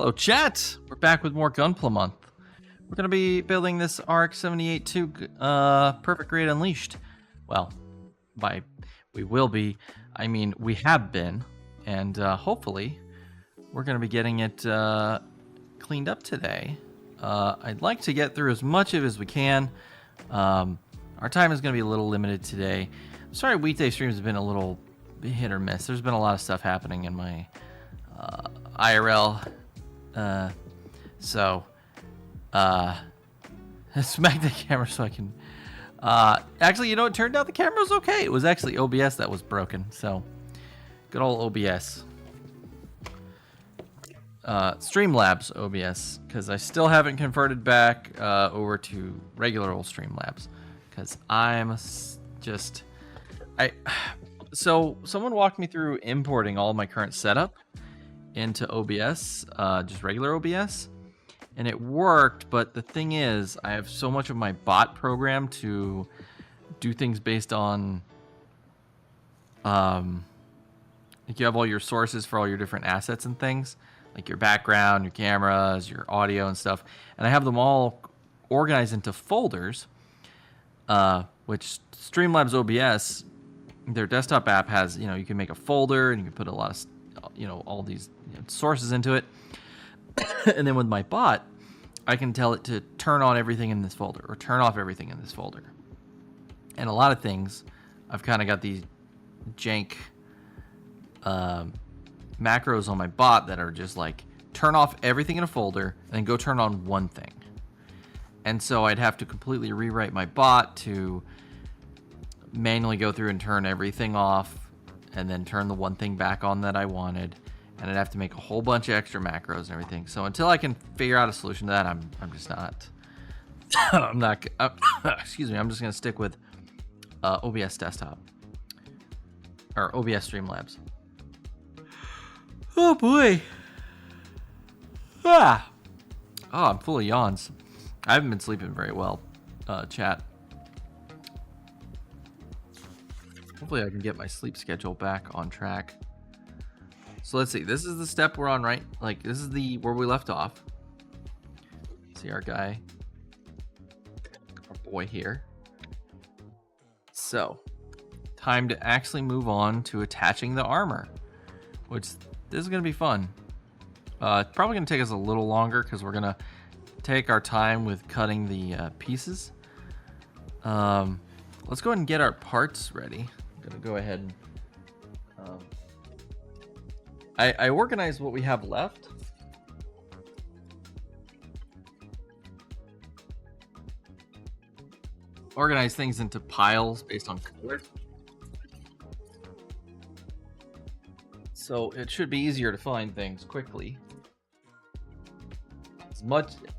Hello, chat. We're back with more Gunpla month. We're gonna be building this RX-78-2 Perfect Grade Unleashed. Well, we will be. I mean, we have been, and hopefully, we're gonna be getting it cleaned up today. I'd like to get through as much of it as we can. Our time is gonna be a little limited today. I'm sorry, weekday streams have been a little hit or miss. There's been a lot of stuff happening in my IRL. Smack the camera so I can. Actually, you know, it turned out the camera was okay. It was actually OBS that was broken. So, good old OBS. Streamlabs OBS, because I still haven't converted back over to regular old Streamlabs, because I'm just so someone walked me through importing all my current setup into OBS, just regular OBS, and it worked. But the thing is, I have so much of my bot program to do things based on like you have all your sources for all your different assets and things, like your background, your cameras, your audio and stuff, and I have them all organized into folders, which Streamlabs OBS, their desktop app has, you know, you can make a folder and you can put a lot of, you know, all these sources into it. And then with my bot, I can tell it to turn on everything in this folder or turn off everything in this folder. And a lot of things, I've kind of got these jank macros on my bot that are just like turn off everything in a folder and then go turn on one thing. And so I'd have to completely rewrite my bot to manually go through and turn everything off and then turn the one thing back on that I wanted, and I'd have to make a whole bunch of extra macros and everything. So until I can figure out a solution to that, I'm just not excuse me, I'm just gonna stick with OBS desktop or OBS Streamlabs. Oh boy. Oh, I'm full of yawns. I haven't been sleeping very well, chat. Hopefully I can get my sleep schedule back on track. So let's see. This is the step we're on, right? Like, this is the where we left off. See our guy, our boy here. So, time to actually move on to attaching the armor, which this is going to be fun. It's probably going to take us a little longer because we're going to take our time with cutting the pieces. Let's go ahead and get our parts ready. I'm gonna go ahead and I organized what we have left. Organize things into piles based on color, so it should be easier to find things quickly.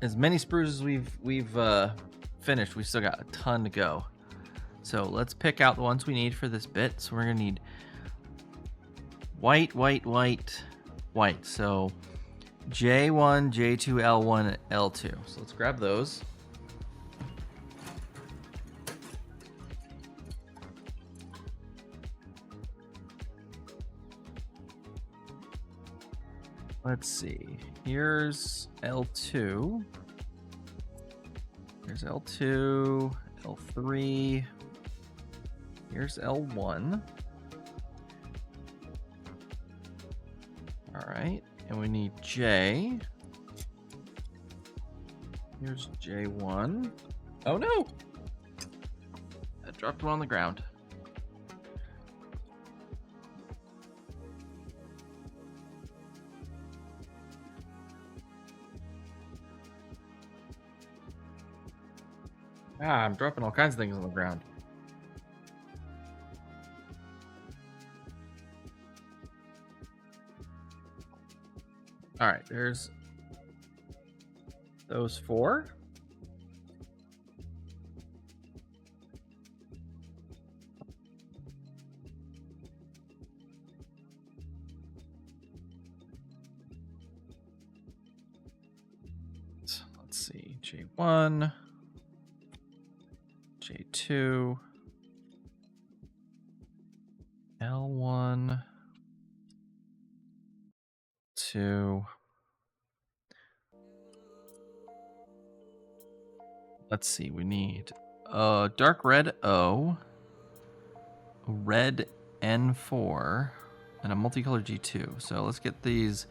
As many sprues as we've finished, we still got a ton to go. So let's pick out the ones we need for this bit. So we're gonna need white, white, white, white. So J1, J2, L1, L2. So let's grab those. Let's see. Here's L2. Here's L2, L3. Here's L1. All right, and we need J. Here's J1. Oh no! I dropped one on the ground. I'm dropping all kinds of things on the ground. All right, there's those four. Let's see, J1, J2, L1, 2, let's see, we need dark red O, red N4, and a multicolor G2. So let's get these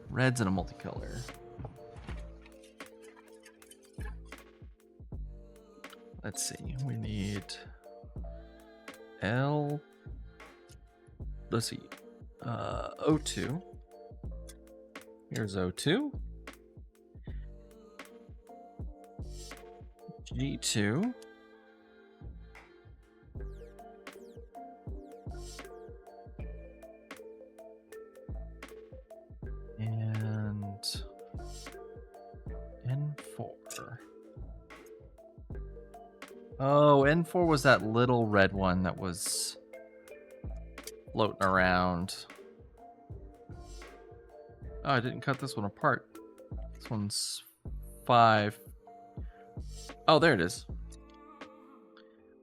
reds in a multicolor. Let's see, we need L, let's see, O2. Here's O2. G2. And N4. Oh, N4 was that little red one that was floating around. Oh, I didn't cut this one apart. This one's 5. Oh, there it is.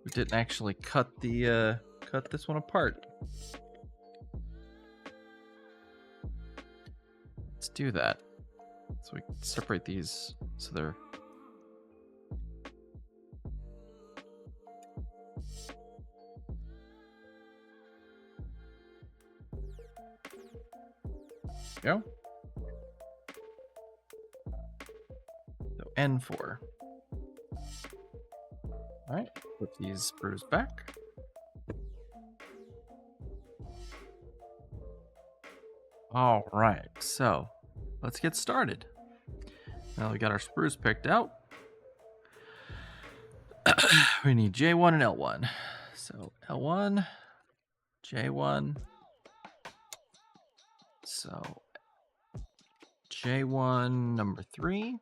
We didn't actually cut the cut this one apart. Let's do that. So we can separate these so they're go. So N4. All right, put these sprues back. All right, so let's get started. Now we got our sprues picked out. We need J1 and L1. So L1, J1. So J1 number 3.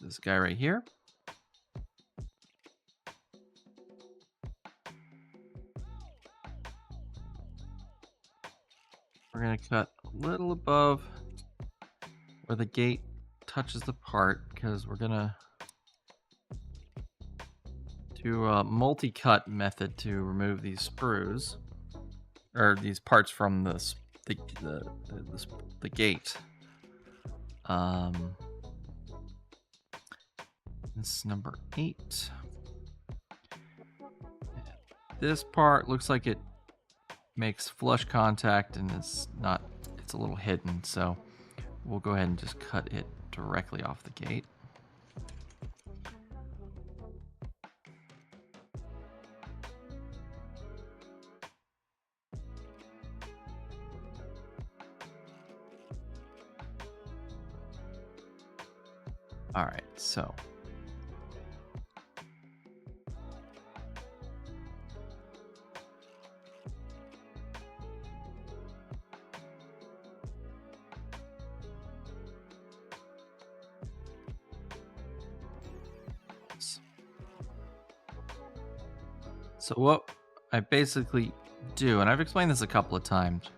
This guy right here. We're going to cut a little above where the gate touches the part because we're going to do a multi-cut method to remove these sprues or these parts from the gate. This is number 8. This part looks like it makes flush contact and it's a little hidden, so we'll go ahead and just cut it directly off the gate. All right, so what I basically do, and I've explained this a couple of times,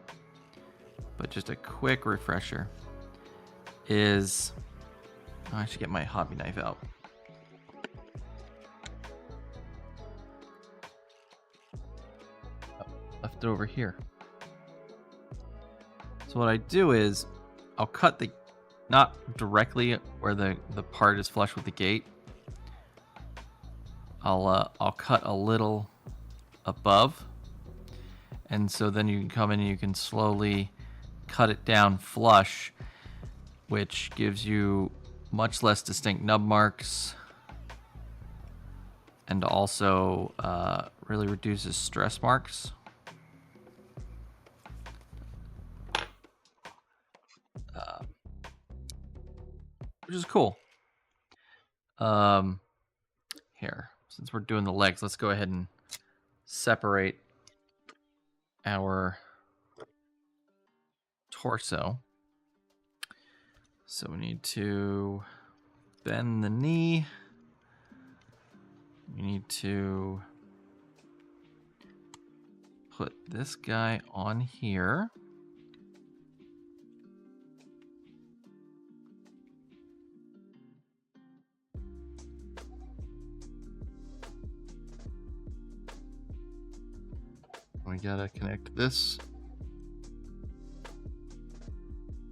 but just a quick refresher, is I should get my hobby knife out. Oh, left it over here. So what I do is I'll cut not directly where the part is flush with the gate. I'll cut a little above, and so then you can come in and you can slowly cut it down flush, which gives you much less distinct nub marks and also really reduces stress marks. Which is cool. Here, since we're doing the legs, let's go ahead and separate our torso. So we need to bend the knee. We need to put this guy on here. We gotta connect this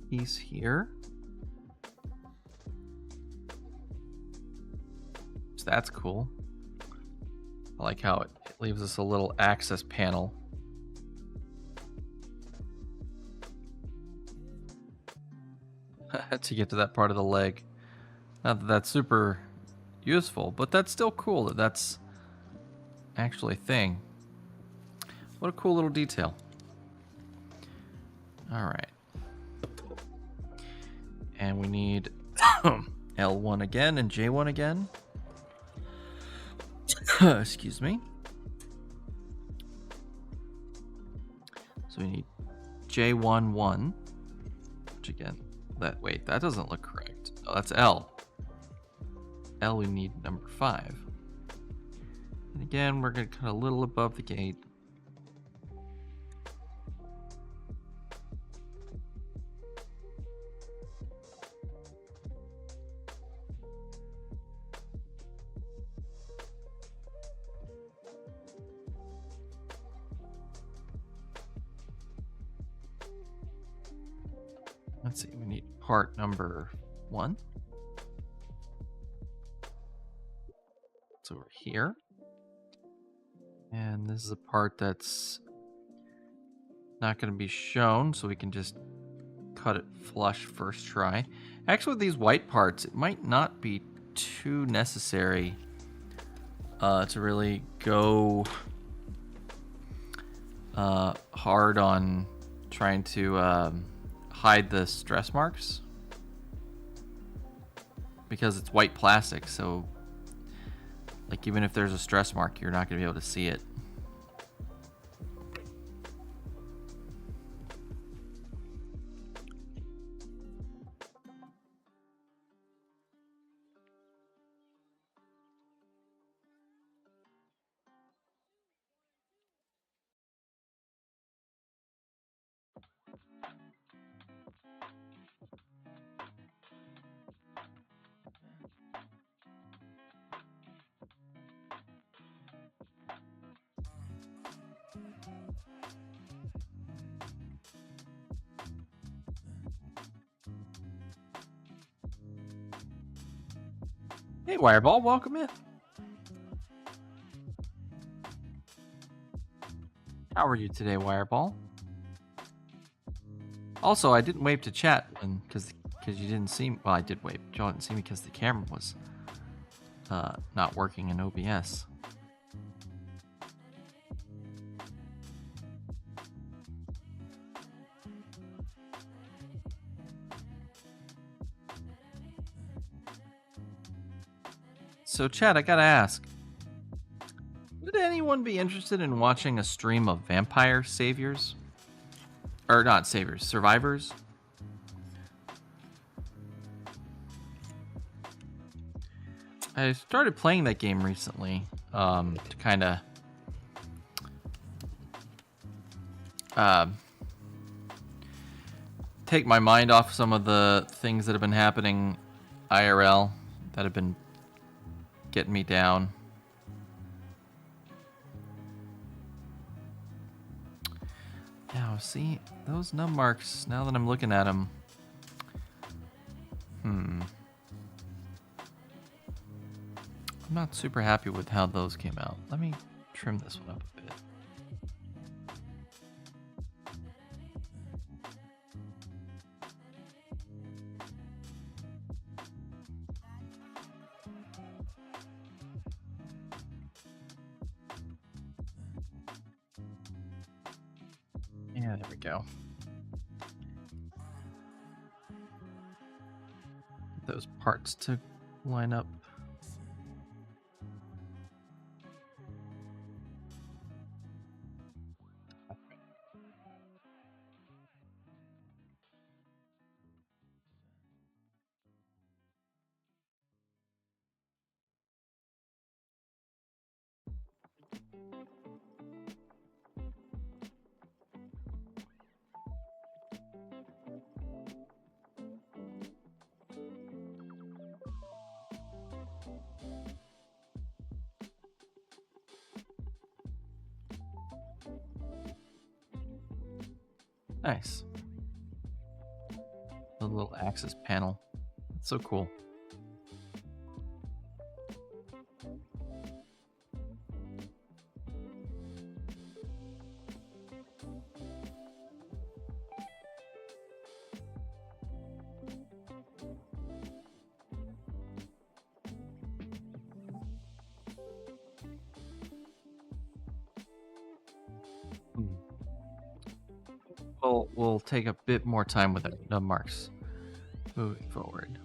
piece here. That's cool. I like how it leaves us a little access panel. To get to that part of the leg. Not that that's super useful, but that's still cool that that's actually a thing. What a cool little detail. All right. And we need L1 again and J1 again. Excuse me. So we need J11, which again, wait, that doesn't look correct. Oh, that's L. L, we need number 5. And again, we're going to cut a little above the gate. Let's see, we need part number 1. It's over here. And this is a part that's not going to be shown, so we can just cut it flush first try. Actually, with these white parts, it might not be too necessary to really go hard on trying to hide the stress marks, because it's white plastic, so like even if there's a stress mark, you're not going to be able to see it. Hey, Wireball, welcome in. How are you today, Wireball? Also, I didn't wave to chat because you didn't see me. Well, I did wave. You didn't see me because the camera was not working in OBS. So, Chad, I gotta ask, would anyone be interested in watching a stream of vampire saviors? Or not saviors, survivors? I started playing that game recently to kind of take my mind off some of the things that have been happening IRL that have been getting me down. Now, see, those num marks, now that I'm looking at them, I'm not super happy with how those came out. Let me trim this one up a bit. Yeah, there we go. Get those parts to line up. Nice. The little axis panel. It's so cool. we'll take a bit more time with it. The marks moving forward.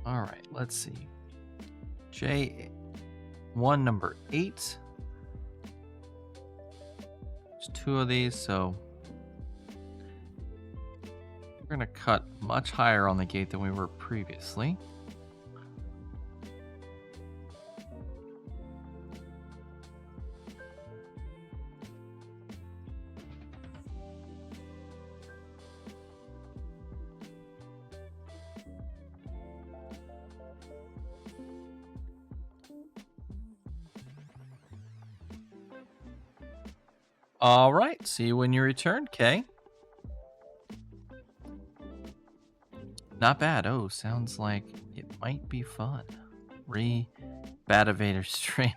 All right, let's see. J1 number 8. There's 2 of these, so we're gonna cut much higher on the gate than we were previously. All right, see you when you return, Kay. Not bad. Oh, sounds like it might be fun. Bativator stream.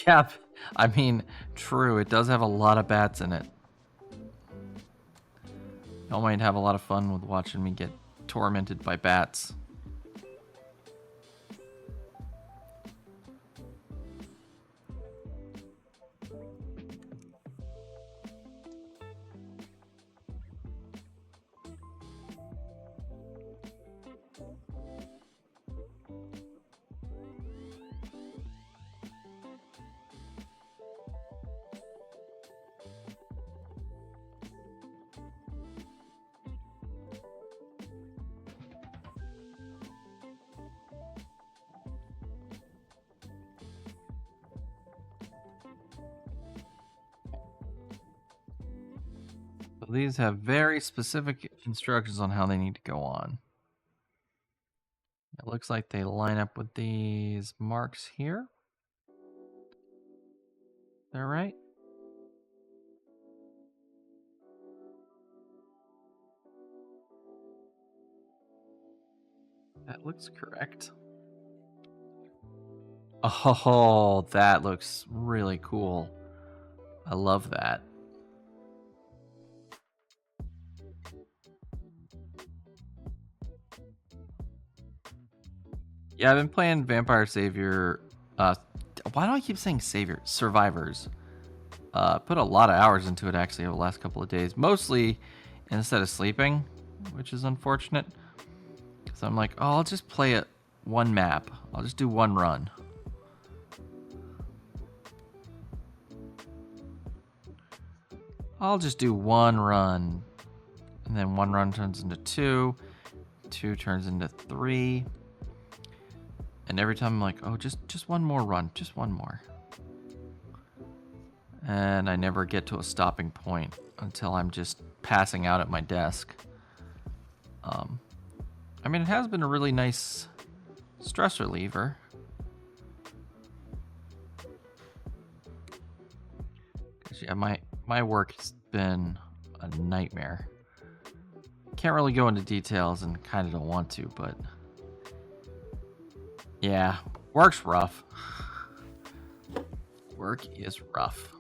Yep. I mean, true. It does have a lot of bats in it. Y'all might have a lot of fun with watching me get tormented by bats. So these have very specific instructions on how they need to go on. It looks like they line up with these marks here. Is that right? That looks correct. Oh, that looks really cool. I love that. Yeah, I've been playing Vampire Savior. Why do I keep saying Savior? Survivors. Put a lot of hours into it actually over the last couple of days. Mostly instead of sleeping, which is unfortunate. So I'm like, oh, I'll just play it one map. I'll just do one run. I'll just do one run. And then one run turns into 2. 2 turns into 3. And every time I'm like, oh, just one more run. Just one more. And I never get to a stopping point until I'm just passing out at my desk. I mean, it has been a really nice stress reliever. Yeah, my work has been a nightmare. Can't really go into details and kind of don't want to, but yeah, work's rough. Work is rough.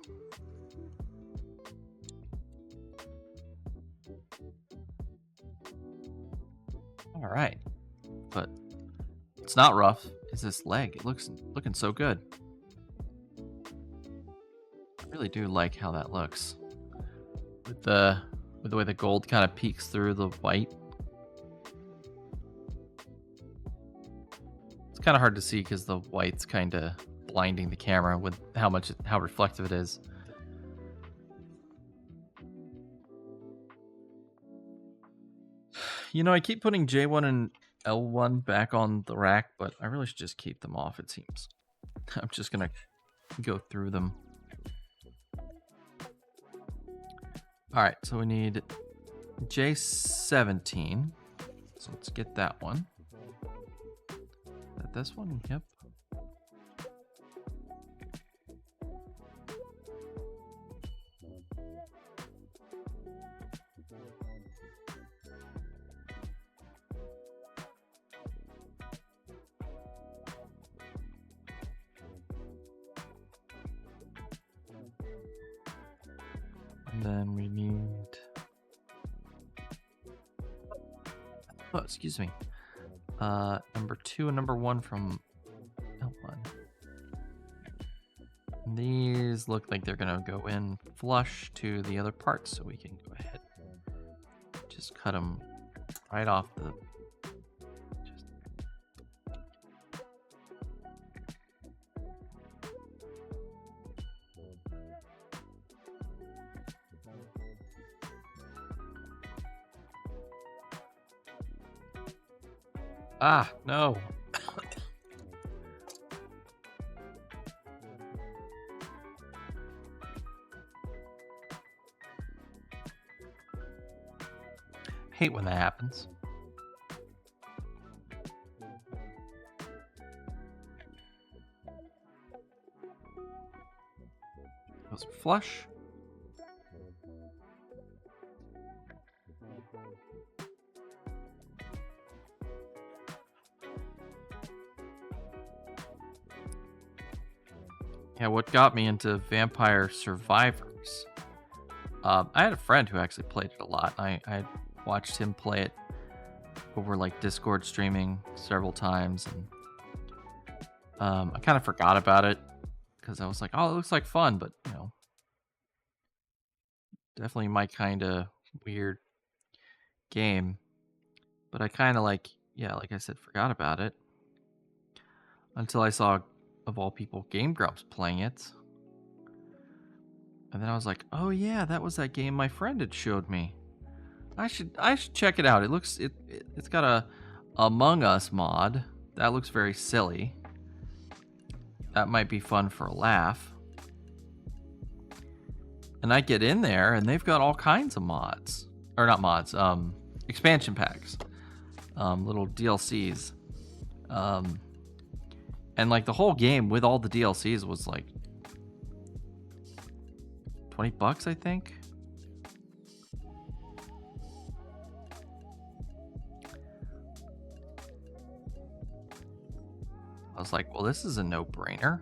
All right, but it's not rough. It's this leg. It looking so good. I really do like how that looks with the way the gold kind of peeks through the white. It's kind of hard to see because the white's kind of blinding the camera with how reflective it is. You know, I keep putting J1 and L1 back on the rack, but I really should just keep them off, it seems. I'm just gonna go through them. All right, so we need J17. So let's get that one. Is that this one? Yep. And then we need... Oh, excuse me. Number 2 and number 1 from L1. These look like they're gonna go in flush to the other parts, so we can go ahead, just cut them right off the. Ah, no. Hate when that happens. Those are flush. Yeah, what got me into Vampire Survivors? I had a friend who actually played it a lot. I watched him play it over like Discord streaming several times, and I kind of forgot about it because I was like, oh, it looks like fun, but you know, definitely my kind of weird game. But I kind of like I said, forgot about it until I saw, of all people, Game Grumps playing it. And then I was like, oh yeah, that was that game my friend had showed me. I should check it out. It's got a Among Us mod. That looks very silly. That might be fun for a laugh. And I get in there and they've got all kinds of mods. Or not mods, expansion packs. Little DLCs. And like the whole game with all the DLCs was like $20, I think. I was like, well, this is a no-brainer.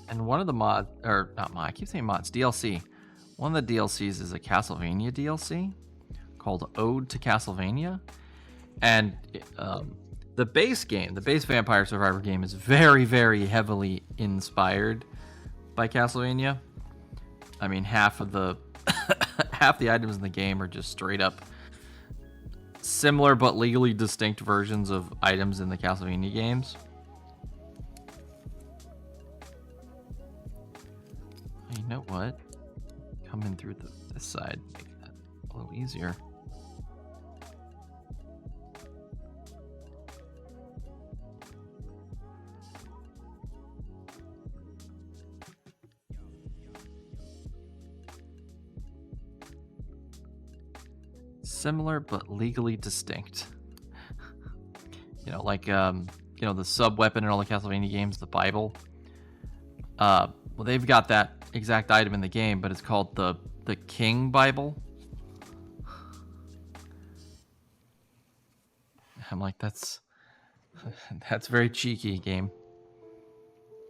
And one of the mods, or not mod, I keep saying mods, DLC. One of the DLCs is a Castlevania DLC called Ode to Castlevania. And the base game, the base Vampire Survivor game, is very, very heavily inspired by Castlevania. I mean, half the items in the game are just straight up similar but legally distinct versions of items in the Castlevania games. You know what? Come in through this side, make that a little easier. Similar but legally distinct. You know, like the sub weapon in all the Castlevania games, the Bible. Well, they've got that exact item in the game, but it's called the King Bible. I'm like, that's very cheeky, game.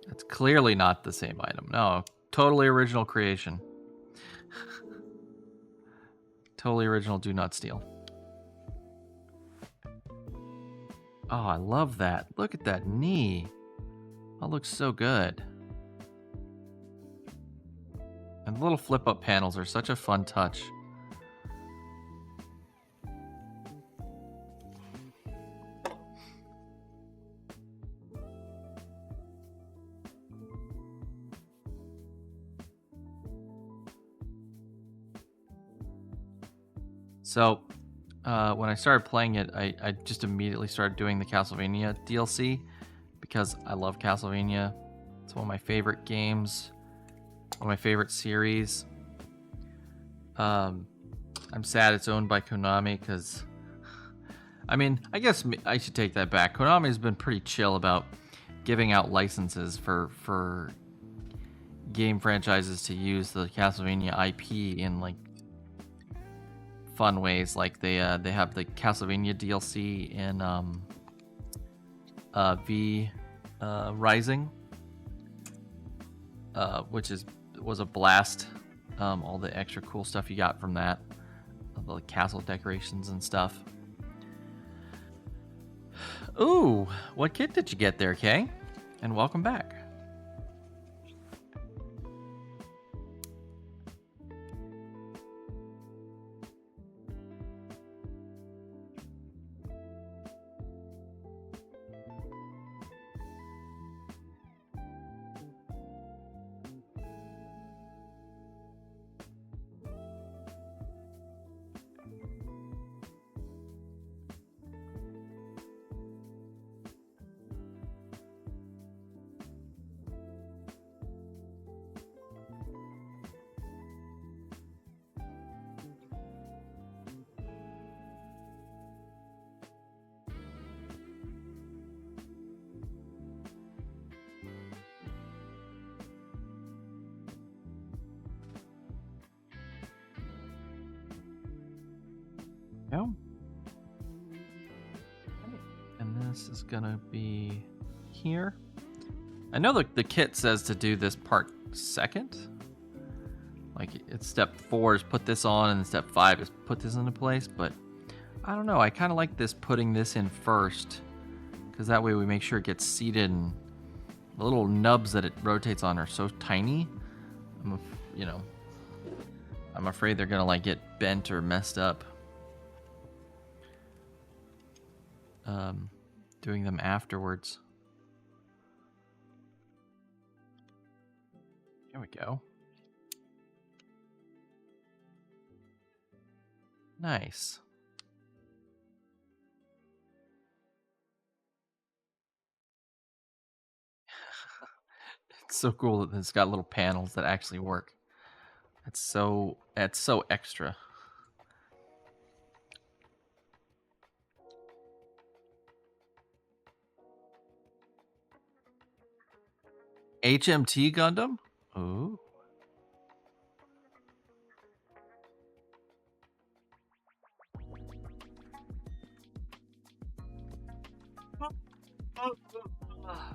That's clearly not the same item. No, totally original creation. Totally original, do not steal. Oh, I love that. Look at that knee. That looks so good. And the little flip-up panels are such a fun touch. So, when I started playing it, I just immediately started doing the Castlevania DLC because I love Castlevania. It's one of my favorite games, one of my favorite series. I'm sad it's owned by Konami because, I mean, I guess I should take that back. Konami's been pretty chill about giving out licenses for game franchises to use the Castlevania IP in like fun ways. Like they have the Castlevania DLC in Rising, which was a blast. All the extra cool stuff you got from that. the castle decorations and stuff. Ooh, what kit did you get there, Kay? And welcome back. Go. And this is gonna be here. I know the kit says to do this part second. Like it's step 4 is put this on, and step 5 is put this into place. But I don't know. I kind of like this putting this in first, because that way we make sure it gets seated. And the little nubs that it rotates on are so tiny. I'm afraid they're gonna like get bent or messed up. Doing them afterwards. Here we go. Nice. It's so cool that it's got little panels that actually work. It's so extra. HMT Gundam? Ooh.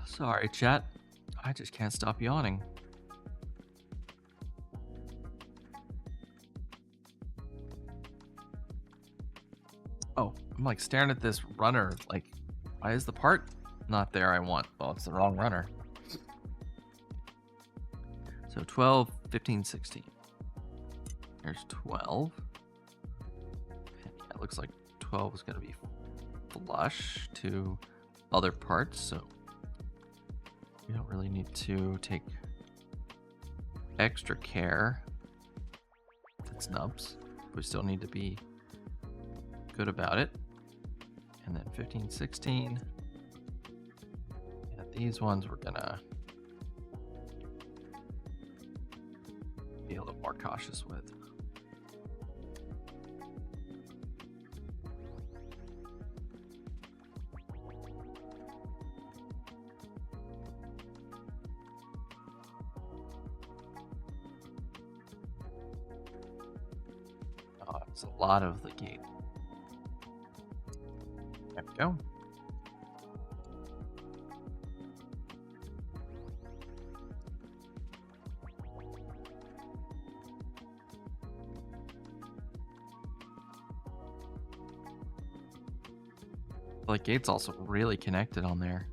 Sorry, chat. I just can't stop yawning. Oh, I'm like staring at this runner. Like, why is the part not there I want? Well, it's the wrong runner. So 12, 15, 16. There's 12. It looks like 12 is going to be flush to other parts, so we don't really need to take extra care with its nubs. We still need to be good about it. And then 15, 16. Yeah, these ones we're gonna be a little more cautious with. Oh, it's a lot of the gate. There we go. The gate's also really connected on there.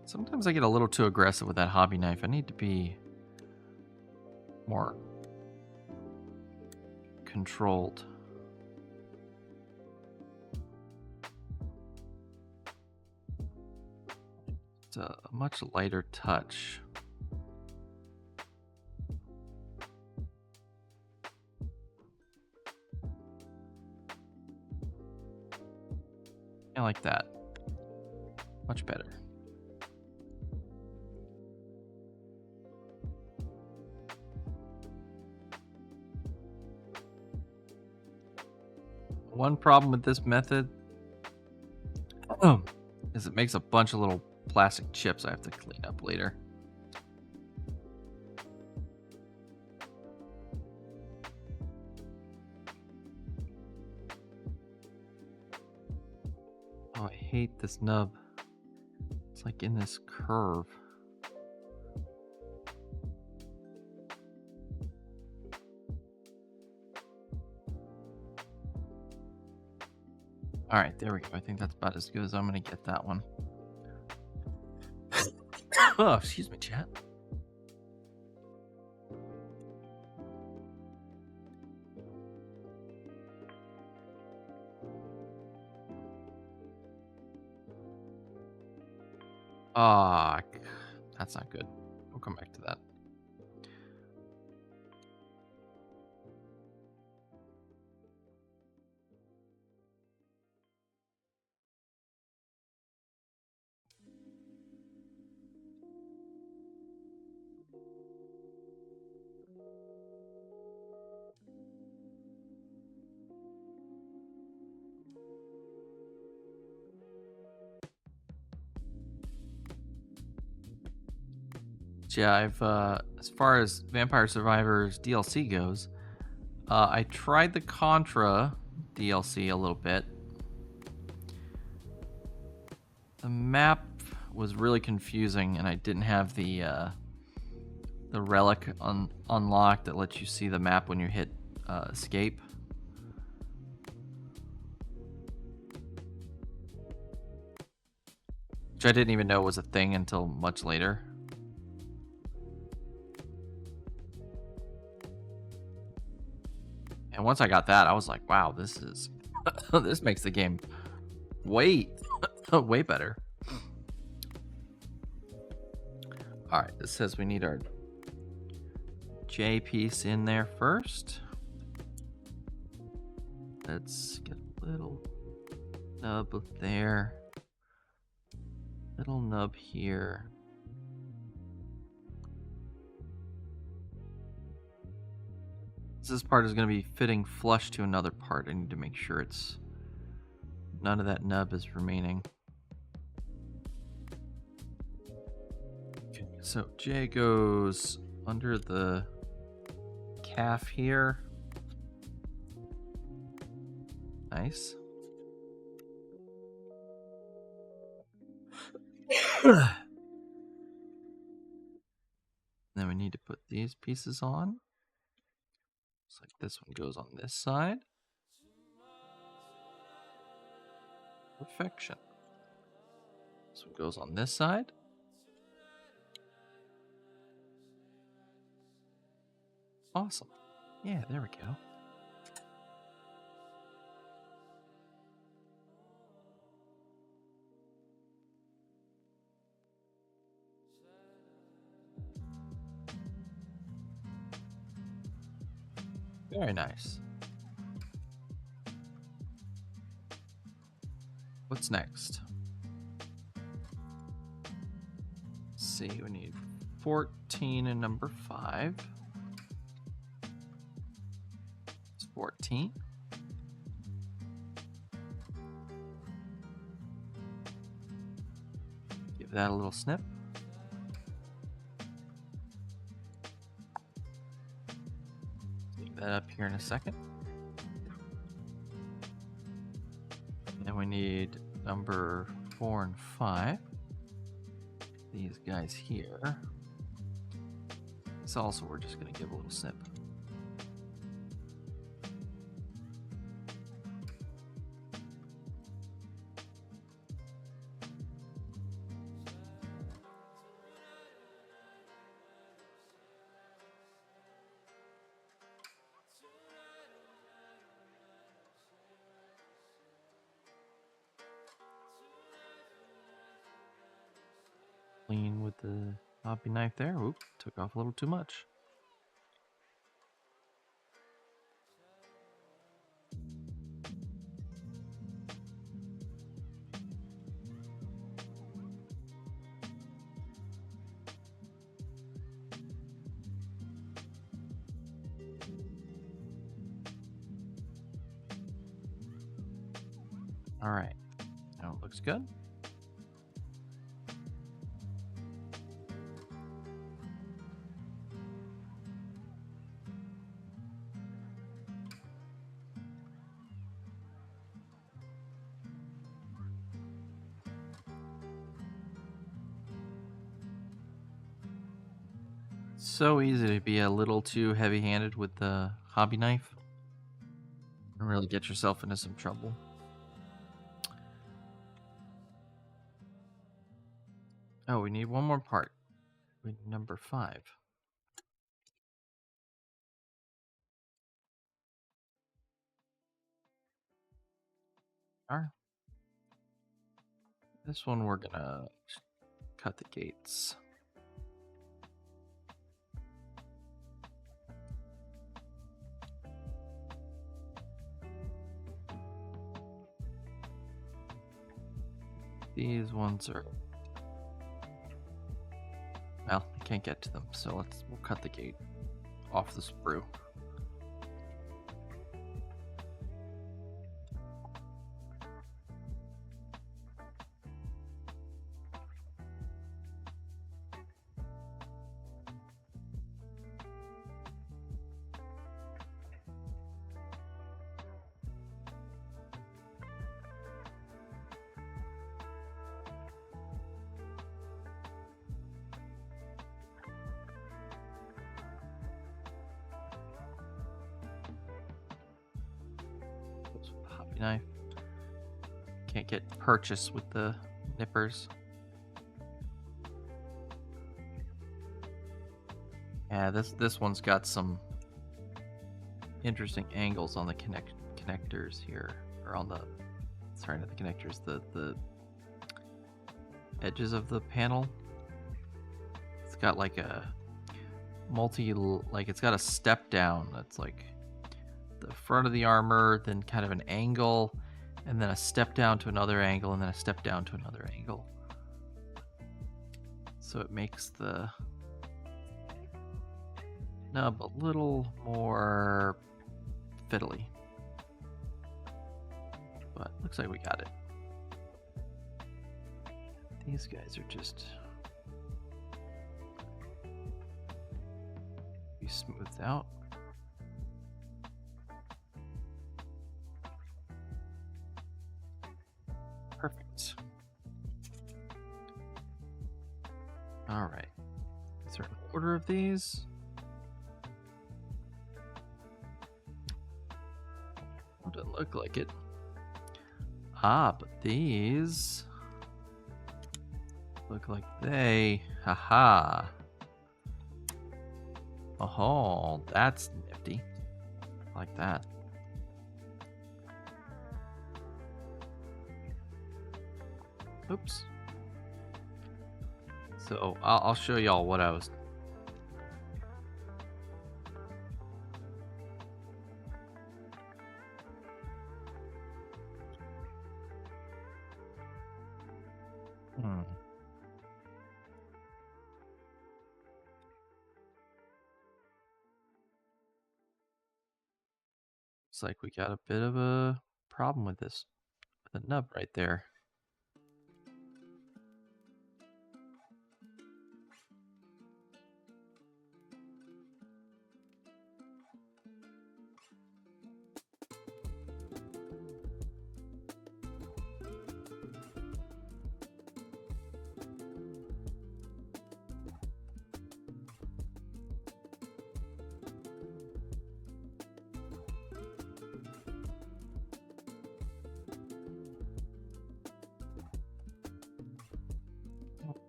Sometimes I get a little too aggressive with that hobby knife. I need to be more controlled. It's a much lighter touch. I like that. Much better. One problem with this method is it makes a bunch of little plastic chips I have to clean up later. Oh, I hate this nub. It's like in this curve. All right, there we go. I think that's about as good as I'm going to get that one. Oh, excuse me, chat. Ah, that's not good. We'll come back to that. Yeah, I've as far as Vampire Survivors DLC goes, I tried the Contra DLC a little bit. The map was really confusing, and I didn't have the relic unlocked that lets you see the map when you hit escape. Which I didn't even know was a thing until much later. And once I got that, I was like, wow, this is this makes the game way better. All right, this says we need our J piece in there first. Let's get a little nub up there. Little nub here. This part is going to be fitting flush to another part. I need to make sure it's none of that nub is remaining. Okay, so J goes under the calf here. Nice. Then we need to put these pieces on. Looks like this one goes on this side. Perfection. This one goes on this side. Awesome. Yeah, there we go. Very nice. What's next? Let's see, we need 14 and number 5. It's 14. Give that a little snip. Take that up here in a second. Then we need number 4 and 5. These guys here. This also we're just going to give a little snip. Clean with the hobby knife there. Oop, took off a little too much. All right. Now it looks good. So easy to be a little too heavy-handed with the hobby knife and really get yourself into some trouble. Oh, we need one more part. We need number 5. All right. This one we're gonna cut the gates. These ones are, well, I can't get to them, so we'll cut the gate off the sprue. Hobby knife. Can't get purchase with the nippers. Yeah, this one's got some interesting angles on the connectors here, or on the, sorry, not the connectors, the edges of the panel. It's got like a it's got a step down that's like the front of the armor, then kind of an angle, and then a step down to another angle, and then a step down to another angle. So it makes the nub a little more fiddly. But looks like we got it. These guys are just be smoothed out. Perfect. All right. Is there an order of these? Doesn't look like it. Ah, but these look like they. Haha. Oh, that's nifty. I like that. Oops. So I'll show y'all what I was. Looks like we got a bit of a problem with this, the nub right there.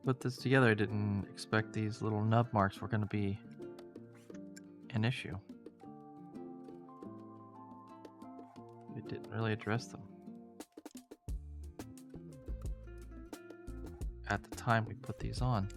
Put this together, I didn't expect these little nub marks were going to be an issue. It didn't really address them at the time we put these on.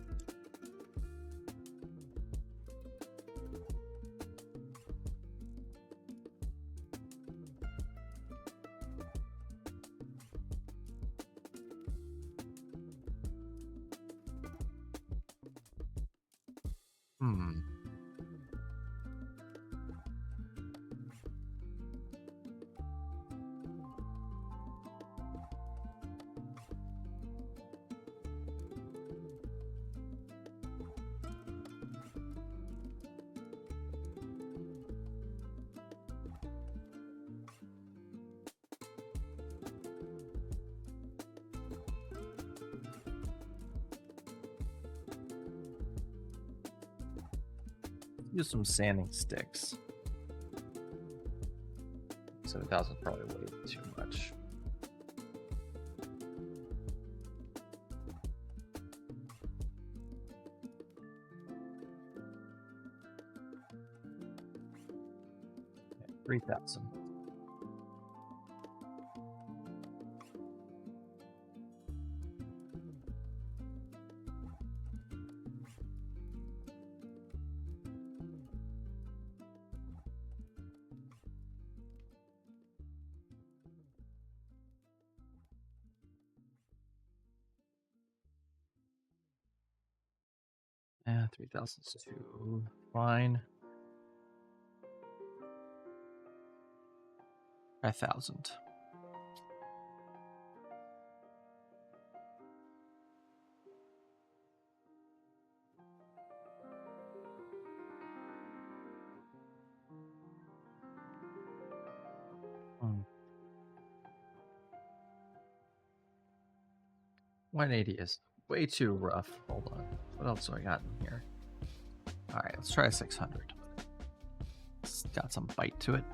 Use some sanding sticks. 7,000 is probably way too much. Okay, 3,000. Yeah, 3,000 is too fine. 5,000. Hmm. 180 is way too rough. Hold on. What else do I got in here? All right, let's try 600. It's got some bite to it.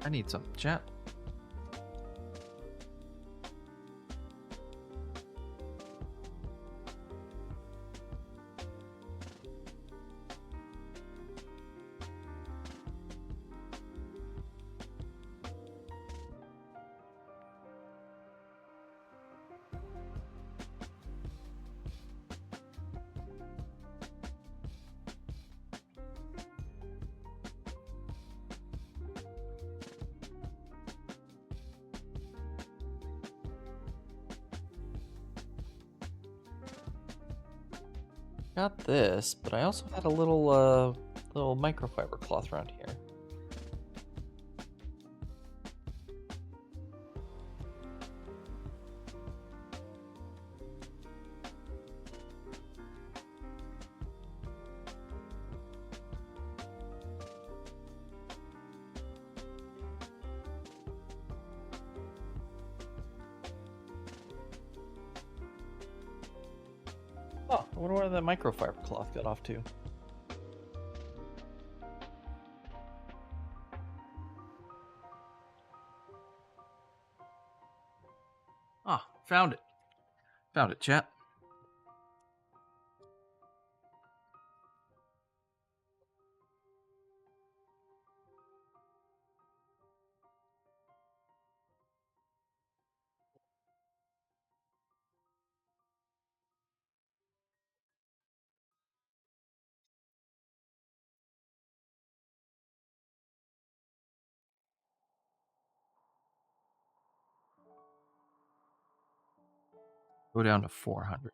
I need some chat. Got this, but I also had a little microfiber cloth around here. Oh, I wonder where the microfiber cloth got off to. Ah, found it. Found it, chat. Go down to 400.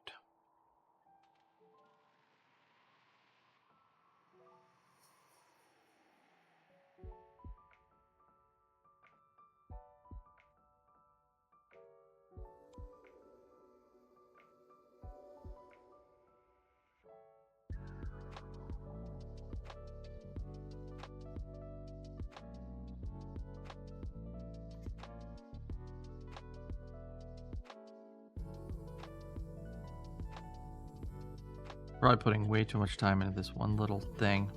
Probably putting way too much time into this one little thing.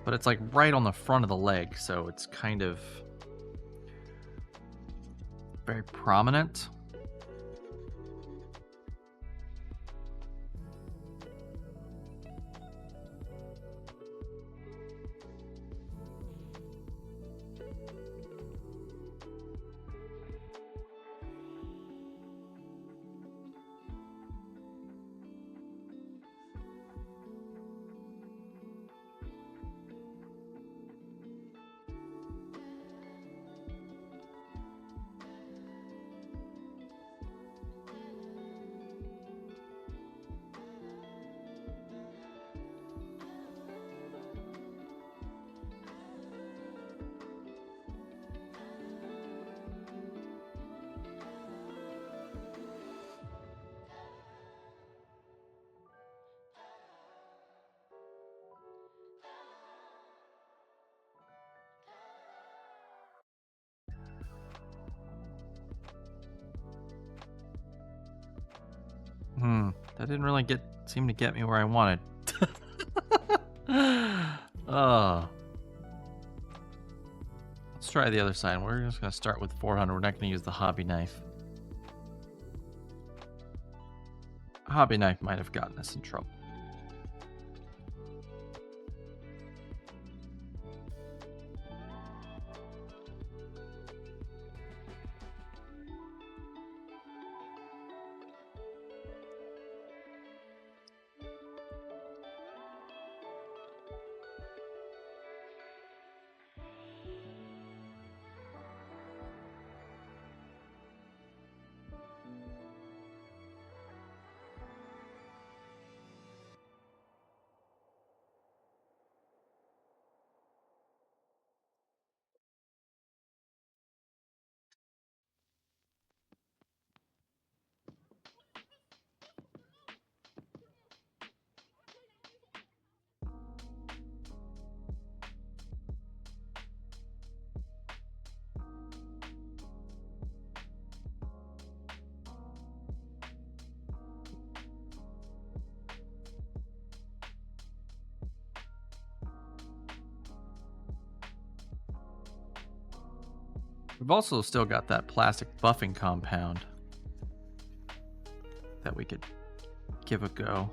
But it's like right on the front of the leg, so it's kind of very prominent. That didn't really seem to get me where I wanted. Oh. Let's try the other side. We're just going to start with 400. We're not going to use the hobby knife. Hobby knife might have gotten us in trouble. We've also still got that plastic buffing compound that we could give a go.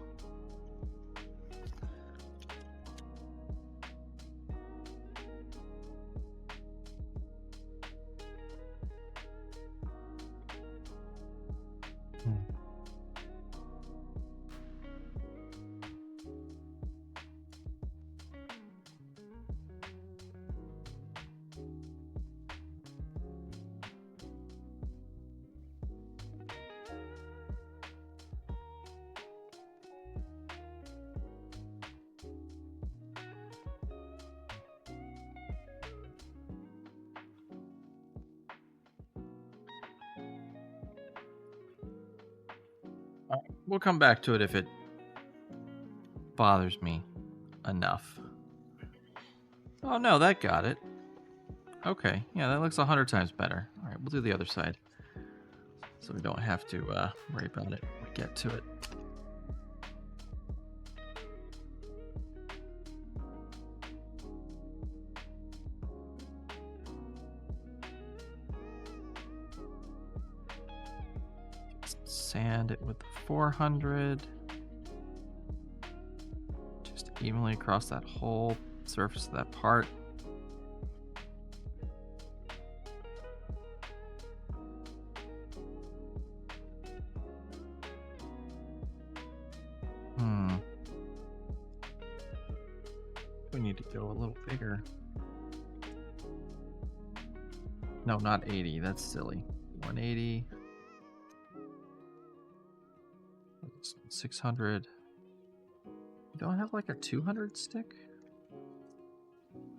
We'll come back to it if it bothers me enough. Oh no, that got it. Okay, yeah, that looks 100 times better. All right, we'll do the other side, so we don't have to worry about it when we get to it. Sand it with the 400. Just evenly across that whole surface of that part. We need to go a little bigger. No, not 80. That's silly. 180. 600. You don't have like a 200 stick?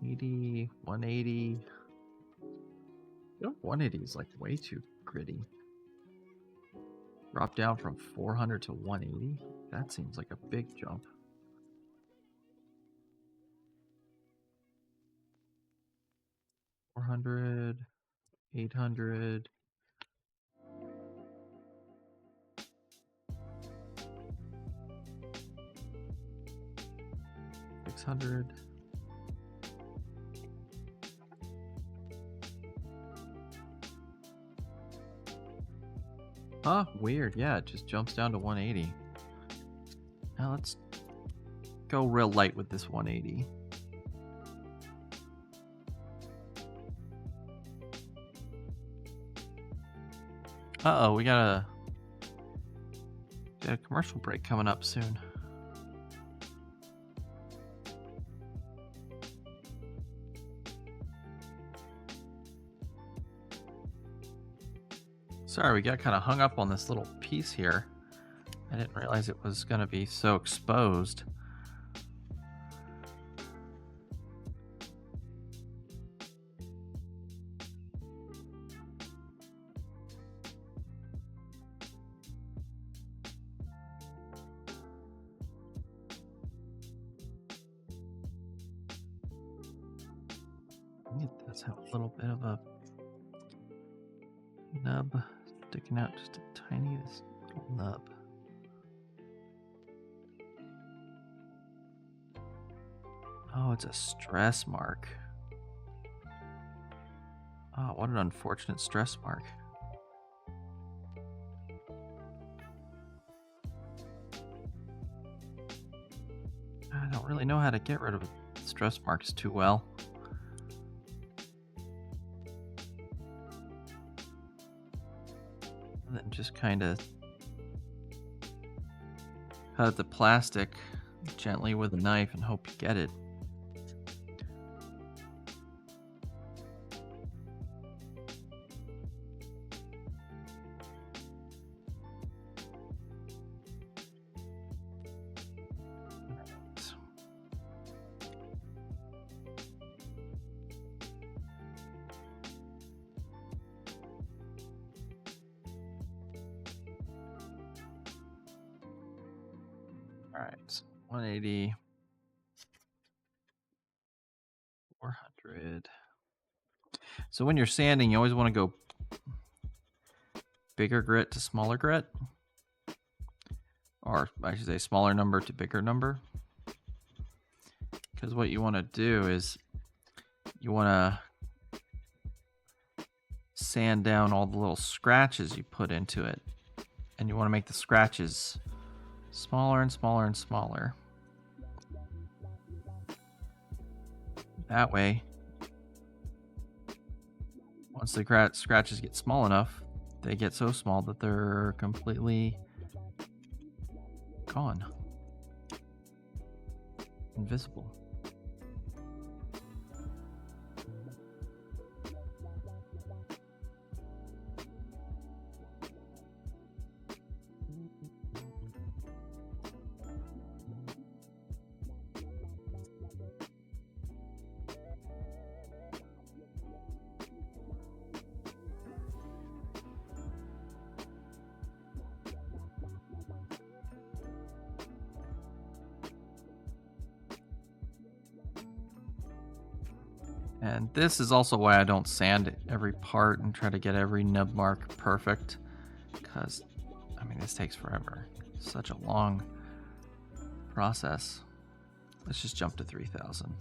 80, 180. 180 is like way too gritty. Drop down from 400 to 180? That seems like a big jump. $400, $800. $600. Huh? Weird. Yeah, it just jumps down to 180. Now let's go real light with this 180. Uh-oh, we got a commercial break coming up soon. Sorry, we got kind of hung up on this little piece here. I didn't realize it was going to be so exposed. It does have a little bit of a nub sticking out, just a tiny little nub. Oh, it's a stress mark. Oh, what an unfortunate stress mark. I don't really know how to get rid of stress marks too well. And then just kind of cut the plastic gently with a knife and hope you get it. All right, 180, 400. So when you're sanding, you always want to go bigger grit to smaller grit, or I should say smaller number to bigger number. Because what you want to do is you want to sand down all the little scratches you put into it, and you want to make the scratches smaller and smaller and smaller. That way, once the scratches get small enough, they get so small that they're completely gone. Invisible. And this is also why I don't sand every part and try to get every nub mark perfect, because, I mean, this takes forever. It's such a long process. Let's just jump to 3000.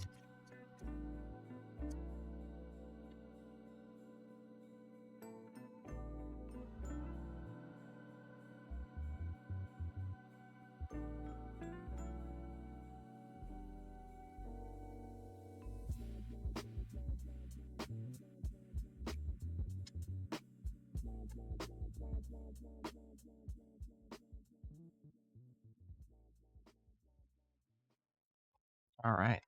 All right.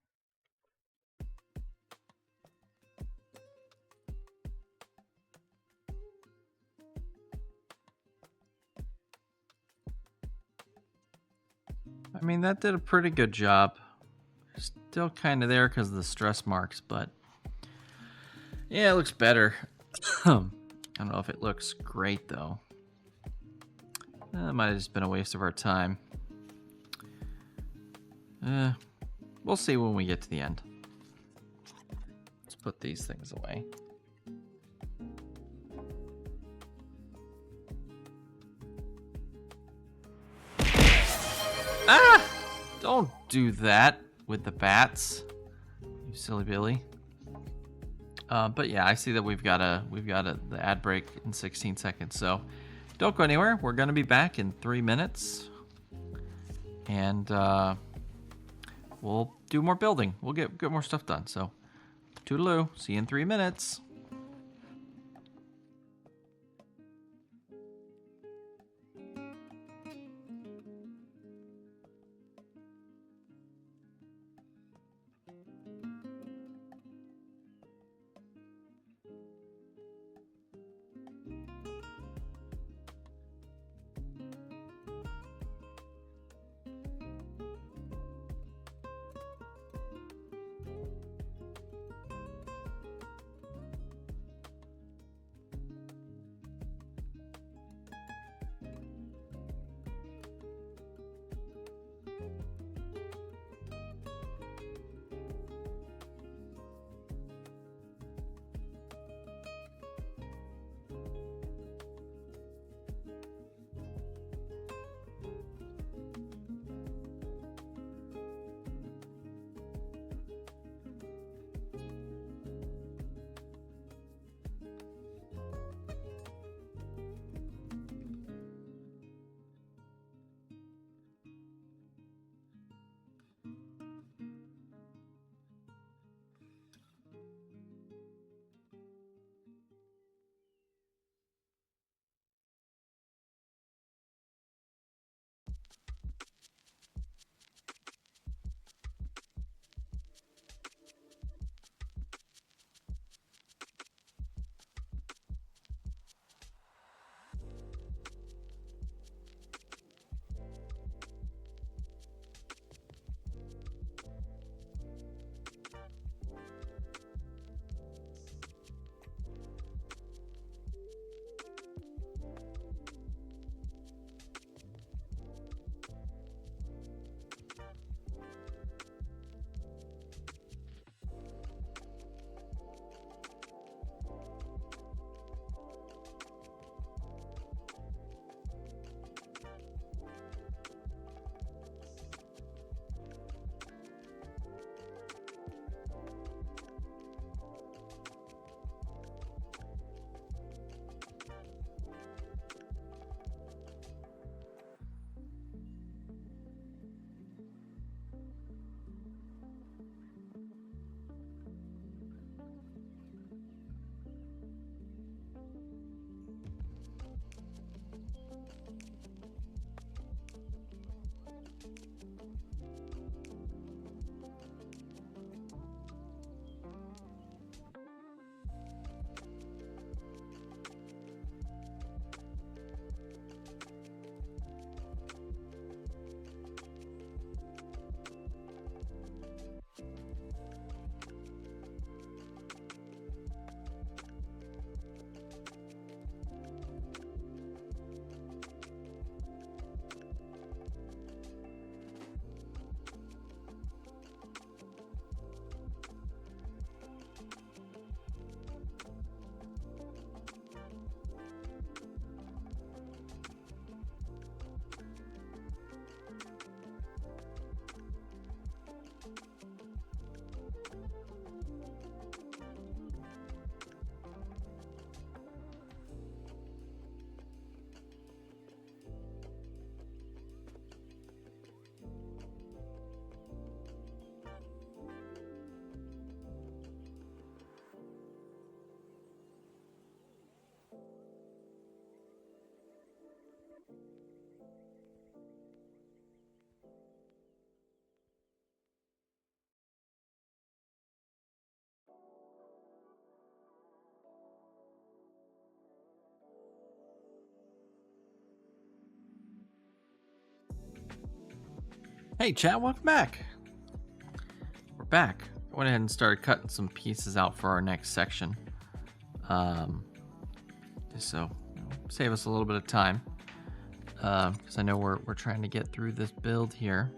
I mean, that did a pretty good job. Still kind of there because of the stress marks, but yeah, it looks better. I don't know if it looks great, though. It might have just been a waste of our time. We'll see when we get to the end. Let's put these things away. Ah! Don't do that with the bats, you silly Billy. But yeah, I see that we've got the ad break in 16 seconds. So don't go anywhere. We're gonna be back in 3 minutes, and we'll do more building. We'll get more stuff done. So toodaloo. See you in 3 minutes. Hey chat, welcome back. We're back. I went ahead and started cutting some pieces out for our next section. Just so save us a little bit of time. Because I know we're trying to get through this build here.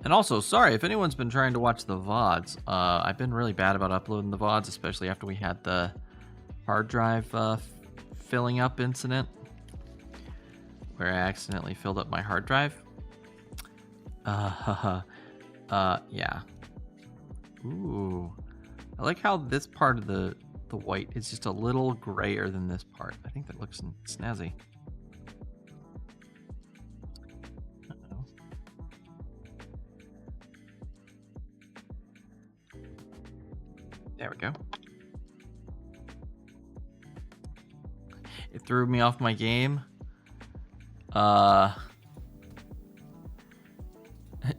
And also, sorry if anyone's been trying to watch the VODs. I've been really bad about uploading the VODs, especially after we had the hard drive filling up incident, where I accidentally filled up my hard drive. Yeah. Ooh. I like how this part of the white is just a little grayer than this part. I think that looks snazzy. Uh-oh. There we go. It threw me off my game.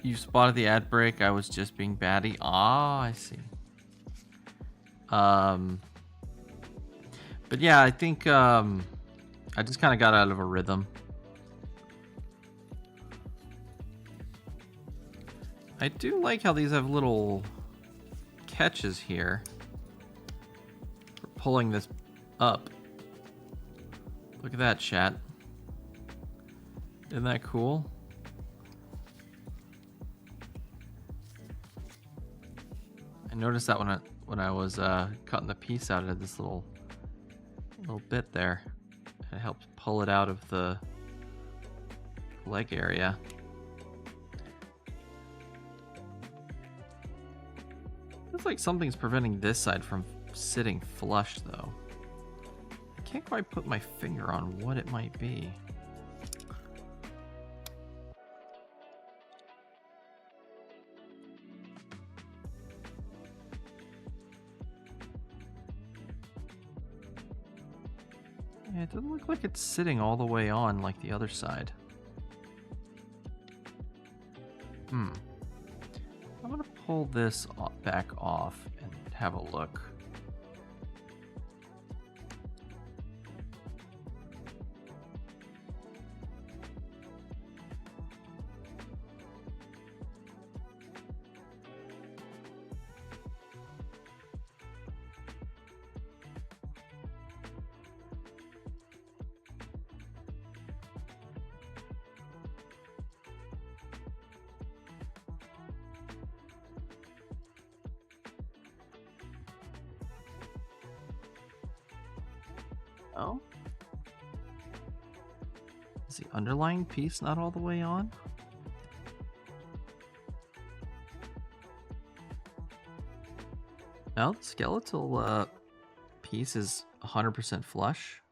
You spotted the ad break. I was just being batty. Ah, I see. But yeah, I think I just kind of got out of a rhythm. I do like how these have little catches here for pulling this up. Look at that, chat. Isn't that cool? I noticed that when I was cutting the piece out of this little bit there. It helps pull it out of the leg area. Looks like something's preventing this side from sitting flush though. I can't quite put my finger on what it might be. Yeah, it doesn't look like it's sitting all the way on like the other side. I'm gonna pull this back off and have a look. Oh? Is the underlying piece not all the way on? No, the skeletal piece is 100% flush.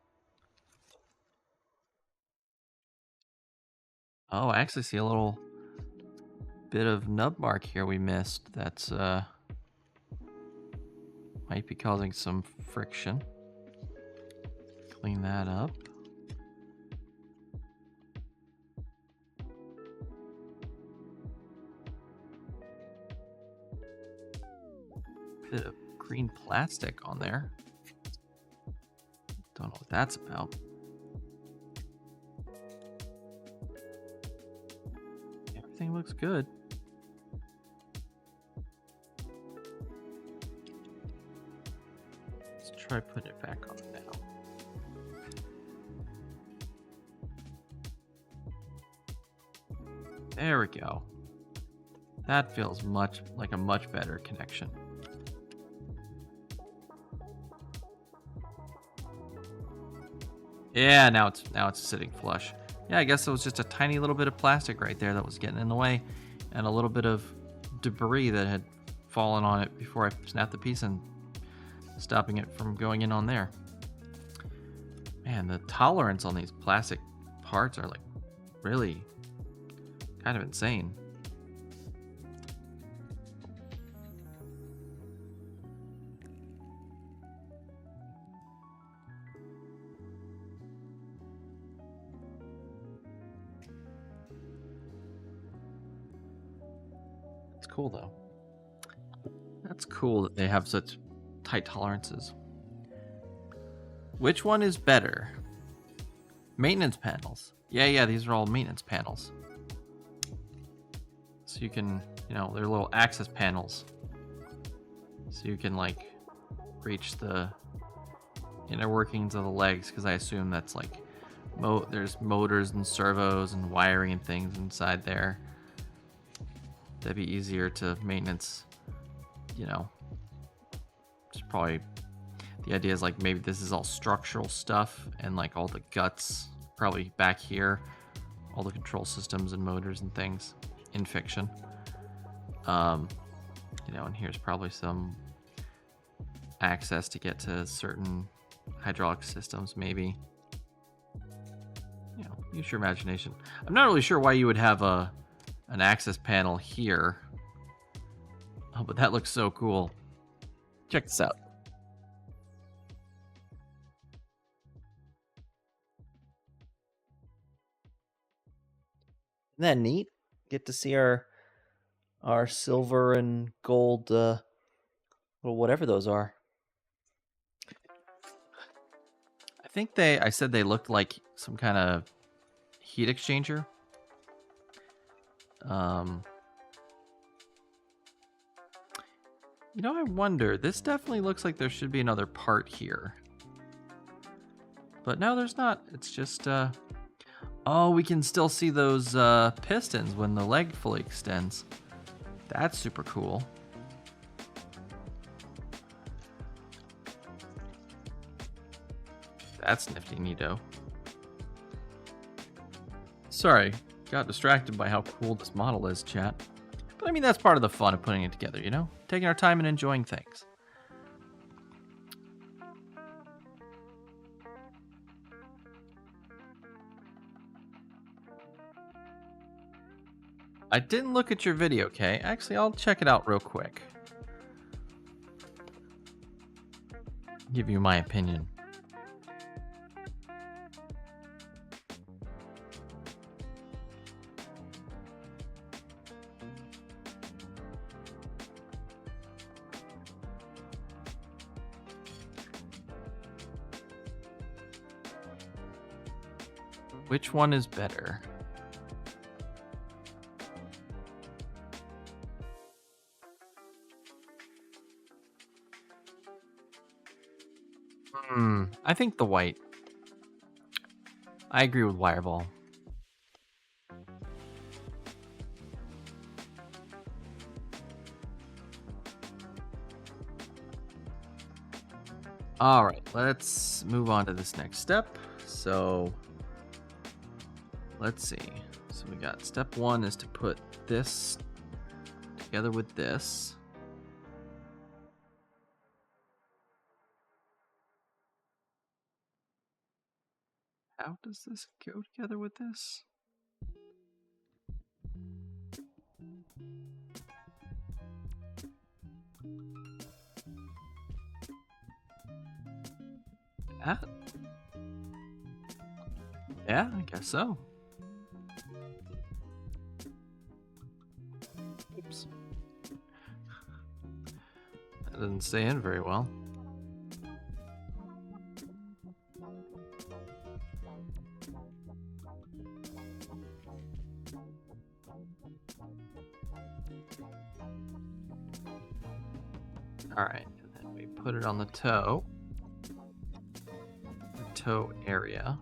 Oh, I actually see a little bit of nub mark here we missed. That's might be causing some friction. Clean that up. Bit of green plastic on there. Don't know what that's about. Everything looks good. Let's try putting it back on now. There we go. That feels like a much better connection. Yeah, now it's sitting flush. Yeah, I guess it was just a tiny little bit of plastic right there that was getting in the way, and a little bit of debris that had fallen on it before I snapped the piece and stopping it from going in on there. Man, the tolerance on these plastic parts are like really kind of insane. It's cool though. That's cool that they have such tight tolerances. Which one is better? Maintenance panels. Yeah, these are all maintenance panels. So you can, you know, they're little access panels. So you can like reach the inner workings of the legs, because I assume that's like there's motors and servos and wiring and things inside there. That'd be easier to maintenance, you know. It's probably, the idea is like maybe this is all structural stuff, and like all the guts probably back here, all the control systems and motors and things in fiction. You know, and here's probably some access to get to certain hydraulic systems, maybe. You know, use your imagination. I'm not really sure why you would have an access panel here. Oh, but that looks so cool. Check this out. Isn't that neat? Get to see our silver and gold, well, whatever those are. I think I said they looked like some kind of heat exchanger. You know, I wonder, this definitely looks like there should be another part here. But no, there's not. It's just, oh, we can still see those pistons when the leg fully extends. That's super cool. That's nifty neato. Sorry, got distracted by how cool this model is, chat. But I mean, that's part of the fun of putting it together, you know? Taking our time and enjoying things. I didn't look at your video, Kay. Actually, I'll check it out real quick. Give you my opinion. Which one is better? I think the white. I agree with Wireball. All right, let's move on to this next step. So let's see. So we got step one is to put this together with this. How does this go together with this? That? Yeah, I guess so. Oops. That doesn't stay in very well. All right, and then we put it on the toe. The toe area.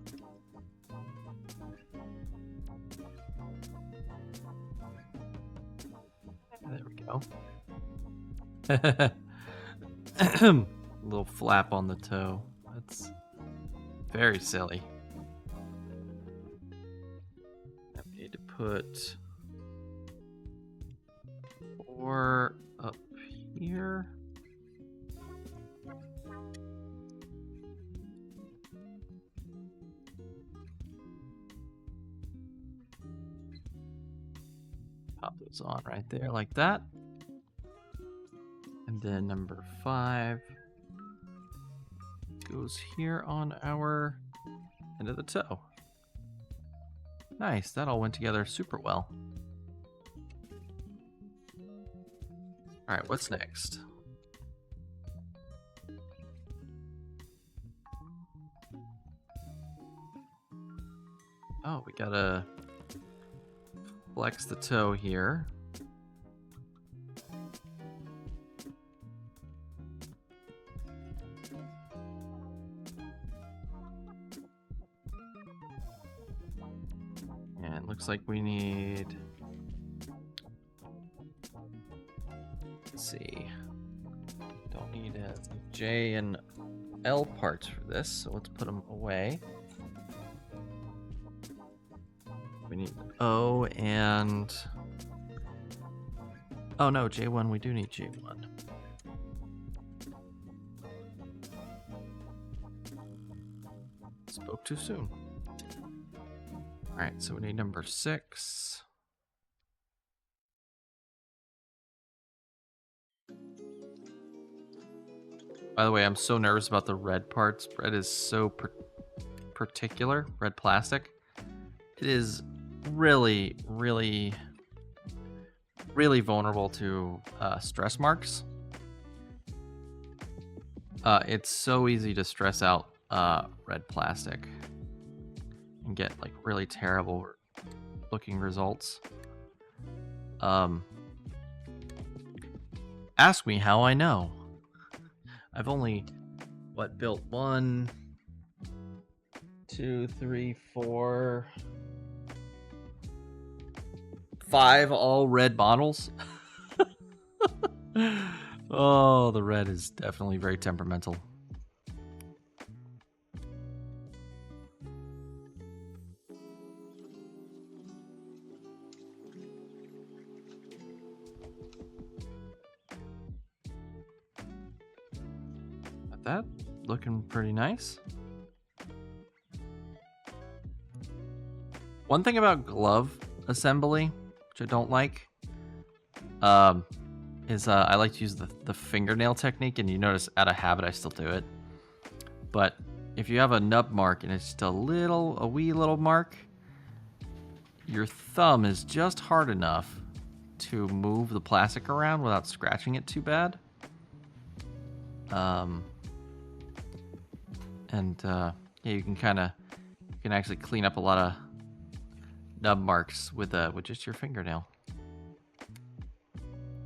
There we go. Little flap on the toe. That's very silly. I need to put 4 up here. Pop those on right there like that. And then number 5 goes here on our end of the toe. Nice, that all went together super well. All right, what's next? Oh, we gotta flex the toe here. And looks like we need... Let's see. Don't need J and L parts for this, so let's put them away. We need O and... Oh no, J1, we do need J1. Spoke too soon. Alright, so we need number 6. By the way, I'm so nervous about the red parts. Red is so particular, red plastic. It is really, really, really vulnerable to stress marks. It's so easy to stress out red plastic and get like really terrible looking results. Ask me how I know. I've only, built 1, 2, 3, 4, 5 all red models. Oh, the red is definitely very temperamental. That looking pretty nice. One thing about glove assembly, which I don't like, is I like to use the fingernail technique, and you notice out of habit I still do it. But if you have a nub mark and it's just a wee little mark, your thumb is just hard enough to move the plastic around without scratching it too bad. Yeah, you can actually clean up a lot of nub marks with just your fingernail.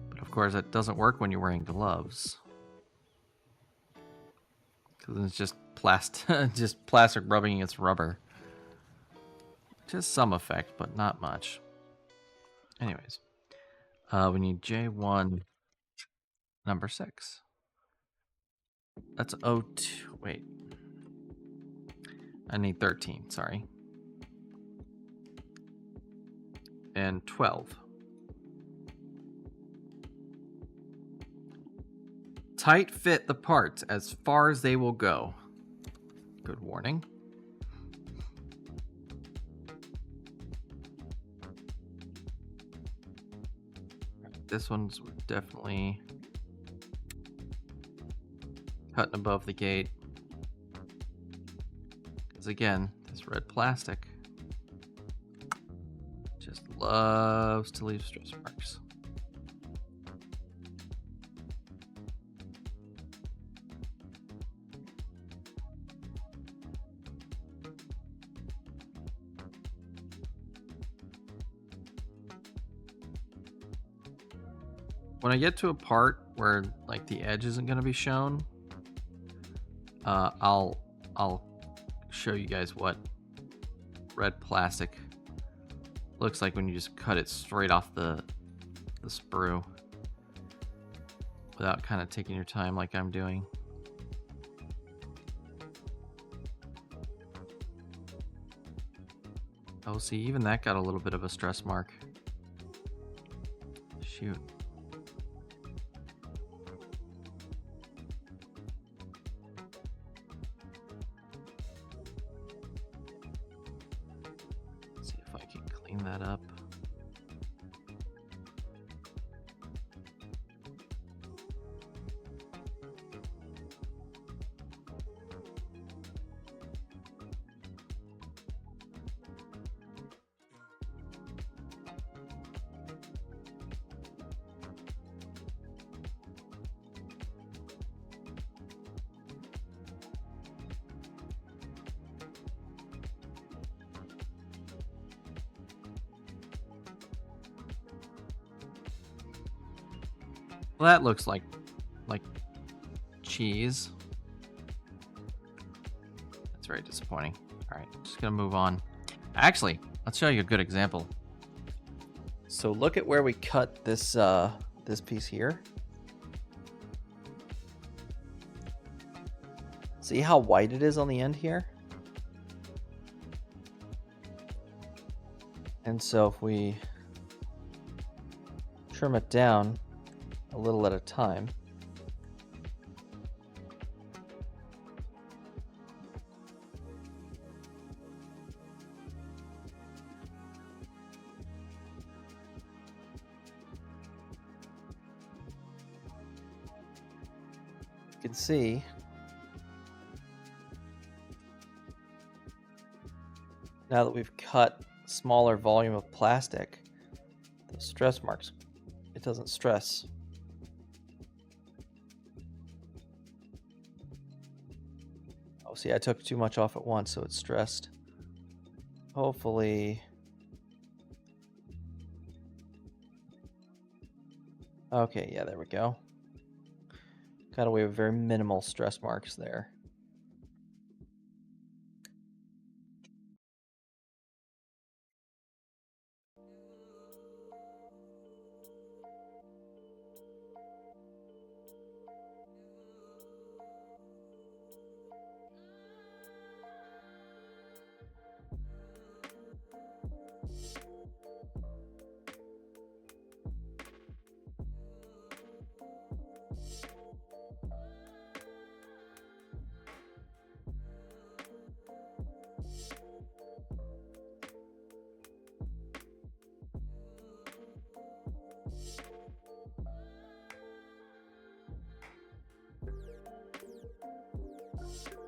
But of course, that doesn't work when you're wearing gloves, because it's just plastic rubbing against rubber. Just some effect, but not much. Anyways, we need J1, number 6. That's O2. Wait. I need 13, sorry. And 12. Tight fit the parts as far as they will go. Good warning. This one's definitely cutting above the gate. Because again, this red plastic just loves to leave stress marks. When I get to a part where like the edge isn't going to be shown, I'll show you guys what red plastic looks like when you just cut it straight off the sprue without kind of taking your time like I'm doing. Oh, see, even that got a little bit of a stress mark. Shoot. That up. Well, that looks like cheese. That's very disappointing. All right, just gonna move on. Actually, let's show you a good example. So look at where we cut this this piece here. See how white it is on the end here? And so if we trim it down a little at a time, you can see now that we've cut smaller volume of plastic, the stress marks, it doesn't stress. Oh, see, I took too much off at once, so it's stressed. Hopefully. Okay, yeah, there we go. Got away with very minimal stress marks there.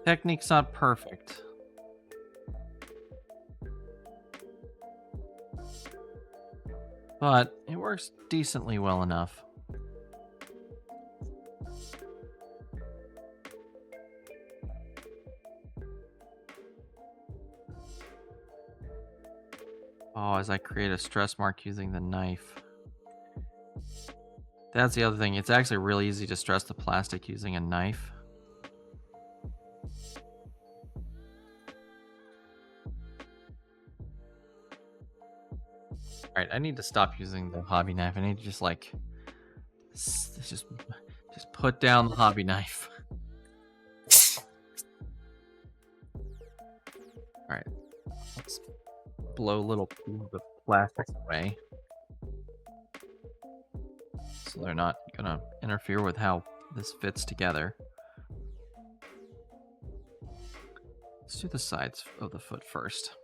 Technique's not perfect. But it works decently well enough. Oh, as I create a stress mark using the knife. That's the other thing. It's actually really easy to stress the plastic using a knife. Alright, I need to stop using the hobby knife. I need to just like just put down the hobby knife. Alright. Let's blow little pieces of plastic away. So they're not gonna interfere with how this fits together. Let's do the sides of the foot first.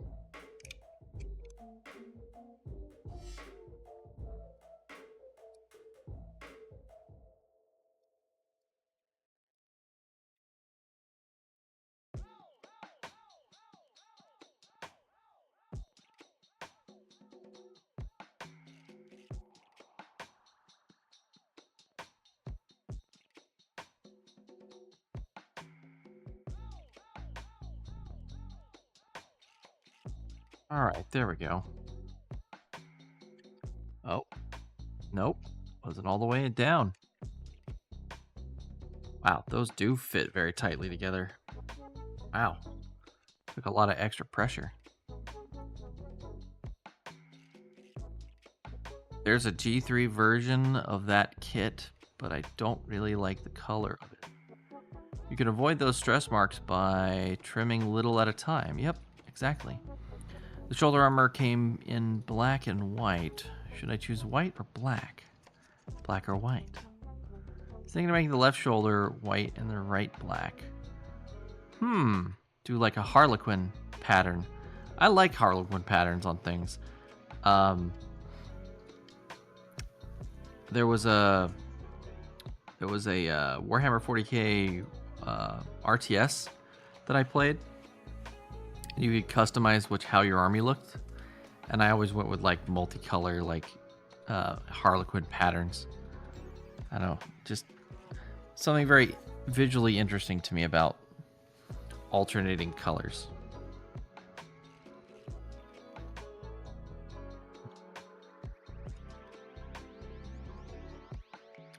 Alright, there we go. Oh, nope. Wasn't all the way down. Wow, those do fit very tightly together. Wow. Took a lot of extra pressure. There's a G3 version of that kit, but I don't really like the color of it. You can avoid those stress marks by trimming little at a time. Yep, exactly. The shoulder armor came in black and white. Should I choose white or black? Black or white? I was thinking of making the left shoulder white and the right black. Do like a Harlequin pattern. I like Harlequin patterns on things. There was a Warhammer 40k RTS that I played. You could customize how your army looked, and I always went with like multicolor, like Harlequin patterns. I don't know, just something very visually interesting to me about alternating colors.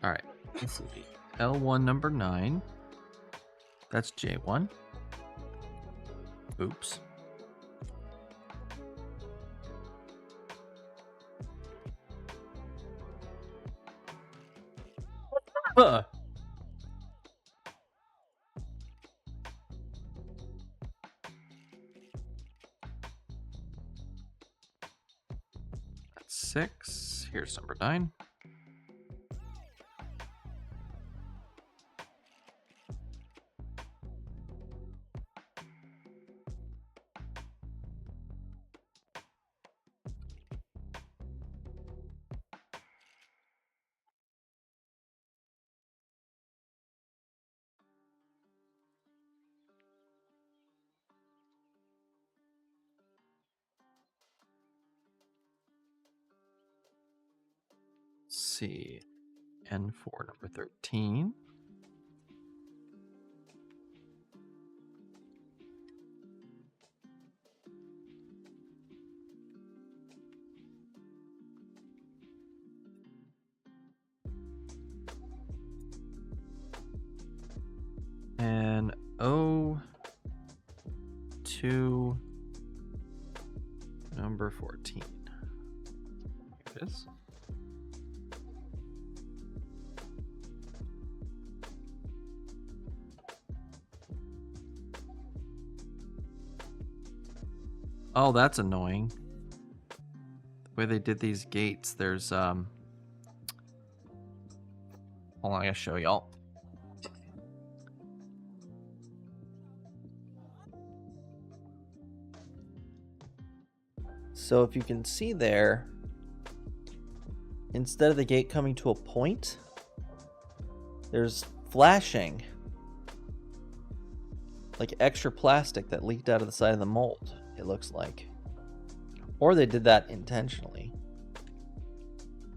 All right, let's see. L1 number 9. That's J1. Oops. Huh. That's 6. Here's number 9. Let's see. N4 number 13. And O2 number 14. Here it is. Oh, that's annoying. The way they did these gates, there's hold on, I gotta show y'all. So if you can see there, instead of the gate coming to a point, there's flashing. Like extra plastic that leaked out of the side of the mold, it looks like. Or they did that intentionally.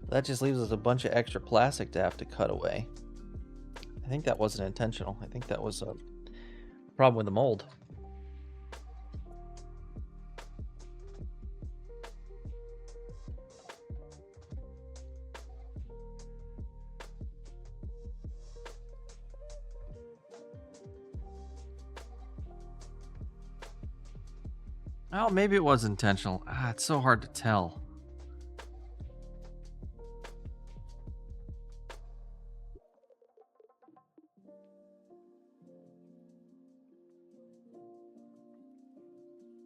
That just leaves us a bunch of extra plastic to have to cut away. I think that wasn't intentional. I think that was a problem with the mold. Oh, maybe it was intentional. It's so hard to tell.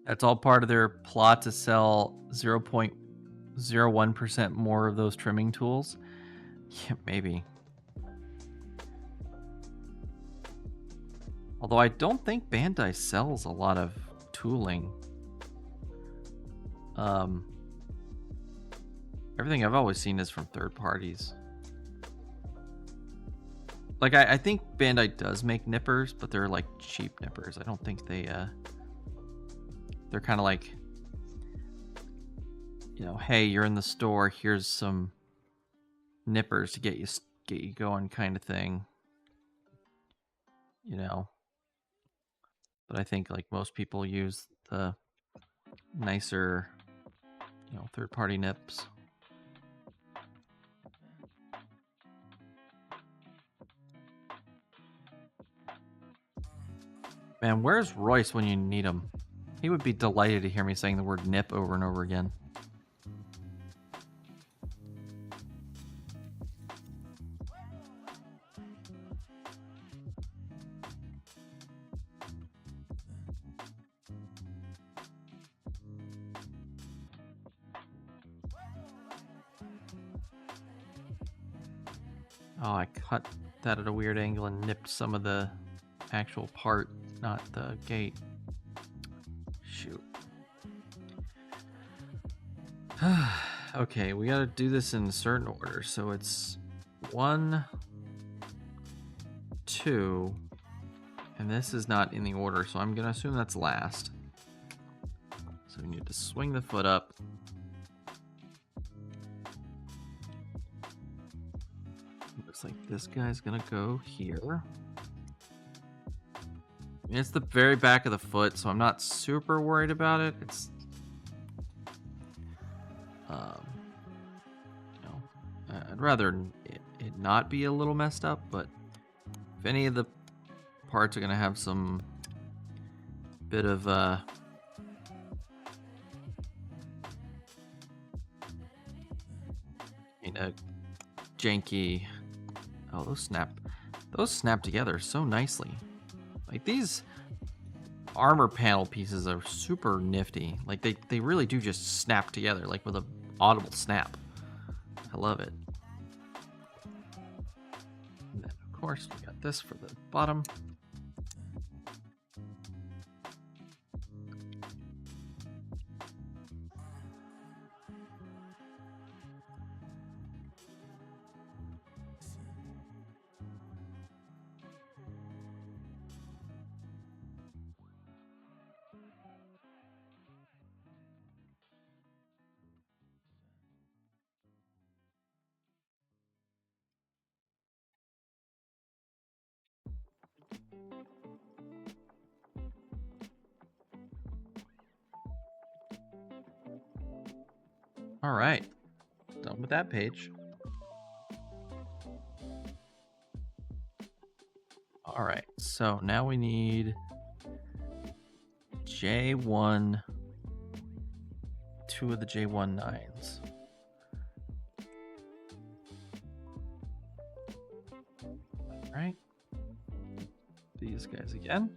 That's all part of their plot to sell 0.01% more of those trimming tools. Yeah, maybe. Although I don't think Bandai sells a lot of tooling. Everything I've always seen is from third parties. Like, I think Bandai does make nippers, but they're like cheap nippers. I don't think they're kind of like, you know, hey, you're in the store, here's some nippers to get you going kind of thing. You know. But I think like most people use the nicer, you know, third-party nips. Man, where's Royce when you need him? He would be delighted to hear me saying the word nip over and over again. Oh, I cut that at a weird angle and nipped some of the actual part, not the gate. Shoot. Okay, we gotta do this in a certain order. So it's 1, 2, and this is not in the order, so I'm gonna assume that's last. So we need to swing the foot up. Looks like this guy's gonna go here. It's the very back of the foot, so I'm not super worried about it. It's, you know, I'd rather it not be a little messed up, but if any of the parts are gonna have some bit of you know, janky Oh, those snap together so nicely. Like these armor panel pieces are super nifty. Like they really do just snap together, like with a audible snap. I love it. And then of course we got this for the bottom. All right, done with that page. All right, so now we need J1, 2 of the J19s. All right, these guys again.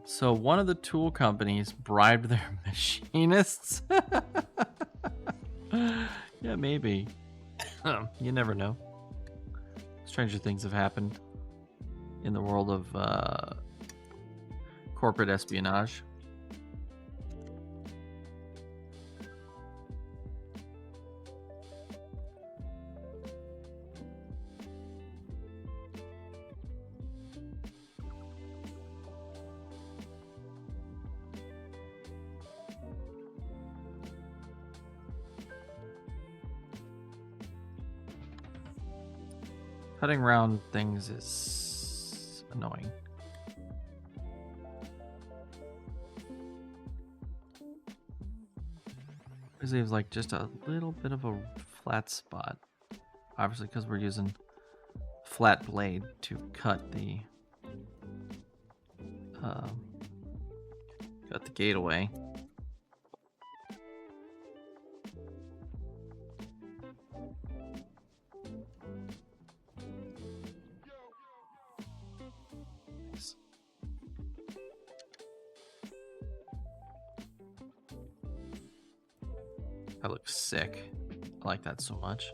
So one of the tool companies bribed their machinists. Yeah, maybe. You never know. Stranger things have happened in the world of corporate espionage. Cutting around things is annoying. This leaves like just a little bit of a flat spot. Obviously because we're using flat blade to cut the gate away. That looks sick. I like that so much.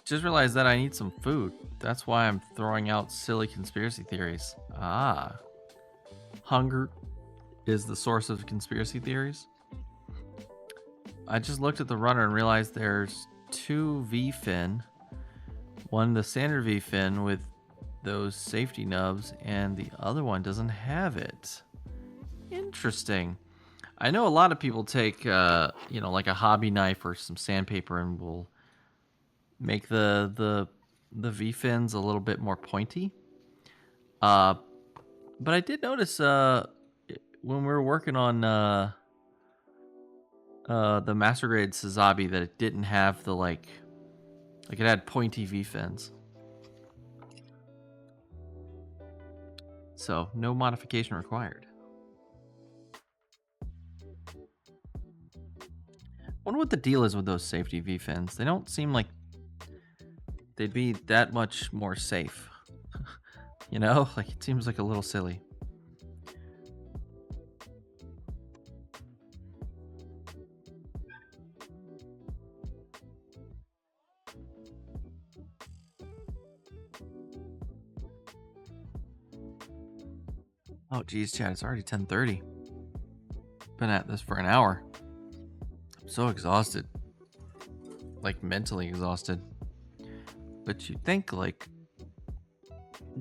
Just realized that I need some food. That's why I'm throwing out silly conspiracy theories. Ah. Hunger is the source of conspiracy theories. I just looked at the runner and realized there's 2 V-fin. One the standard V-fin with those safety nubs, and the other one doesn't have it. Interesting. I know a lot of people take, like a hobby knife or some sandpaper and will make the V-fins a little bit more pointy. But I did notice when we were working on the master grade Sazabi that it didn't have the like it had pointy V-fins. So no modification required. Wonder what the deal is with those safety V-fins. They don't seem like they'd be that much more safe. You know, like it seems like a little silly. Oh geez, Chad, it's already 10:30. Been at this for an hour. I'm so exhausted. Like mentally exhausted. But you'd think like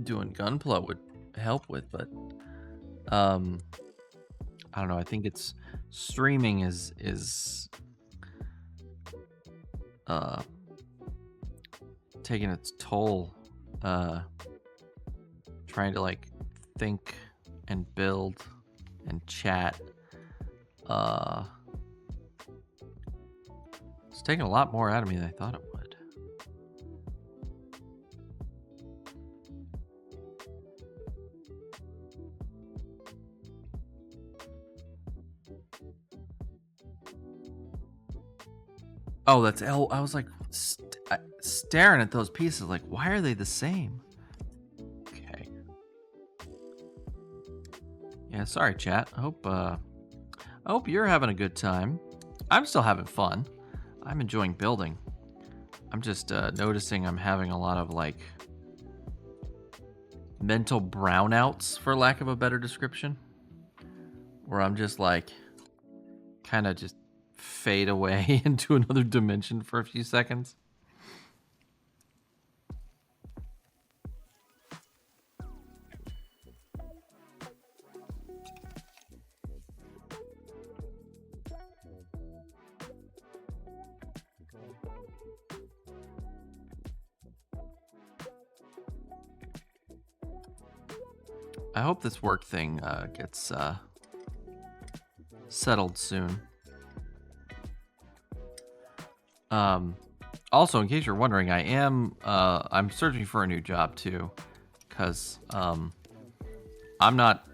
doing Gunpla would help with, but I don't know. I think it's streaming is taking its toll. Trying to like think and build and chat It's taking a lot more out of me than I thought it would. Oh, that's L. I was like staring at those pieces, like, why are they the same? Okay. Yeah, sorry, chat. I hope you're having a good time. I'm still having fun. I'm enjoying building. I'm just noticing I'm having a lot of like mental brownouts, for lack of a better description, where I'm just like kind of just fade away into another dimension for a few seconds. I hope this work thing gets settled soon. Also, in case you're wondering, I'm searching for a new job too, because I'm not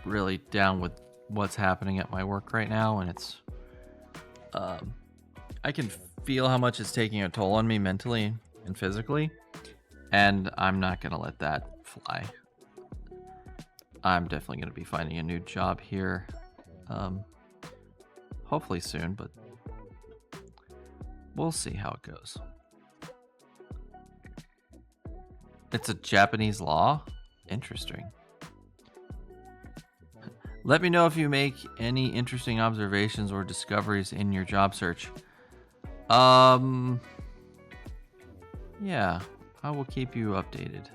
really down with what's happening at my work right now, and it's I can feel how much it's taking a toll on me mentally and physically, and I'm not gonna let that fly. I'm definitely gonna be finding a new job here, hopefully soon, but we'll see how it goes. It's a Japanese law? Interesting. Let me know if you make any interesting observations or discoveries in your job search. Yeah, I will keep you updated.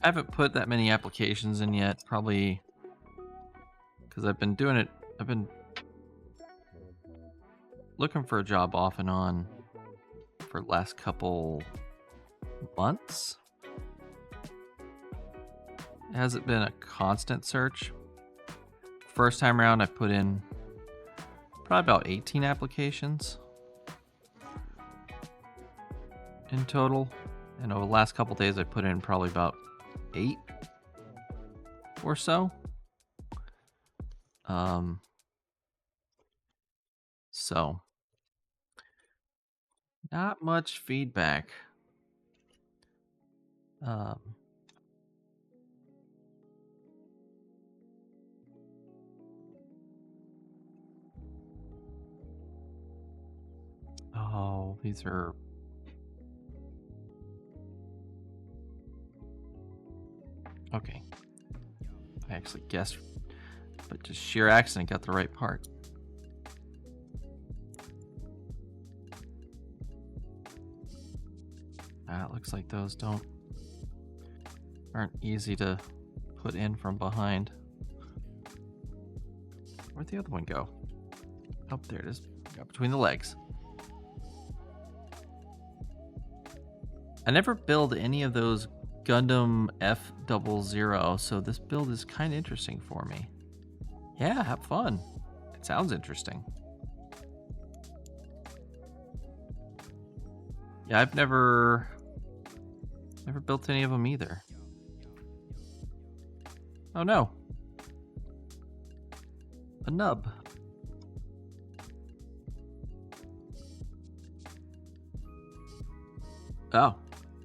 I haven't put that many applications in yet, probably because I've been doing it. I've been looking for a job off and on for the last couple months. It hasn't been a constant search. First time around, I put in probably about 18 applications in total. And over the last couple days, I put in probably about 8 or so. So not much feedback. Oh, these are... Okay. I actually guessed, but just sheer accident got the right part. It looks like those aren't easy to put in from behind. Where'd the other one go? Oh, there it is. Got between the legs. I never build any of those Gundam F00, so this build is kind of interesting for me. Yeah, have fun. It sounds interesting. Yeah, I've never built any of them either. Oh no. A nub. Oh,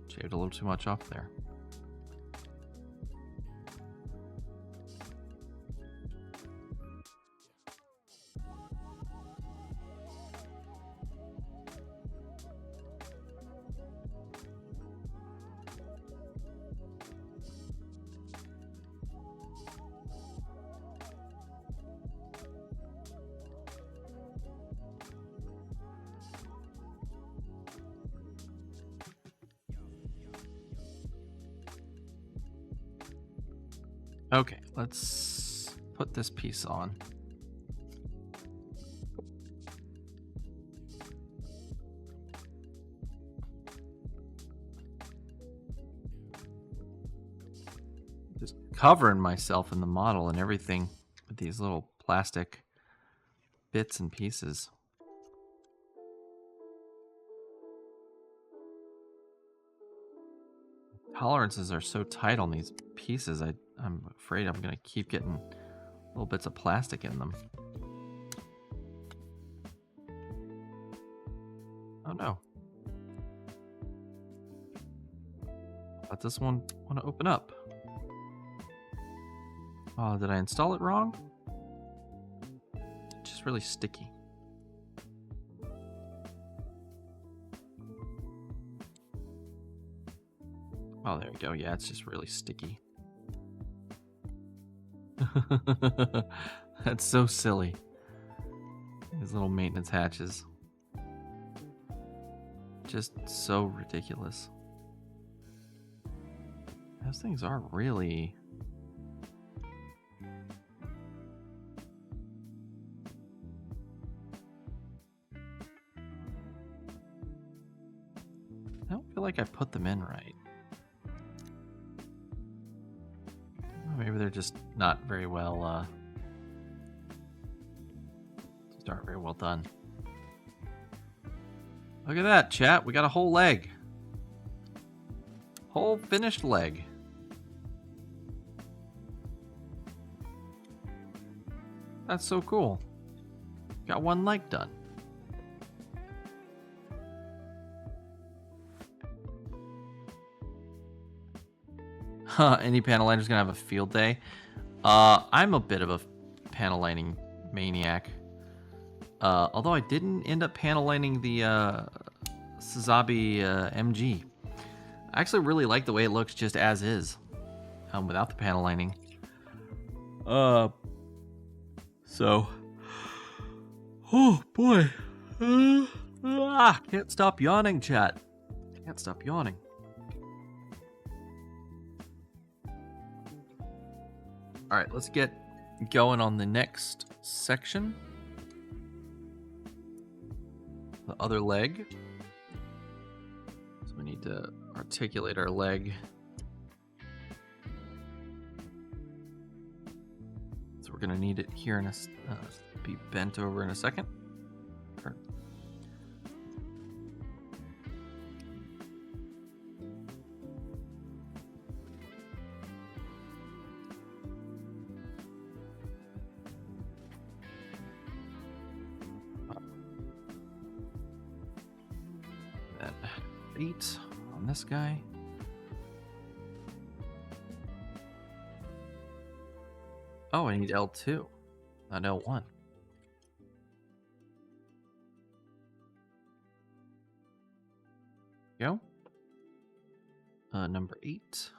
shaved a little too much off there. Okay, let's put this piece on. covering myself in the model and everything with these little plastic bits and pieces. Tolerances are so tight on these pieces, I'm afraid I'm gonna keep getting little bits of plastic in them. Oh no. But this one want to open up. Oh, did I install it wrong? It's just really sticky. Oh, there we go. Yeah, it's just really sticky. That's so silly. These little maintenance hatches. Just so ridiculous. Those things are really... I don't feel like I put them in right. Maybe they're just not very well, just aren't very well done. Look at that, chat. We got a whole leg. Whole finished leg. That's so cool. Got one leg done. Any panel liner's gonna have a field day. I'm a bit of a panel lining maniac. Although I didn't end up panel lining the Sazabi MG. I actually really like the way it looks just as is, without the panel lining. So, oh boy, can't stop yawning, chat. Can't stop yawning. All right, let's get going on the next section. The other leg. So we need to articulate our leg. So we're gonna need it here in a be bent over in a second. Or, that 8 on this guy. Oh, I need L2, not L1. Go. Number 8.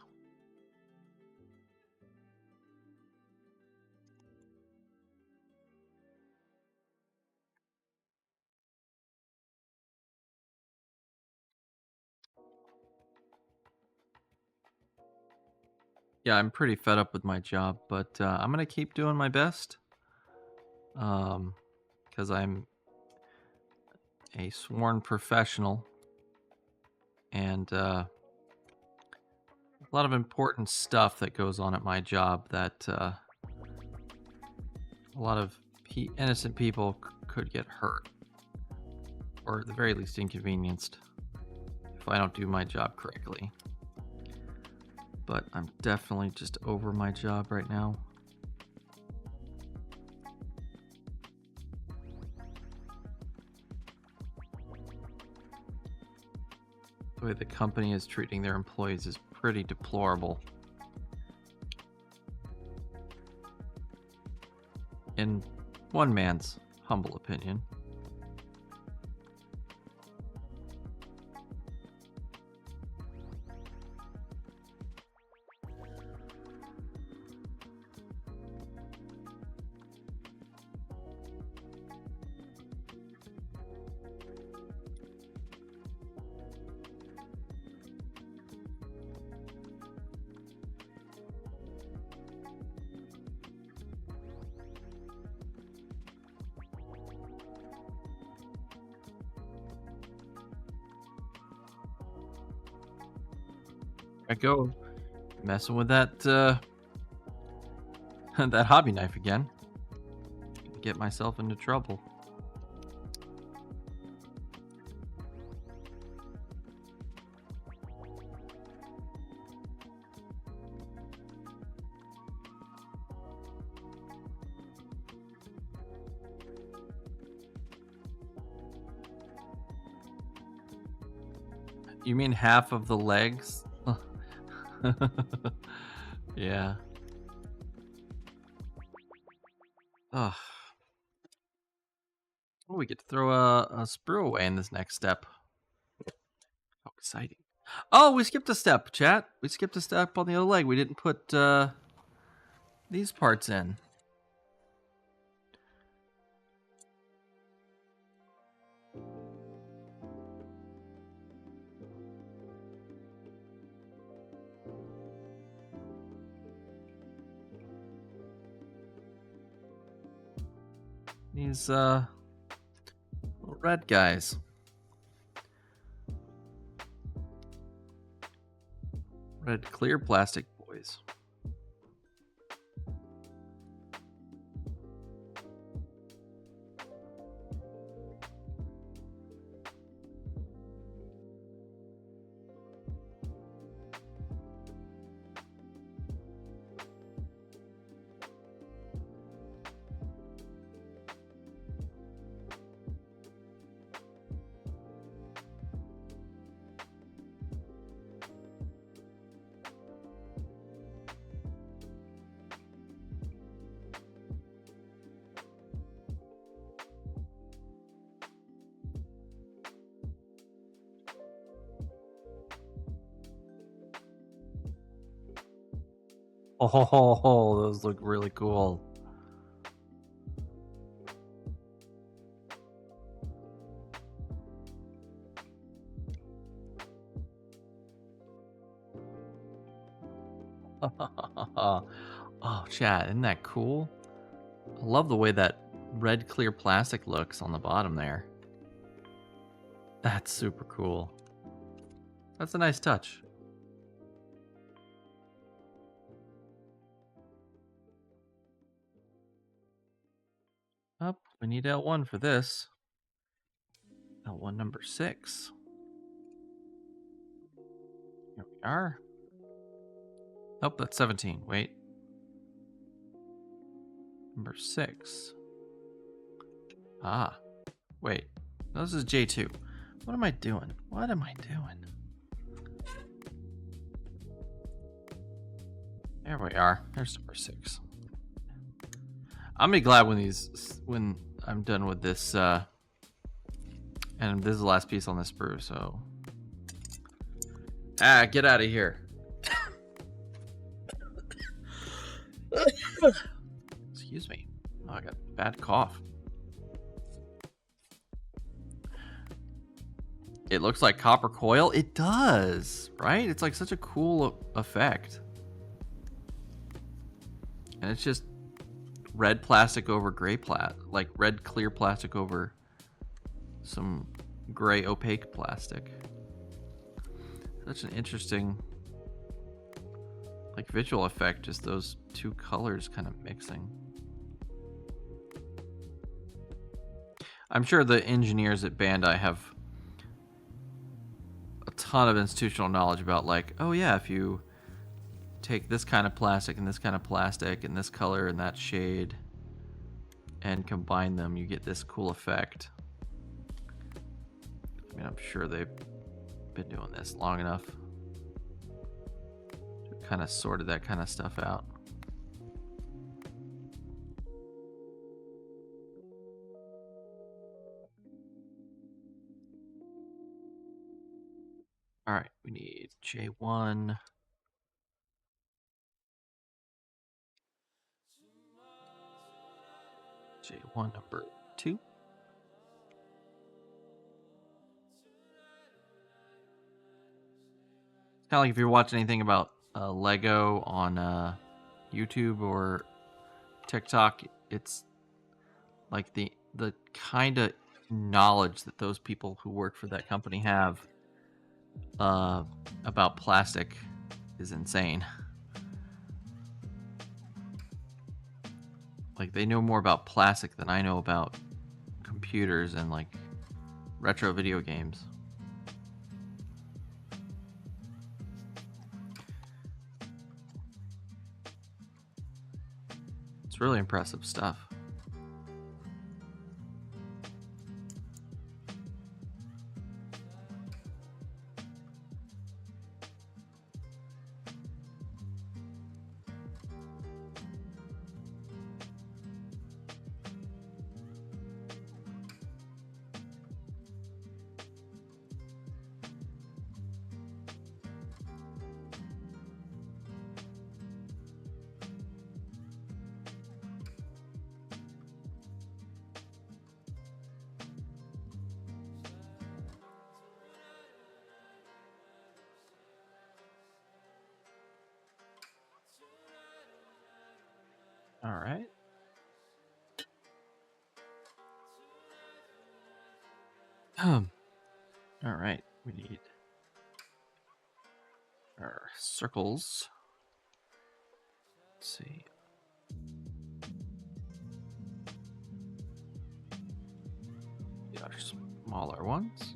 Yeah, I'm pretty fed up with my job, but I'm gonna keep doing my best. Because I'm a sworn professional, and a lot of important stuff that goes on at my job that a lot of innocent people could get hurt, or at the very least inconvenienced, if I don't do my job correctly. But I'm definitely just over my job right now. The way the company is treating their employees is pretty deplorable. In one man's humble opinion. I go messing with that that hobby knife again. Get myself into trouble. You mean half of the legs? Yeah. Ugh. Oh, we get to throw a sprue away in this next step. How exciting. Oh, we skipped a step, chat. We skipped a step on the other leg. We didn't put these parts in. These little red guys. Red clear plastic boys. Oh, those look really cool. Oh, chat, isn't that cool? I love the way that red clear plastic looks on the bottom there. That's super cool. That's a nice touch. Up, we need L1 for this. L1 number 6. Here we are. Oh, that's 17. Wait. Number 6. Ah. Wait. This is J2. What am I doing? What am I doing? There we are. There's number 6. I'm gonna be glad when I'm done with this and this is the last piece on this sprue, so get out of here. Excuse me. Oh, I got a bad cough. It looks like copper coil. It does, right? It's like such a cool effect. And it's just red plastic over gray like red clear plastic over some gray opaque plastic. Such an interesting like visual effect, just those two colors kind of mixing. I'm sure the engineers at Bandai have a ton of institutional knowledge about like, oh yeah, if you take this kind of plastic and this kind of plastic and this color and that shade and combine them, you get this cool effect. I mean, I'm sure they've been doing this long enough to kind of sorted that kind of stuff out. All right, we need J1. J1 number 2. It's kind of like if you're watching anything about Lego on YouTube or TikTok, it's like the kind of knowledge that those people who work for that company have about plastic is insane. Like, they know more about plastic than I know about computers and, like, retro video games. It's really impressive stuff. All right. All right. We need our circles. Let's see. The other smaller ones.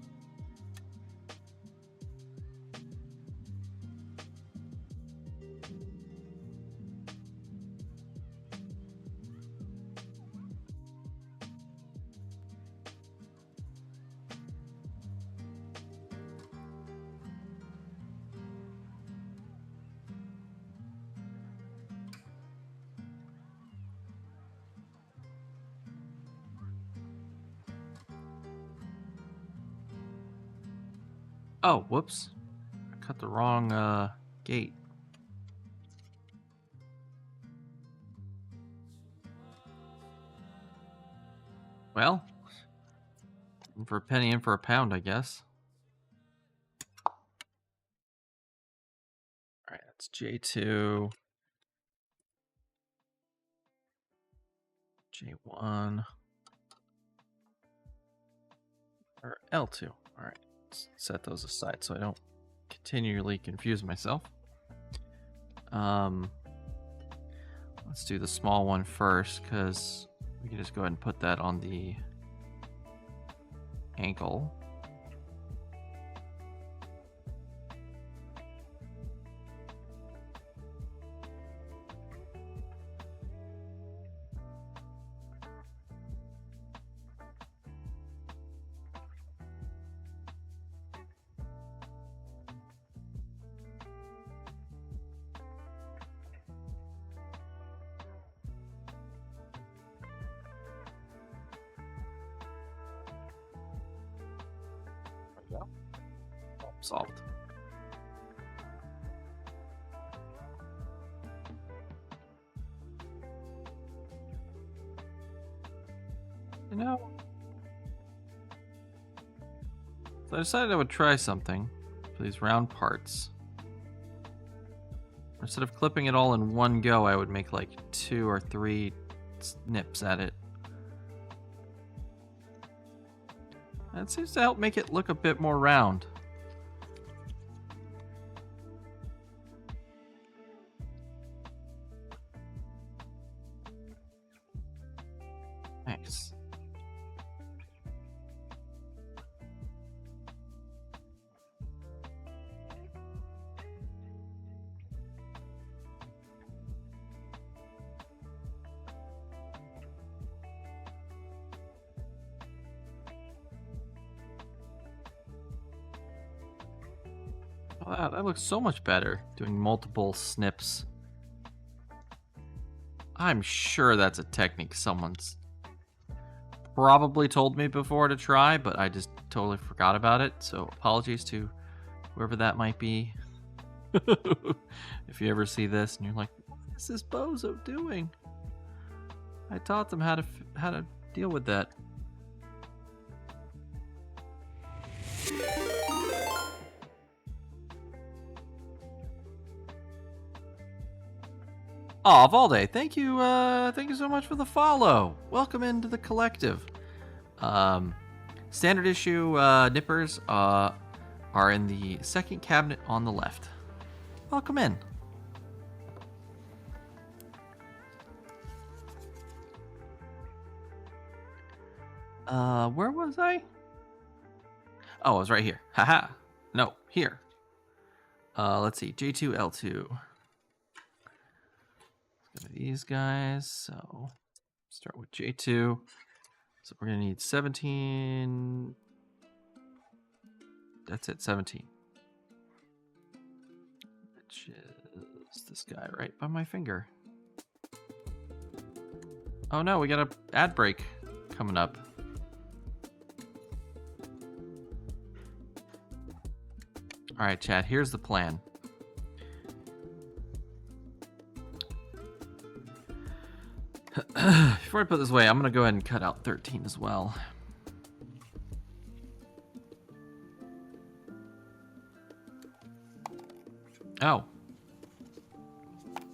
Oh, whoops. I cut the wrong gate. Well, in for a penny, in for a pound, I guess. All right, that's J2. J1. Or L2. All right, let's set those aside so I don't continually confuse myself. Let's do the small one first, because we can just go ahead and put that on the ankle. There we go. Solved. You know, so I decided I would try something for these round parts. Instead of clipping it all in one go, I would make like 2 or 3 snips at it. That seems to help make it look a bit more round. Nice. Wow, that looks so much better, doing multiple snips. I'm sure that's a technique someone's probably told me before to try, but I just totally forgot about it, so apologies to whoever that might be. If you ever see this and you're like, what is this bozo doing? I taught them how to deal with that. Aw, Valde, thank you so much for the follow. Welcome into the collective. Standard issue nippers are in the second cabinet on the left. Welcome in. Where was I? Oh, I was right here. Haha. No, here. Let's see. J2, L2. Let's go to these guys. So start with J2. So we're gonna need 17. That's it, 17. Which is this guy right by my finger. Oh no, we got an ad break coming up. All right, chat, here's the plan. Before I put this away, I'm going to go ahead and cut out 13 as well. Oh.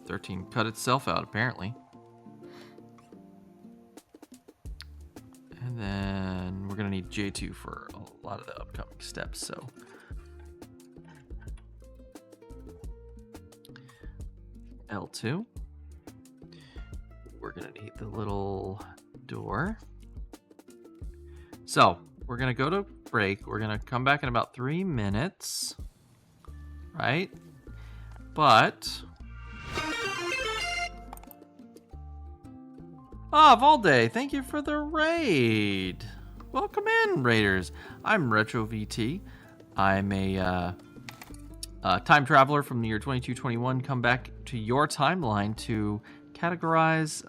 13 cut itself out, apparently. And then we're going to need J2 for a lot of the upcoming steps, so... L2. We're gonna need the little door. So we're gonna go to break. We're gonna come back in about 3 minutes, right? But Valde, thank you for the raid. Welcome in, raiders. I'm Retro VT. I'm a time traveler from the year 2221. Come back to your timeline to categorize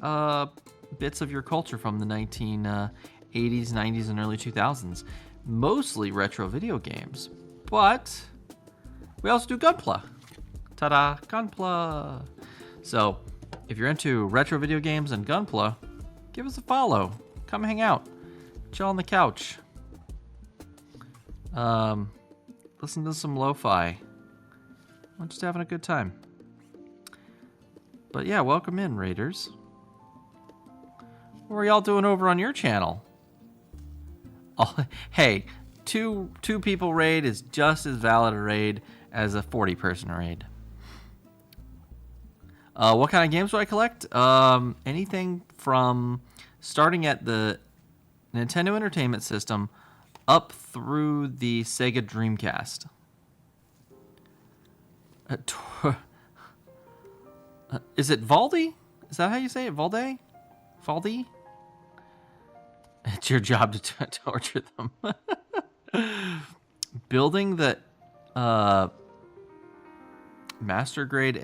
bits of your culture from the 1980s, 90s, and early 2000s. Mostly retro video games, but we also do Gunpla. Ta-da, Gunpla. So if you're into retro video games and Gunpla, give us a follow. Come hang out. Chill on the couch. Listen to some lo-fi. I'm just having a good time. But yeah, welcome in, raiders. What are y'all doing over on your channel? Oh, hey, two people raid is just as valid a raid as a 40-person raid. What kind of games do I collect? Anything from starting at the Nintendo Entertainment System up through the Sega Dreamcast. Is it Valdi? Is that how you say it? Valde? Valdi? It's your job to torture them. Building the Master Grade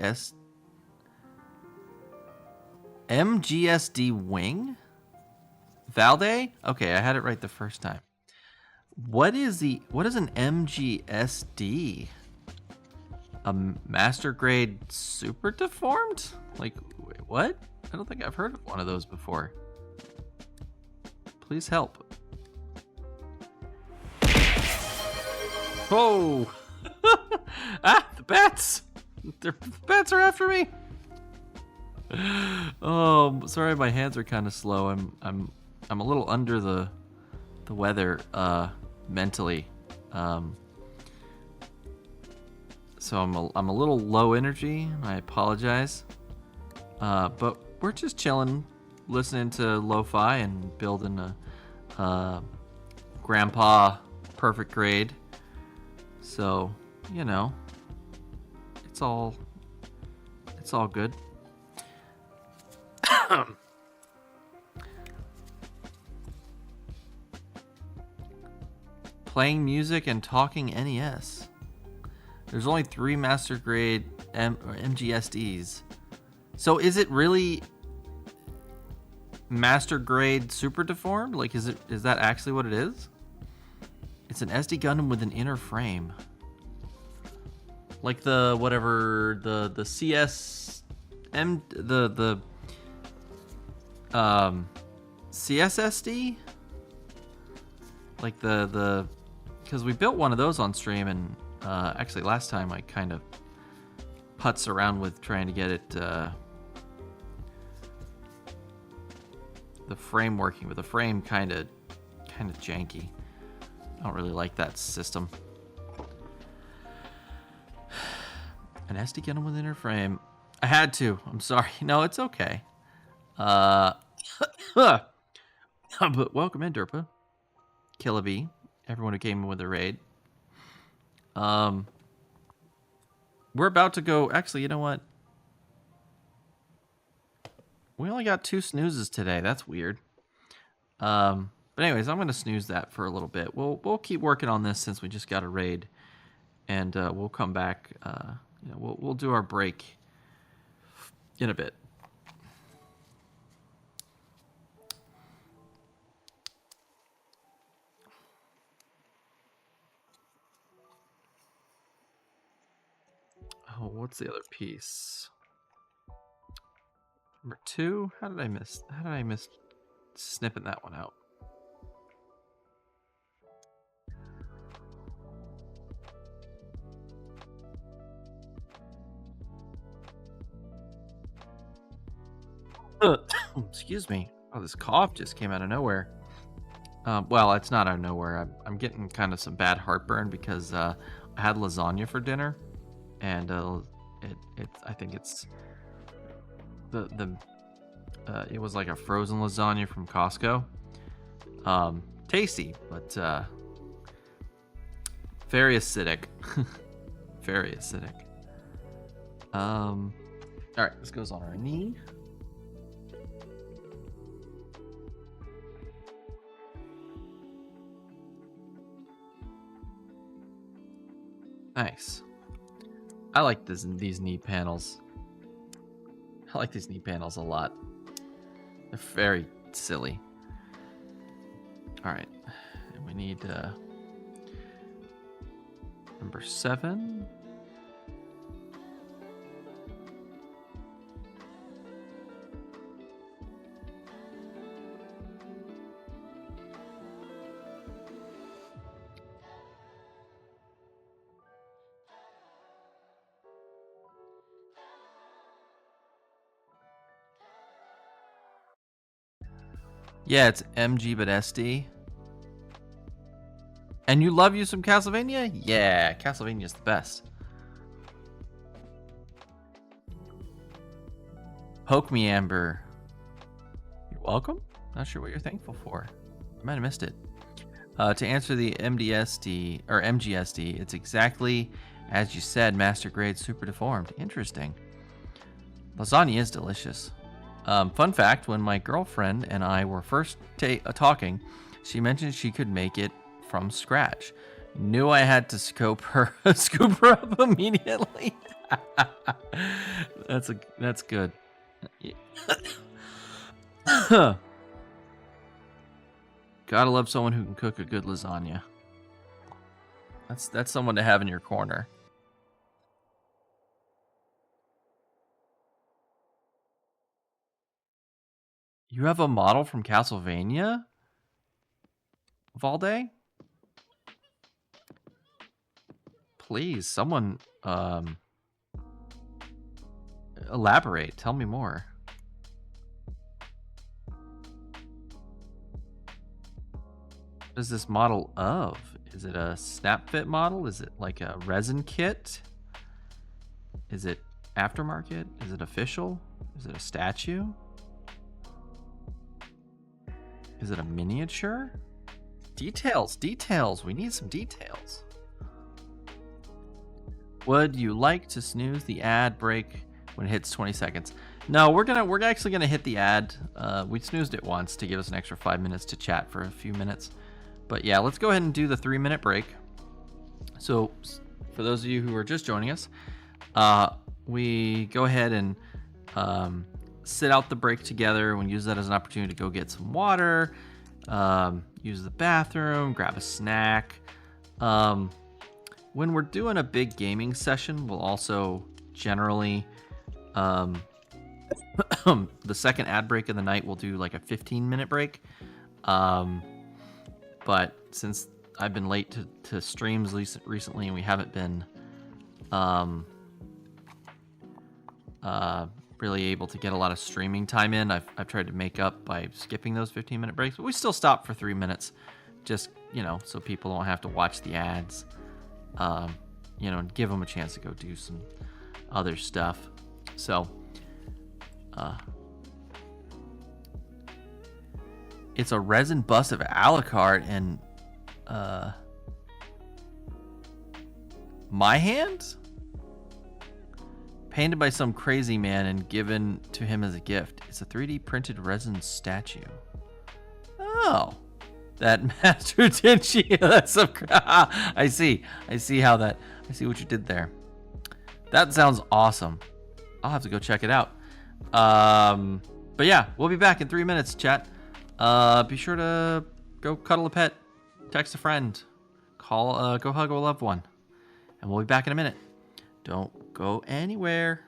MGSD wing? Valde? Okay, I had it right the first time. What is an MGSD? A Master Grade Super Deformed? Like, wait, what? I don't think I've heard of one of those before. Please help. Oh! The bats! The bats are after me! Oh, sorry, my hands are kind of slow. I'm a little under the weather mentally. So I'm a little low energy. I apologize. But we're just chilling, listening to lo-fi and building a grandpa perfect grade. So, you know, it's all good. Playing music and talking NES. There's only 3 Master Grade MGSDs. So is it really Master Grade Super Deformed? Like, is that actually what it is? It's an SD Gundam with an inner frame. Like the whatever the CSSD? Like the because we built one of those on stream, and actually last time I kind of putz around with trying to get it the frame working, but the frame kind of janky. I don't really like that system. An SD Gundam with inner frame. I had to. I'm sorry. No, it's okay. But welcome in, Derpa. Killaby, everyone who came in with the raid. We're about to go. Actually, you know what? We only got 2 snoozes today. That's weird. But anyways, I'm gonna snooze that for a little bit. We'll keep working on this since we just got a raid, and we'll come back. You know, we'll do our break in a bit. Oh, what's the other piece? Number 2. How did I miss snipping that one out? Excuse me. Oh, this cough just came out of nowhere. Well, it's not out of nowhere. I'm getting kind of some bad heartburn because I had lasagna for dinner, and I think it's it was like a frozen lasagna from Costco. Tasty, but very acidic. Very acidic. All right, this goes on our knee. Nice. I like these knee panels. I like these knee panels a lot. They're very silly. All right, and we need number 7. Yeah, it's MG but SD. And you love you some Castlevania? Yeah, Castlevania's the best. Poke me, Amber. You're welcome. Not sure what you're thankful for. I might have missed it. To answer the MDSD or MGSD, it's exactly as you said, master grade, super deformed. Interesting. Lasagna is delicious. Fun fact, when my girlfriend and I were first talking, she mentioned she could make it from scratch. Knew I had to scoop her up immediately. That's good. Gotta love someone who can cook a good lasagna. That's someone to have in your corner. You have a model from Castlevania, Valde? Please, someone elaborate. Tell me more. What is this model of? Is it a snap fit model? Is it like a resin kit? Is it aftermarket? Is it official? Is it a statue? Is it a miniature? Details. We need some details. Would you like to snooze the ad break when it hits 20 seconds? No, we're actually gonna hit the ad. We snoozed it once to give us an extra 5 minutes to chat for a few minutes. But yeah, let's go ahead and do the 3-minute break. So for those of you who are just joining us, we go ahead and sit out the break together and use that as an opportunity to go get some water, use the bathroom, grab a snack. When we're doing a big gaming session, we'll also generally, the second ad break of the night, we'll do like a 15-minute break. But since I've been late to streams recently and we haven't been really able to get a lot of streaming time in, I've tried to make up by skipping those 15-minute breaks, but we still stop for 3 minutes, just, so people don't have to watch the ads, and give them a chance to go do some other stuff. So, it's a resin bust of Alucard, and My hand? Painted by some crazy man and given to him as a gift. It's a 3D printed resin statue. Oh. That Master Tenchi. That's so I see how that. I see what you did there. That sounds awesome. I'll have to go check it out. But yeah, we'll be back in 3 minutes, chat. Be sure to go cuddle a pet, text a friend, call, go hug a loved one, and we'll be back in a minute. Don't go anywhere.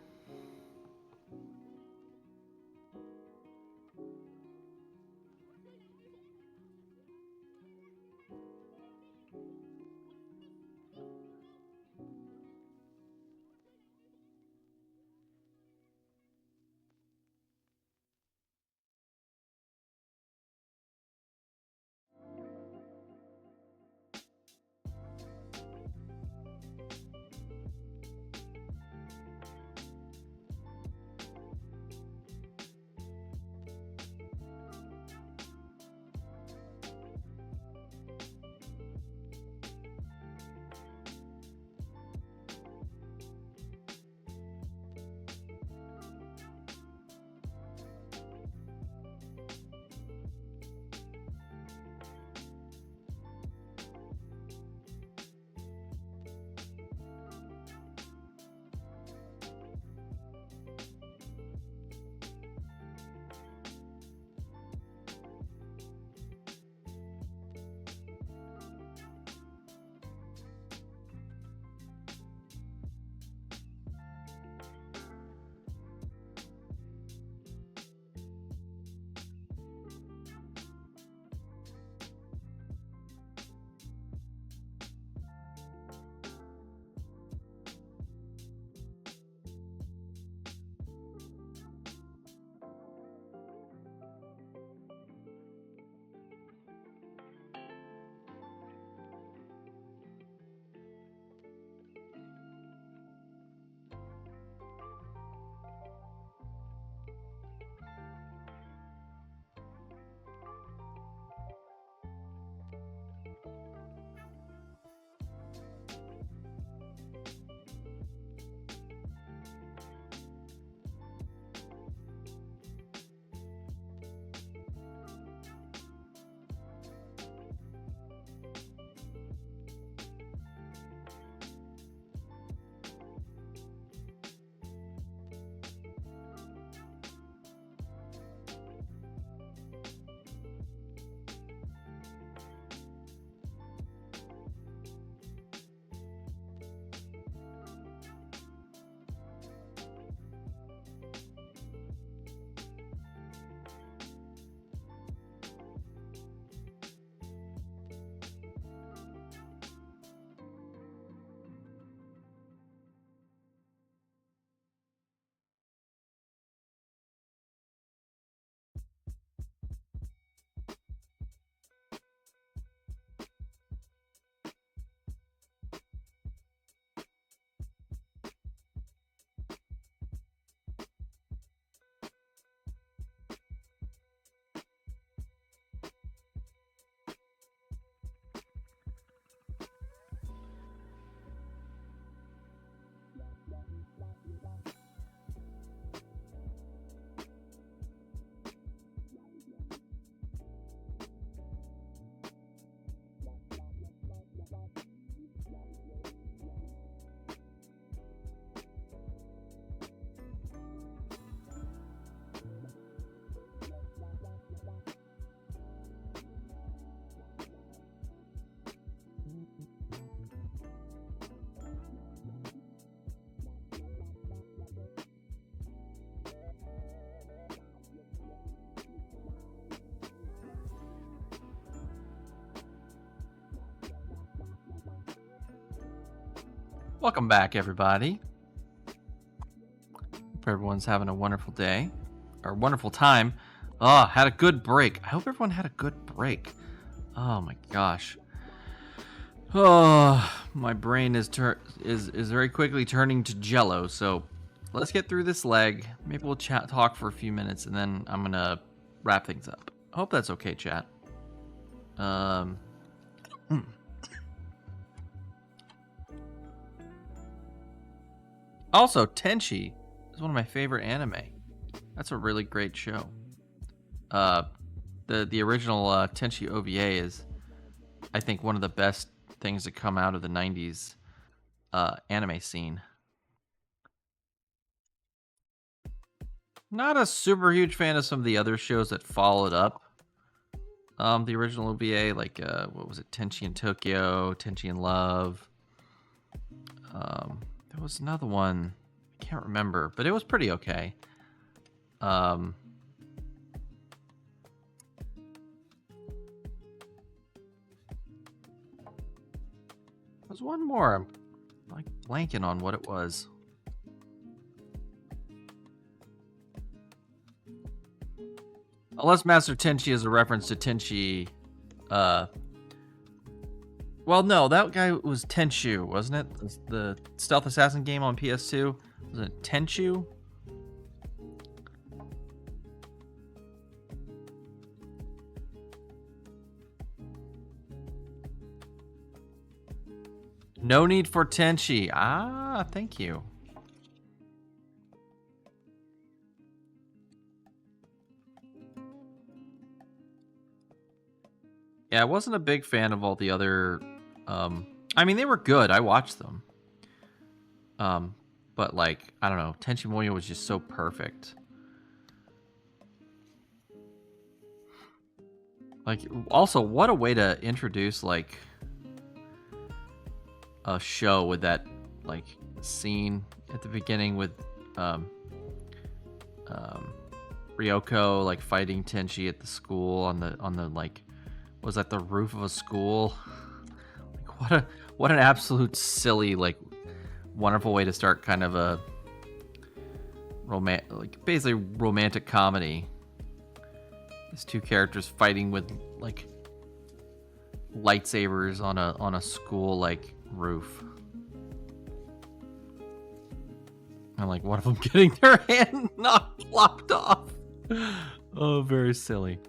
Welcome back, everybody. Hope everyone's having a wonderful day or wonderful time. Oh, had a good break. I hope everyone had a good break. Oh my gosh. Oh, my brain is very quickly turning to jello. So let's get through this leg. Maybe we'll talk for a few minutes, and then I'm gonna wrap things up. I hope that's okay, chat. Also, Tenchi is one of my favorite anime. That's a really great show. The original Tenchi OVA is, I think, one of the best things that come out of the 90s anime scene. Not a super huge fan of some of the other shows that followed up the original OVA, like what was it, Tenchi in Tokyo, Tenchi in Love. There was another one, I can't remember, but it was pretty okay. There's one more. I'm like blanking on what it was. Unless Master Tenchi is a reference to Tenchi. Well, no, that guy was Tenchu, wasn't it? The stealth assassin game on PS2. Was it Tenchu? No Need for Tenchi. Ah, thank you. Yeah, I wasn't a big fan of all the other... I mean, they were good. I watched them. But, like, I don't know. Tenchi Muyo was just so perfect. Like, also, what a way to introduce, like, a show with that, like, scene at the beginning with Ryoko, like, fighting Tenchi at the school on the like, was that the roof of a school? Like, what an absolute silly, like, wonderful way to start kind of a basically romantic comedy. These two characters fighting with, like, lightsabers on a school, like, roof. And, like, one of them getting their hand lopped off. Oh, very silly.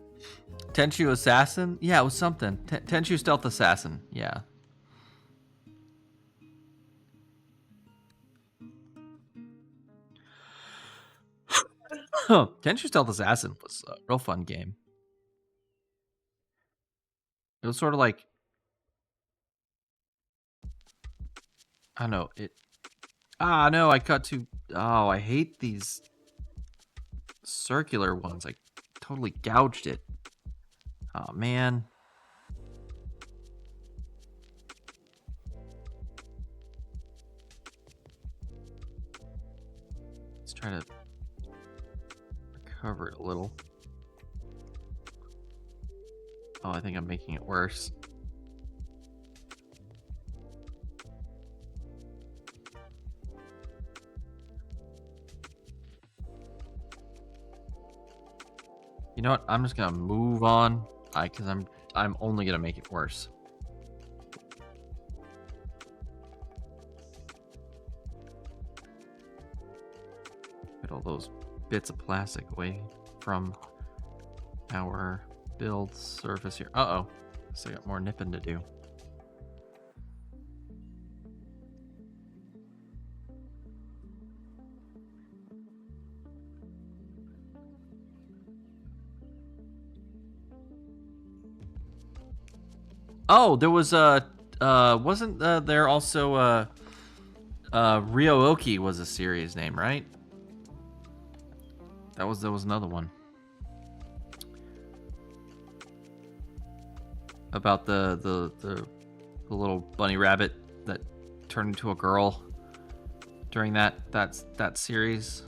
Tenchu Assassin? Yeah, it was something. Tenchu Stealth Assassin. Yeah. Tenchu Stealth Assassin was a real fun game. It was sort of like, I don't know, no, I cut too... Oh, I hate these circular ones. I totally gouged it. Oh, man. Let's try to recover it a little. Oh, I think I'm making it worse. You know what? I'm just gonna move on, because I'm only gonna make it worse. Get all those bits of plastic away from our build surface here. Uh-oh. So I got more nipping to do. Oh, there was wasn't there also Ryooki was a series name, right? There was another one about the little bunny rabbit that turned into a girl during that series.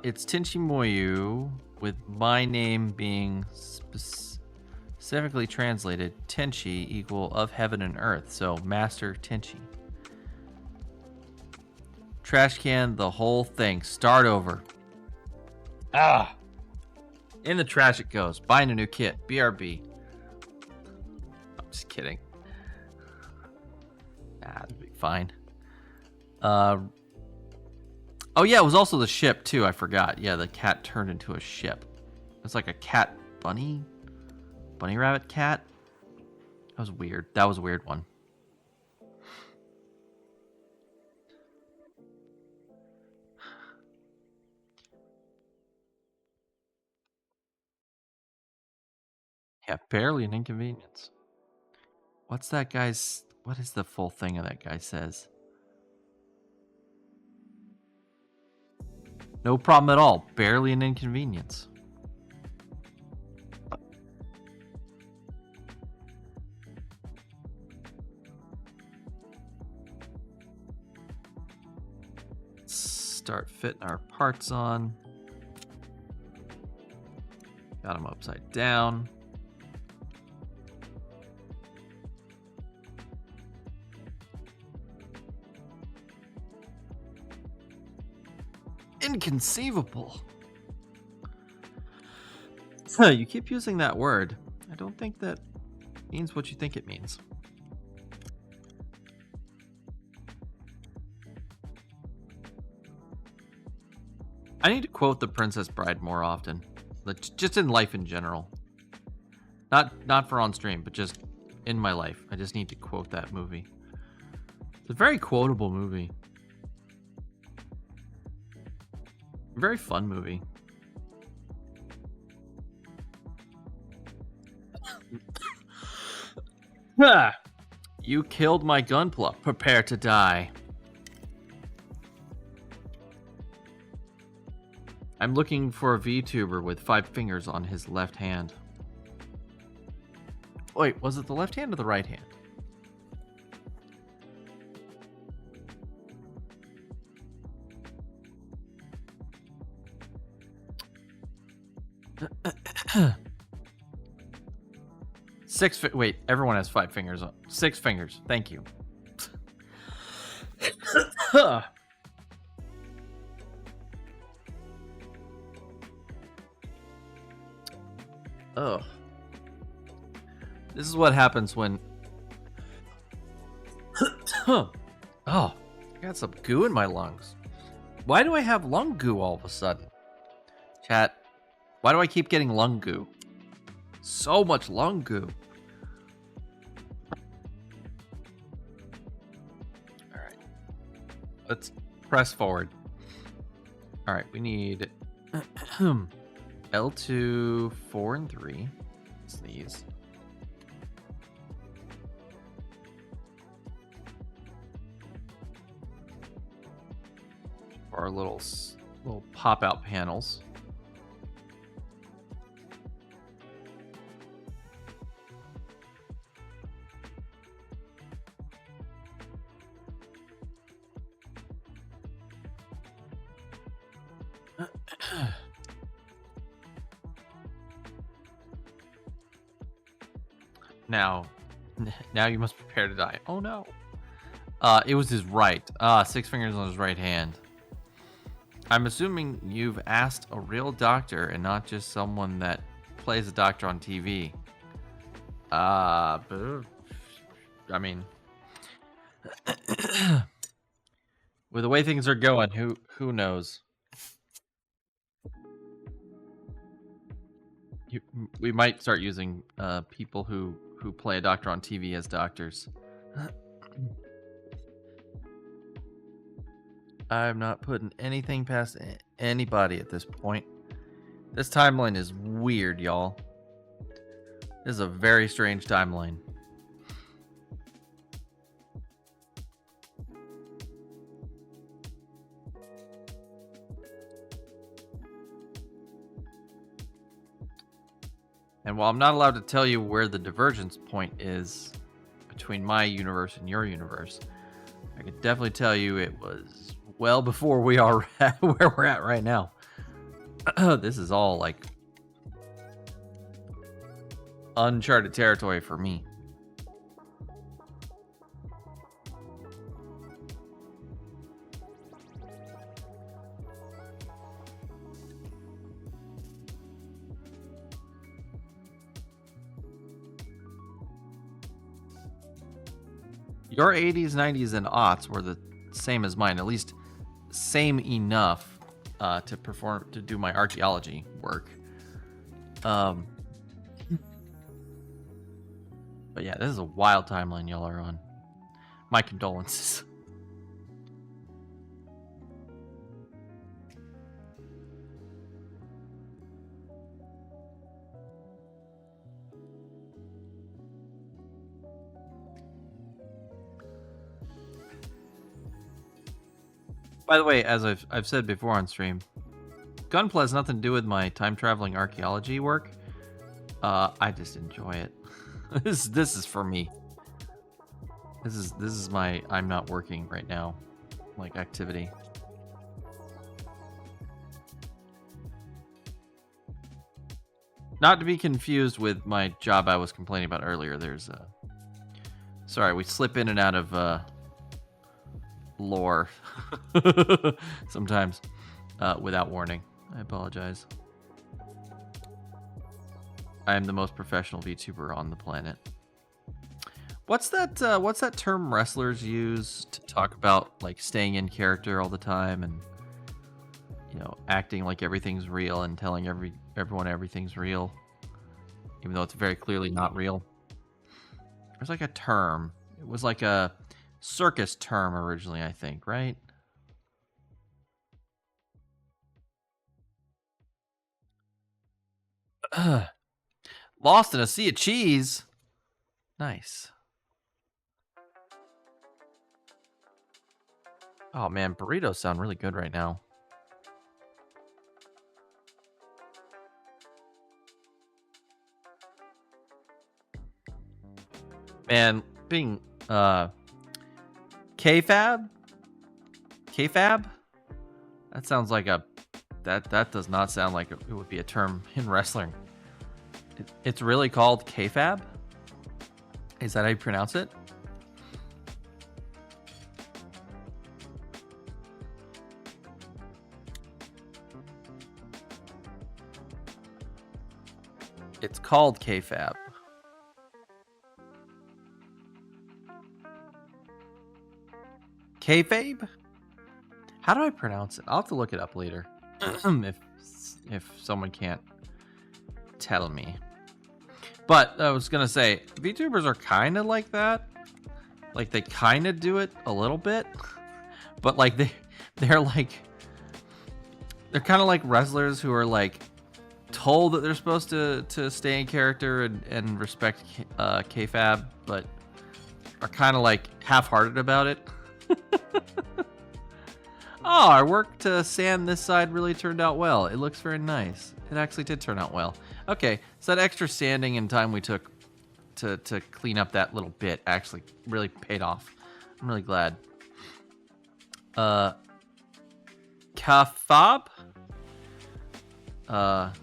It's Tenchi Muyo, with my name being specifically translated Tenchi equal of heaven and earth, so Master Tenchi. Trash can the whole thing. Start over. Ah! In the trash it goes. Buying a new kit. BRB. I'm just kidding. That'll be fine. Oh yeah, it was also the ship too. I forgot. Yeah, the cat turned into a ship. It's like a cat bunny rabbit cat. That was weird. That was a weird one. Yeah, barely an inconvenience. What's that guy's... What is the full thing of that guy says? No problem at all. Barely an inconvenience. Let's start fitting our parts on. Got them upside down. Inconceivable. You keep using that word. I don't think that means what you think it means. I need to quote The Princess Bride more often. Just in life in general. Not for on stream, but just in my life. I just need to quote that movie. It's a very quotable movie. Very fun movie. You killed my Gunpla. Prepare to die. I'm looking for a VTuber with 5 fingers on his left hand. Wait, was it the left hand or the right hand? Wait, everyone has 5 fingers on. 6 fingers. Thank you. Oh. This is what happens when... Oh, I got some goo in my lungs. Why do I have lung goo all of a sudden? Chat, why do I keep getting lung goo? So much lung goo. Alright. Let's press forward. Alright, we need... L2, 4, and 3. It's these. Our little pop-out panels. Now you must prepare to die. Oh no. It was his right. 6 fingers on his right hand. I'm assuming you've asked a real doctor and not just someone that plays a doctor on TV. I mean, with the way things are going, who knows? We might start using people who play a doctor on TV as doctors. I'm not putting anything past anybody at this point. This timeline is weird, y'all. This is a very strange timeline. And while I'm not allowed to tell you where the divergence point is between my universe and your universe, I could definitely tell you it was well before we are at where we're at right now. This is all like uncharted territory for me. Your 80s, 90s, and aughts were the same as mine, at least same enough to do my archaeology work. But yeah, this is a wild timeline y'all are on. My condolences. By the way, as I've said before on stream, Gunpla has nothing to do with my time traveling archaeology work. I just enjoy it. This is for me. This is my I'm not working right now, like, activity. Not to be confused with my job I was complaining about earlier. There's sorry, we slip in and out of lore sometimes without warning. I apologize. I am the most professional VTuber on the planet. What's that term wrestlers use to talk about, like, staying in character all the time and, you know, acting like everything's real and telling everyone everything's real, even though it's very clearly not real? There's like a term. It was like a circus term originally, I think, right? Lost in a sea of cheese. Nice. Oh man, burritos sound really good right now. Man, being K-Fab? K-Fab? That sounds like a that does not sound like it would be a term in wrestling. It's really called K-Fab? Is that how you pronounce it? It's called K-Fab. Kayfabe? How do I pronounce it? I'll have to look it up later. if someone can't tell me. But I was gonna say, VTubers are kind of like that. Like, they kind of do it a little bit, but like they're kind of like wrestlers who are like told that they're supposed to stay in character and respect kayfabe, but are kind of like half-hearted about it. Oh, our work to sand this side really turned out well. It looks very nice. It actually did turn out well. Okay, so that extra sanding and time we took to clean up that little bit actually really paid off. I'm really glad. Kafab? I'm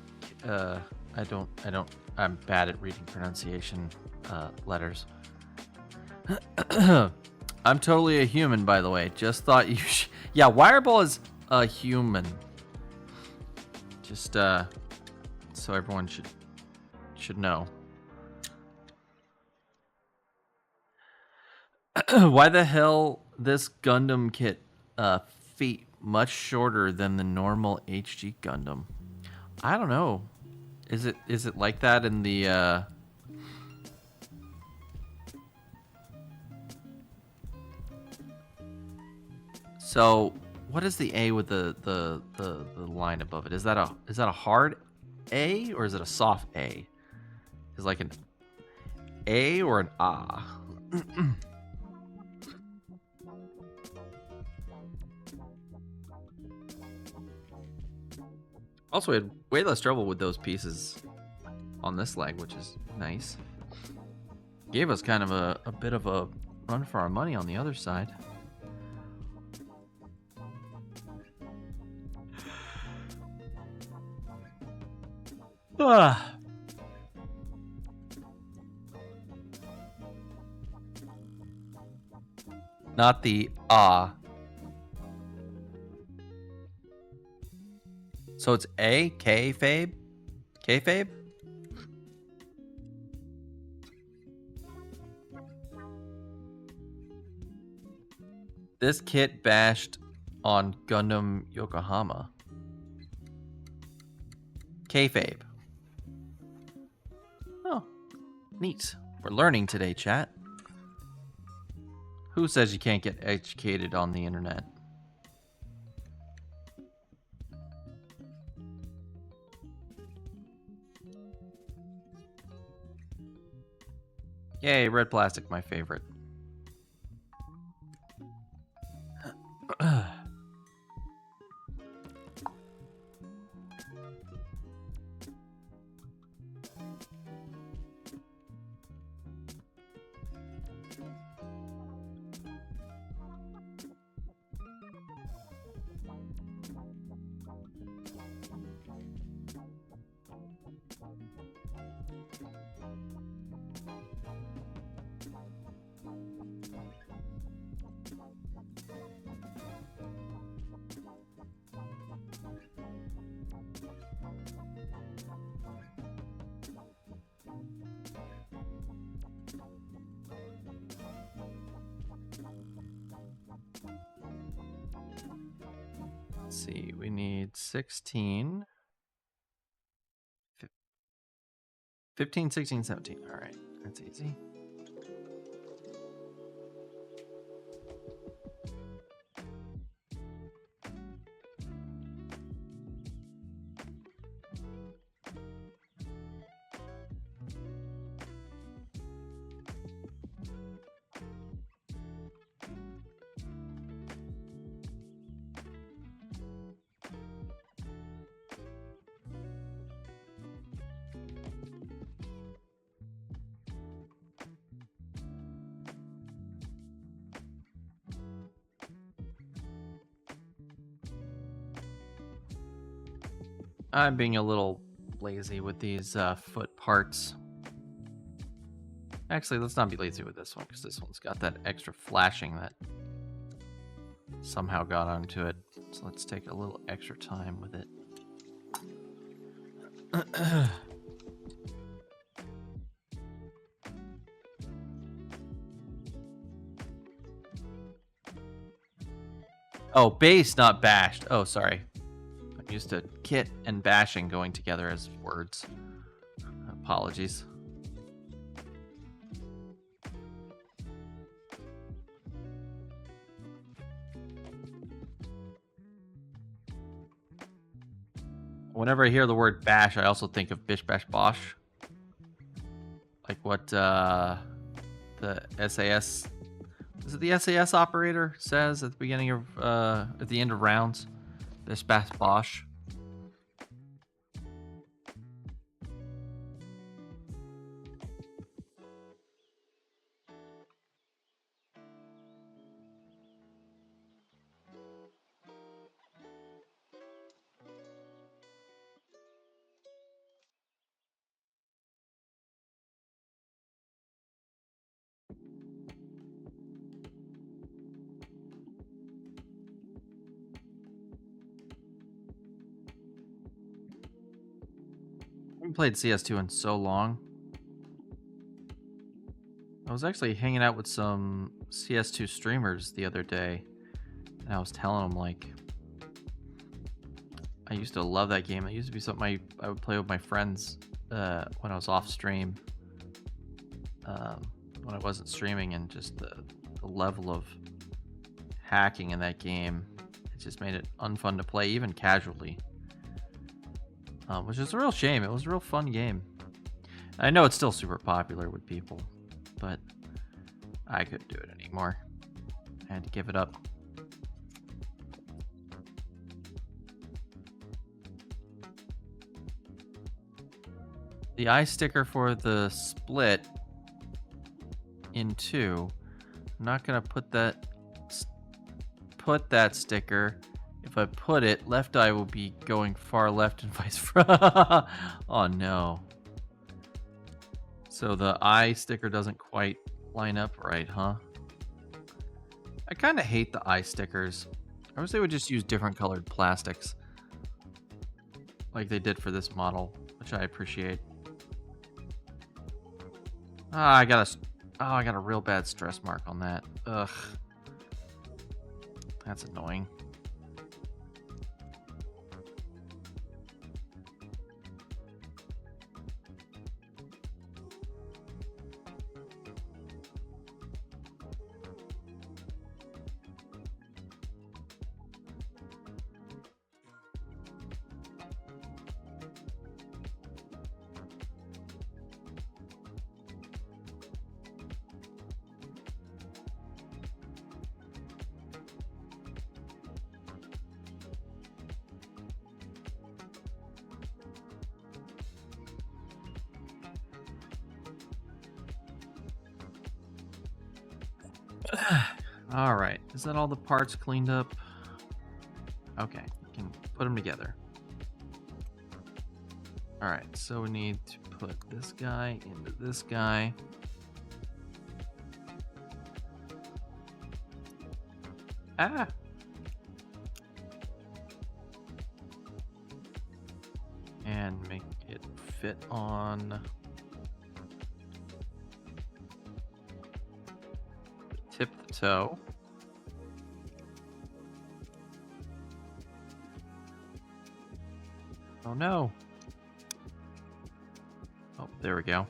bad at reading pronunciation letters. I'm totally a human, by the way. Just thought you yeah, Wireball is a human. Just so everyone should know. Why the hell this Gundam kit feet much shorter than the normal HG Gundam? I don't know. Is it like that in the So what is the A with the line above it? Is that a hard A or is it a soft A? Is like an A or an ah? Also, we had way less trouble with those pieces on this leg, which is nice. Gave us kind of a bit of a run for our money on the other side. Not the ah. So it's A, K-Fabe? K-Fabe? This kit bashed on Gundam Yokohama. K-Fabe. Neat. We're learning today, chat. Who says you can't get educated on the internet? Yay, red plastic, my favorite. Let's see, we need 16, 15, 16, 17. All right, that's easy. I'm being a little lazy with these foot parts. Actually, let's not be lazy with this one because this one's got that extra flashing that somehow got onto it. So let's take a little extra time with it. Oh, base, not bashed. Oh, sorry. I'm used to kit and bashing going together as words. Apologies. Whenever I hear the word bash, I also think of bish bash bosh. Like what the SAS, is it the SAS operator says at the beginning of at the end of rounds? Bish bash bosh. I haven't played CS2 in so long. I was actually hanging out with some CS2 streamers the other day, and I was telling them, like, I used to love that game. It used to be something I would play with my friends when I was off stream, when I wasn't streaming, and just the level of hacking in that game, it just made it unfun to play, even casually. Which is a real shame. It was a real fun game. I know it's still super popular with people, but I couldn't do it anymore. I had to give it up. The eye sticker for the split in 2. I'm not gonna put that sticker. If I put it, left eye will be going far left and vice versa. Oh no. So the eye sticker doesn't quite line up right, huh? I kind of hate the eye stickers. I wish they would just use different colored plastics, like they did for this model, which I appreciate. I got a real bad stress mark on that. Ugh. That's annoying. All right, is that all the parts cleaned up? Okay, we can put them together. All right, so we need to put this guy into this guy. Ah! And make it fit on the tip of the toe. Oh no! Oh, there we go.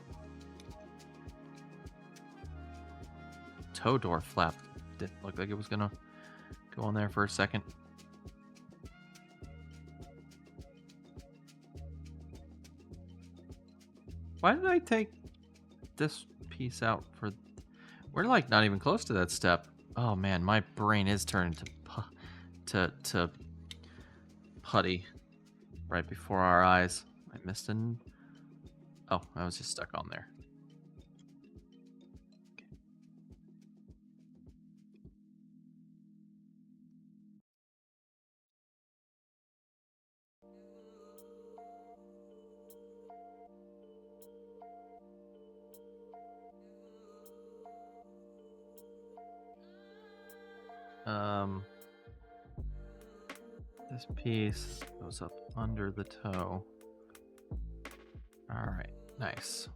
Toe door flap. Didn't look like it was gonna go on there for a second. Why did I take this piece out for... We're like not even close to that step. Oh man, my brain is turning to putty right before our eyes. I missed an... Oh, I was just stuck on there. This piece goes up under the toe. All right, nice.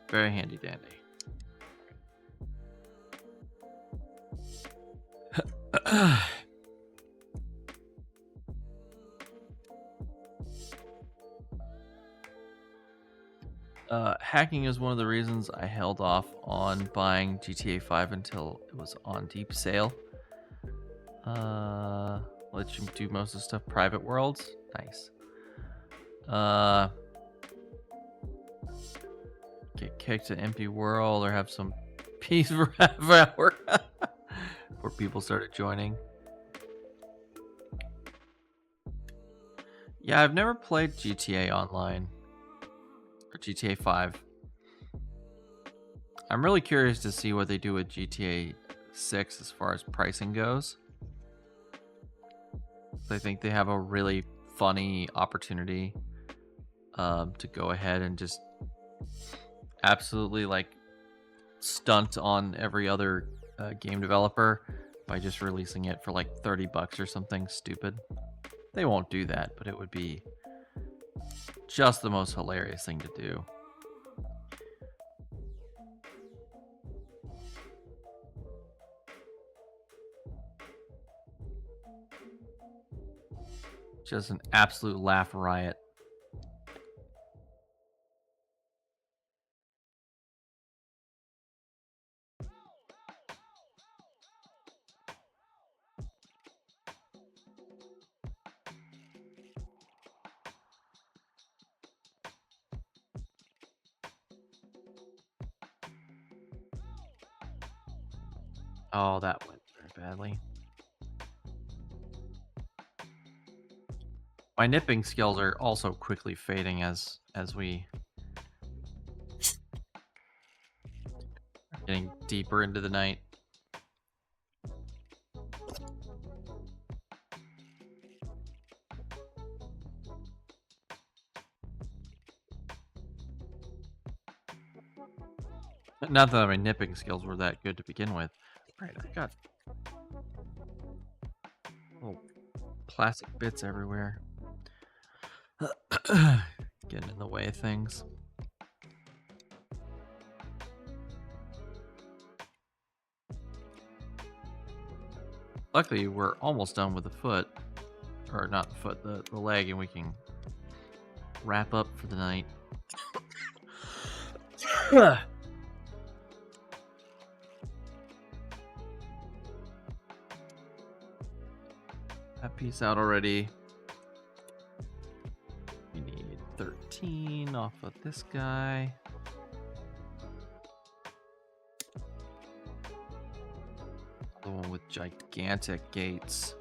Very handy dandy. Hacking is one of the reasons I held off on buying GTA 5 until it was on deep sale. Let you do most of the stuff. Private worlds, nice. Get kicked to empty world or have some peace for half an hour before people started joining. Yeah, I've never played GTA Online or GTA 5. I'm really curious to see what they do with GTA 6 as far as pricing goes. I think they have a really funny opportunity to go ahead and just absolutely like stunt on every other game developer by just releasing it for like $30 or something stupid. They won't do that, but it would be just the most hilarious thing to do. Just an absolute laugh riot. Oh, that went very badly. My nipping skills are also quickly fading as we are getting deeper into the night. Not that my nipping skills were that good to begin with. Right, I got little plastic bits everywhere. Getting in the way of things. Luckily, we're almost done with the foot. Or not the foot, the leg, and we can wrap up for the night. That piece out already. We need 13 off of this guy. The one with gigantic gates.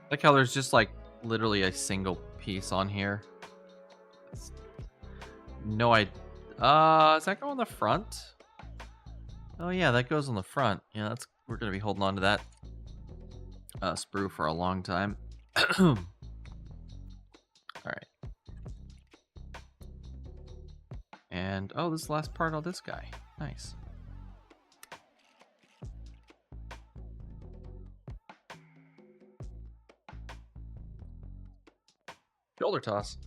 Like how there's just like literally a single piece on here. No, does that go on the front? Oh yeah, that goes on the front. Yeah, we're gonna be holding on to that sprue for a long time. All right. And oh, this is the last part of this guy. Nice. Shoulder toss.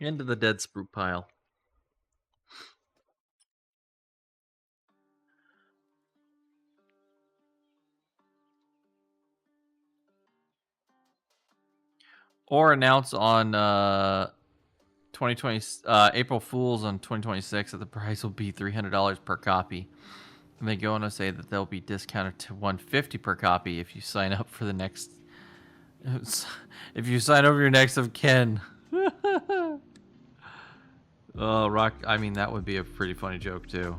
Into the dead sprue pile. Or announce on 2020 April Fools on 2026 that the price will be $300 per copy. And they go on to say that they'll be discounted to $150 per copy if you sign up for the next. If you sign over your next of kin. Oh, Rock. I mean, that would be a pretty funny joke too.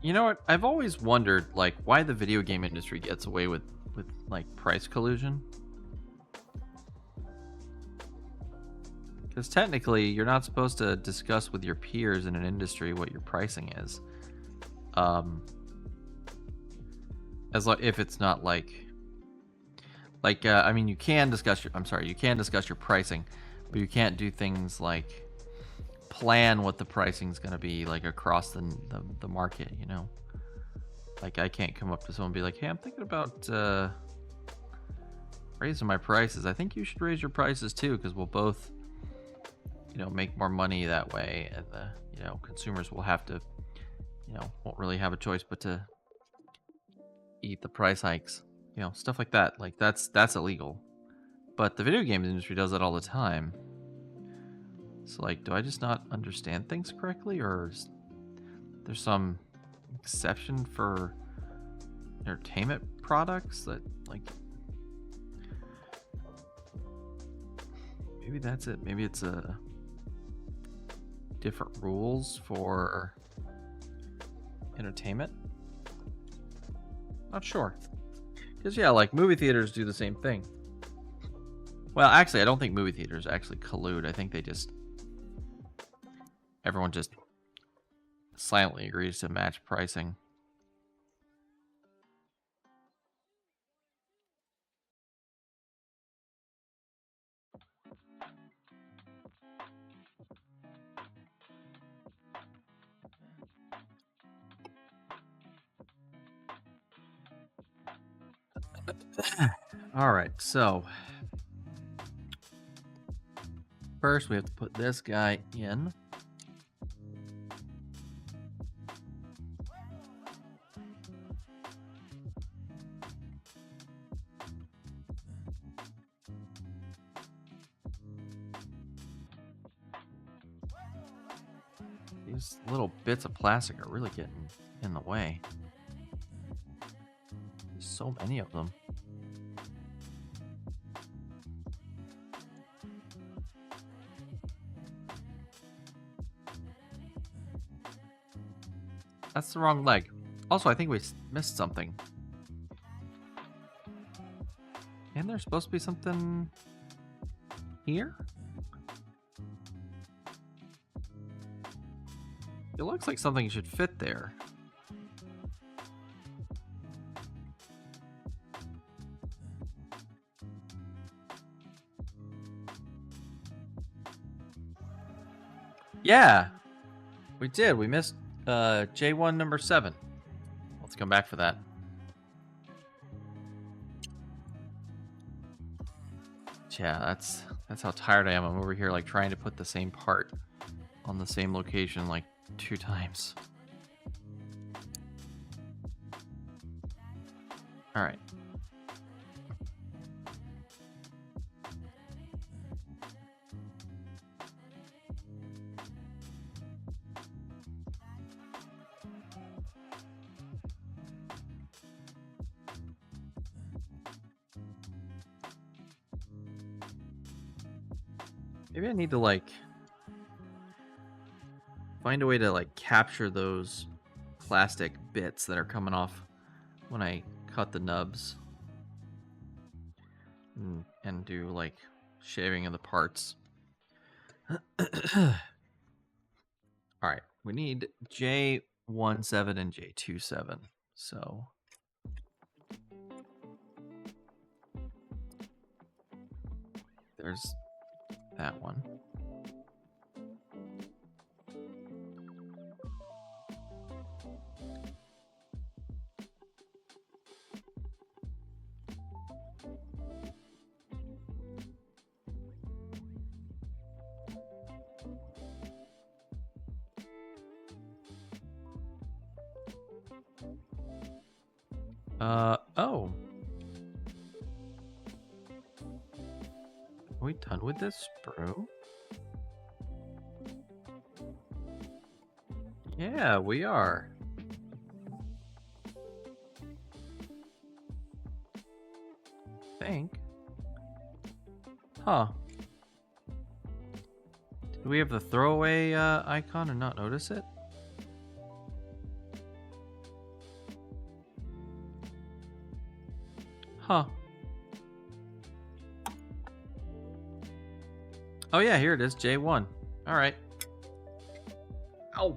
You know what? I've always wondered, like, why the video game industry gets away with like price collusion. Because technically, you're not supposed to discuss with your peers in an industry what your pricing is. As like if it's not like I mean, you can discuss your pricing, but you can't do things like plan what the pricing's going to be like across the market, you know. Like I can't come up to someone and be like, hey, I'm thinking about raising my prices. I think you should raise your prices too, because we'll both, you know, make more money that way, and the, you know, consumers will have to, you know, won't really have a choice but to eat the price hikes, you know, stuff like that. Like that's illegal, but the video games industry does that all the time. So like, do I just not understand things correctly, or is there some exception for entertainment products that, like, maybe that's it? Maybe it's a different rules for entertainment? Not sure. Because yeah, like movie theaters do the same thing. Well, actually, I don't think movie theaters actually collude. I think they just, everyone just silently agrees to match pricing. All right, so first we have to put this guy in. These little bits of plastic are really getting in the way. There's so many of them. That's the wrong leg. Also, I think we missed something. And there's supposed to be something here? It looks like something should fit there. Yeah, we did. We missed J1 number 7. Let's come back for that. Yeah, that's how tired I am. I'm over here like trying to put the same part on the same location like 2 times. All right. Maybe I need to like find a way to like capture those plastic bits that are coming off when I cut the nubs and do like shaving of the parts. All right, we need J17 and J27. So there's that one. Oh. Are we done with this sprue? Yeah, we are. Think. Huh. Did we have the throwaway icon and not notice it? Huh. Oh yeah, here it is, J1. All right. Ow,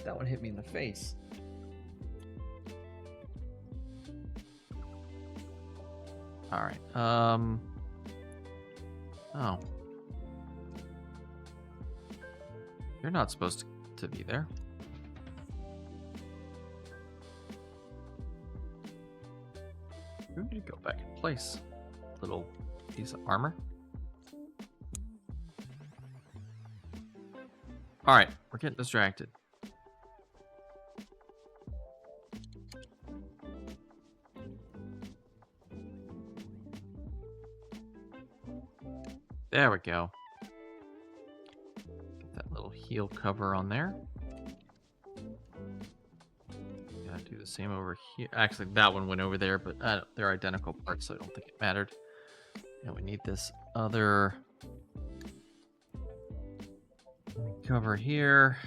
that one hit me in the face. All right. Oh. You're not supposed to be there. You need to go back in place. Little piece of armor. All right, we're getting distracted. There we go. Get that little heel cover on there. Gotta do the same over here. Actually, that one went over there, but they're identical parts, so I don't think it mattered. And we need this other cover here.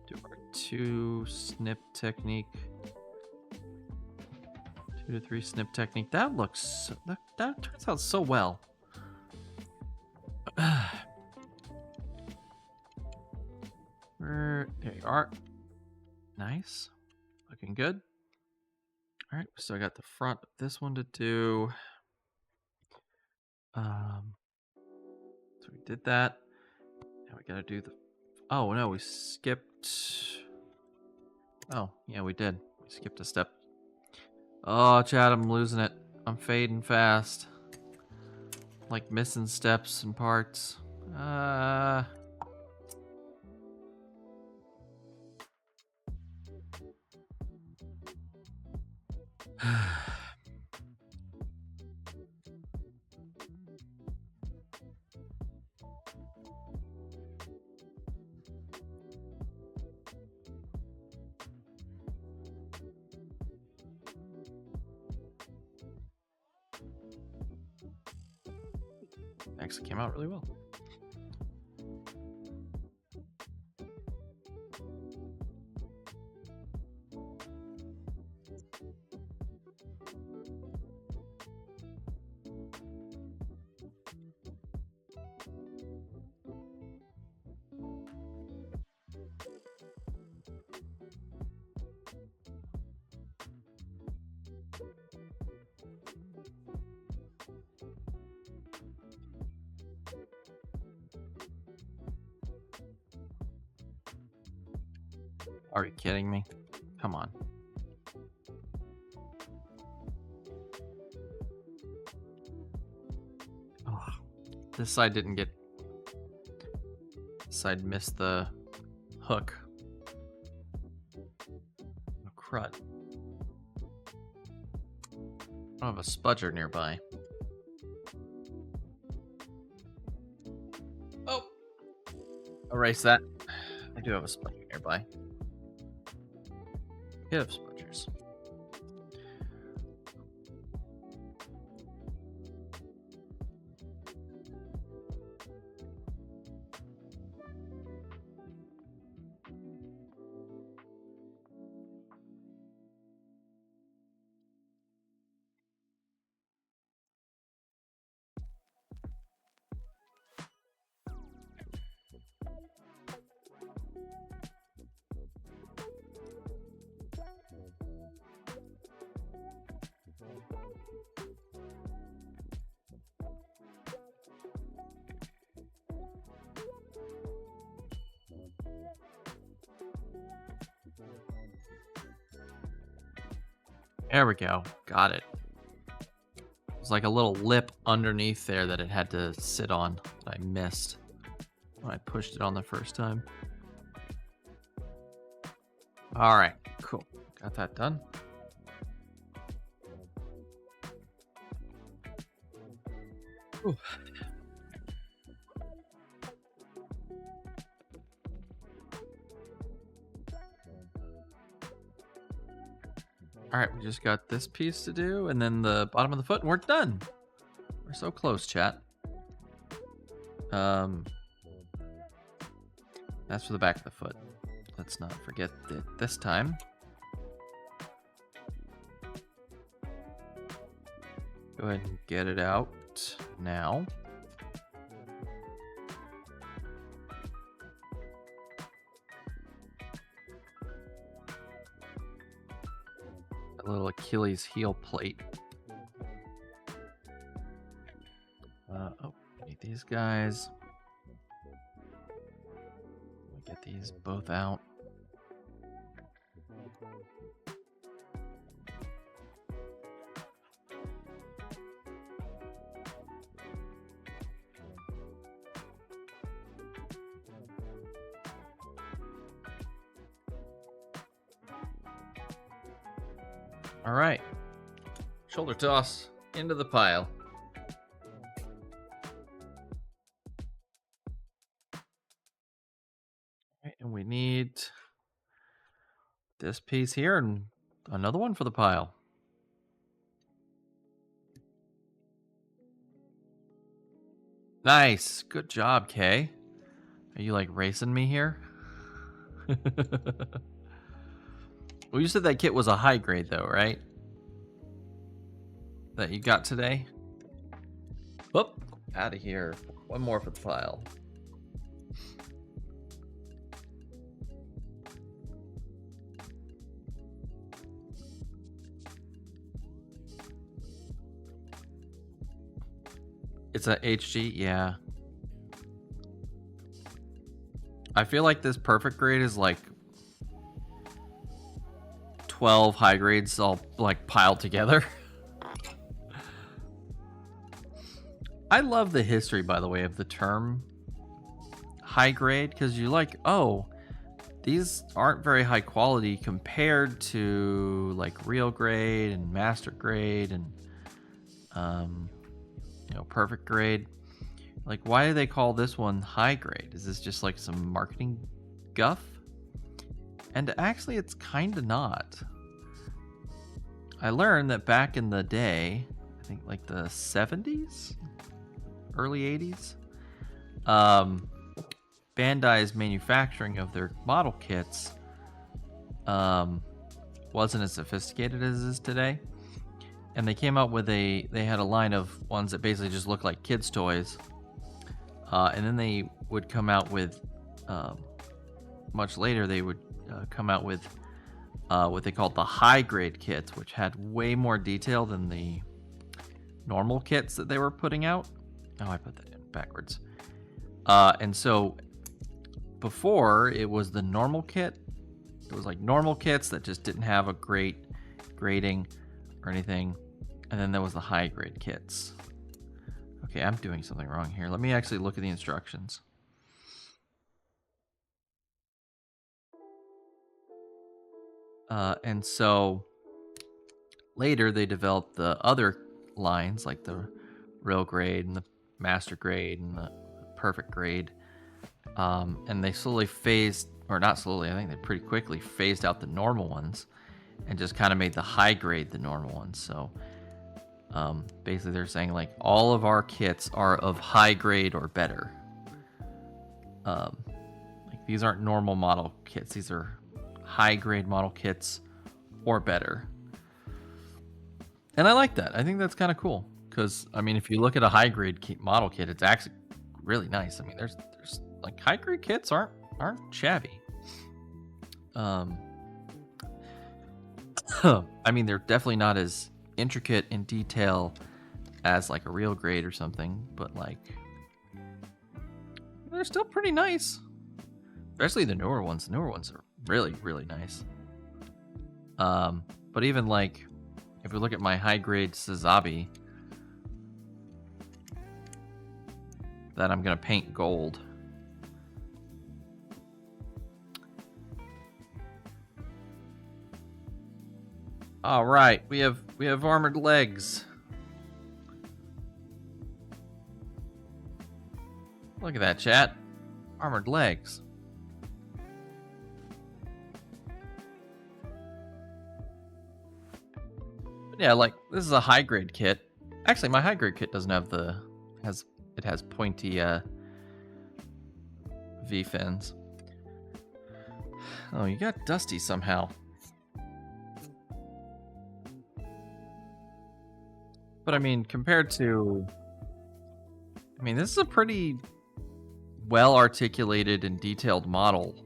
Do our 2 snip technique. 2 to 3 snip technique. That looks that turns out so well. There you are. Nice. Looking good. All right, so I got the front of this one to do. So we did that. Now we gotta do the. Oh no, we skipped. Oh yeah, we did. We skipped a step. Oh, Chad, I'm losing it. I'm fading fast. Like missing steps and parts. Actually came out really well. Are you kidding me? Come on. Oh, this side didn't get... This side missed the hook. Oh, crud. I don't have a spudger nearby. Oh! Erase that. I do have a spudger nearby. You have spudgers. There we go. Got it. There's like a little lip underneath there that it had to sit on that I missed when I pushed it on the first time. All right, cool. Got that done. Ooh. All right, we just got this piece to do, and then the bottom of the foot, and we're done. We're so close, chat. That's for the back of the foot. Let's not forget that this time. Go ahead and get it out now. A little Achilles heel plate. Oh, need these guys. Let me get these both out. All right, shoulder toss into the pile. All right, and we need this piece here and another one for the pile. Nice, good job, Kay. Are you like racing me here? Well, you said that kit was a high grade though, right? That you got today? Whoop, out of here. One more for the pile. It's a HG, yeah. I feel like this perfect grade is like 12 high grades all like piled together. I love the history, by the way, of the term high grade, because you're like, oh, these aren't very high quality compared to like real grade and master grade and you know, perfect grade. Like, why do they call this one high grade? Is this just like some marketing guff? And actually, it's kind of not. I learned that back in the day, I think like the 70s, early 80s, Bandai's manufacturing of their model kits wasn't as sophisticated as it is today. And they came out with they had a line of ones that basically just looked like kids' toys. And then they would come out with, much later, they would come out with what they called the high grade kits, which had way more detail than the normal kits that they were putting out. Oh, I put that in backwards. And so before, it was the normal kit there was like normal kits that just didn't have a great grading or anything, and then there was the high grade kits. Okay, I'm doing something wrong here. Let me actually look at the instructions. And so later they developed the other lines, like the real grade and the master grade and the perfect grade. And they slowly phased, or not slowly, I think they pretty quickly phased out the normal ones and just kind of made the high grade the normal ones. So basically they're saying like all of our kits are of high grade or better. Like these aren't normal model kits. These are high grade model kits or better. And I like that. I think that's kind of cool because I mean, if you look at a high grade model kit, it's actually really nice. I mean, there's like high grade kits aren't shabby. I mean, they're definitely not as intricate in detail as like a real grade or something, but like they're still pretty nice. Especially the newer ones. The newer ones are really, really nice. But even like if we look at my high grade Sazabi that I'm gonna paint gold. All right, we have armored legs. Look at that, chat. Armored legs. But yeah, like this is a high grade kit. Actually, my high grade kit doesn't have it has pointy V fins. Oh, you got Dusty somehow. But I mean, compared to... I mean, this is a pretty well-articulated and detailed model,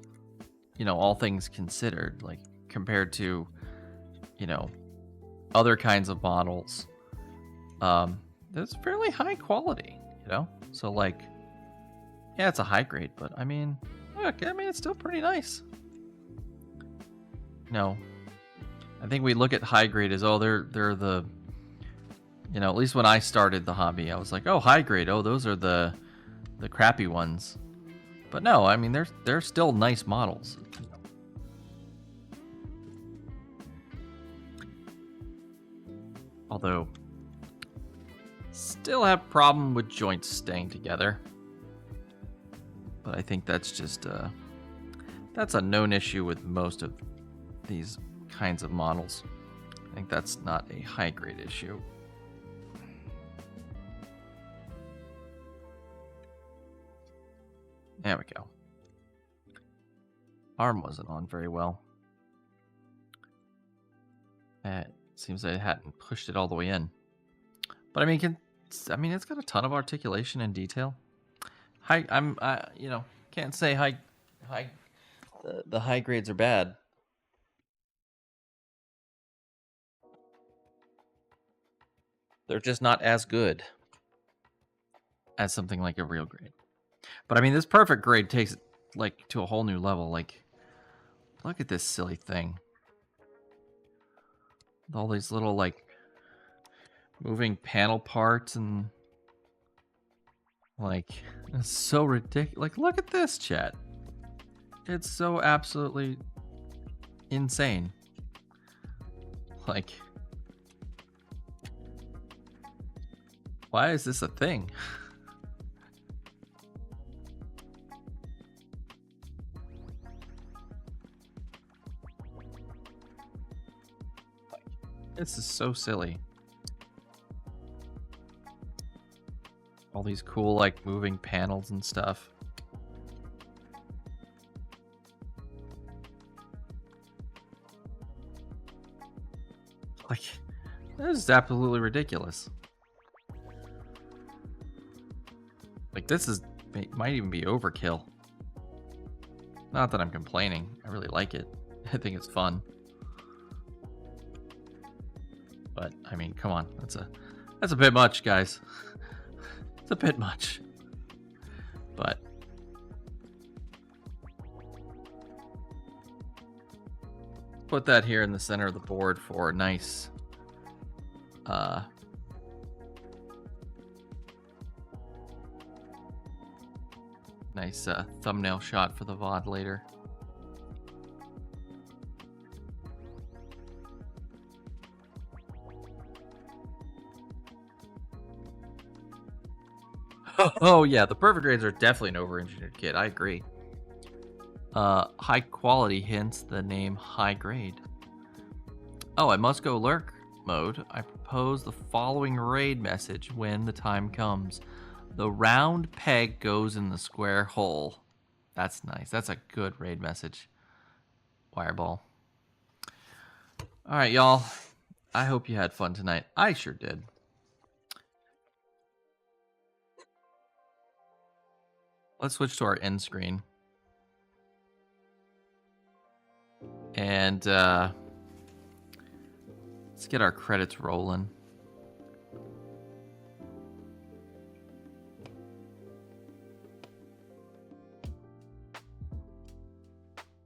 you know, all things considered. Like, compared to, you know, other kinds of models. That's fairly high quality, you know? So, like, yeah, it's a high grade, but I mean, look, I mean, it's still pretty nice. No. I think we look at high grade as, oh, they're the... You know, at least when I started the hobby, I was like, oh, high grade. Oh, those are the crappy ones. But no, I mean, they're still nice models. Although, still have problem with joints staying together. But I think that's just that's a known issue with most of these kinds of models. I think that's not a high grade issue. There we go. Arm wasn't on very well. It seems I hadn't pushed it all the way in. But I mean, it's got a ton of articulation and detail. You know, can't say the high grades are bad. They're just not as good as something like a real grade. But I mean, this perfect grade takes it like to a whole new level. Like, look at this silly thing. With all these little like moving panel parts and like it's so ridiculous. Like, look at this, chat. It's so absolutely insane. Like, why is this a thing? This is so silly. All these cool, like, moving panels and stuff. Like, this is absolutely ridiculous. Like, might even be overkill. Not that I'm complaining. I really like it. I think it's fun. But I mean, come on, that's a bit much, guys. It's a bit much. But put that here in the center of the board for a nice nice thumbnail shot for the VOD later. Oh yeah, the perfect grades are definitely an over-engineered kit. I agree. High quality hence the name high grade. Oh, I must go lurk mode. I propose the following raid message when the time comes. The round peg goes in the square hole. That's nice. That's a good raid message. Wireball. All right, y'all. I hope you had fun tonight. I sure did. Let's switch to our end screen. And let's get our credits rolling.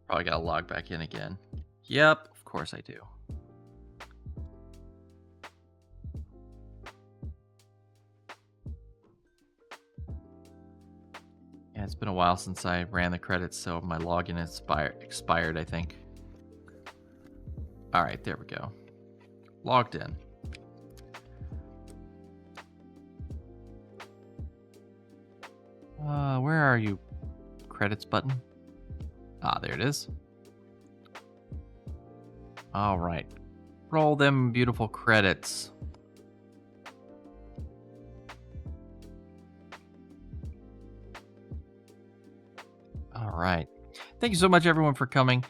Probably gotta log back in again. Yep, of course I do. Yeah, it's been a while since I ran the credits, so my login expired, I think. All right, there we go. Logged in. Where are you? Credits button? Ah, there it is. All right. Roll them beautiful credits. All right. Thank you so much, everyone, for coming.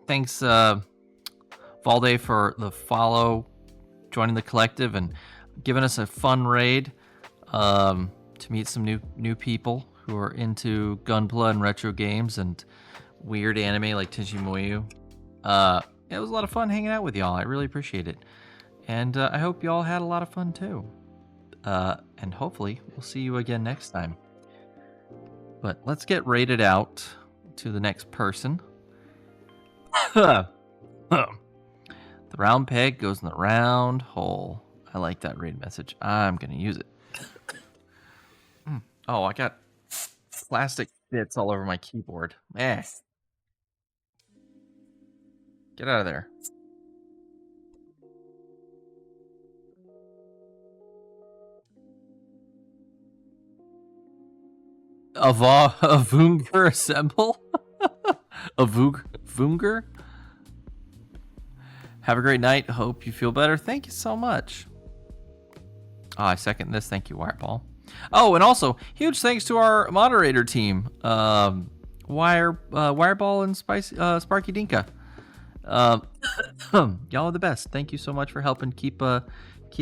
Thanks, Valde, for the follow, joining the collective, and giving us a fun raid to meet some new people who are into Gunpla and retro games and weird anime like Tenchi Muyo. It was a lot of fun hanging out with y'all. I really appreciate it. And I hope y'all had a lot of fun too. And hopefully we'll see you again next time. But let's get rated out to the next person. The round peg goes in the round hole. I like that raid message. I'm going to use it. Oh, I got plastic bits all over my keyboard. Get out of there. A Vunger assemble? A Vunger? Have a great night. Hope you feel better. Thank you so much. Oh, I second this. Thank you, Wireball. Oh, and also, huge thanks to our moderator team. Wireball and Sparky Dinka. Y'all are the best. Thank you so much for helping keep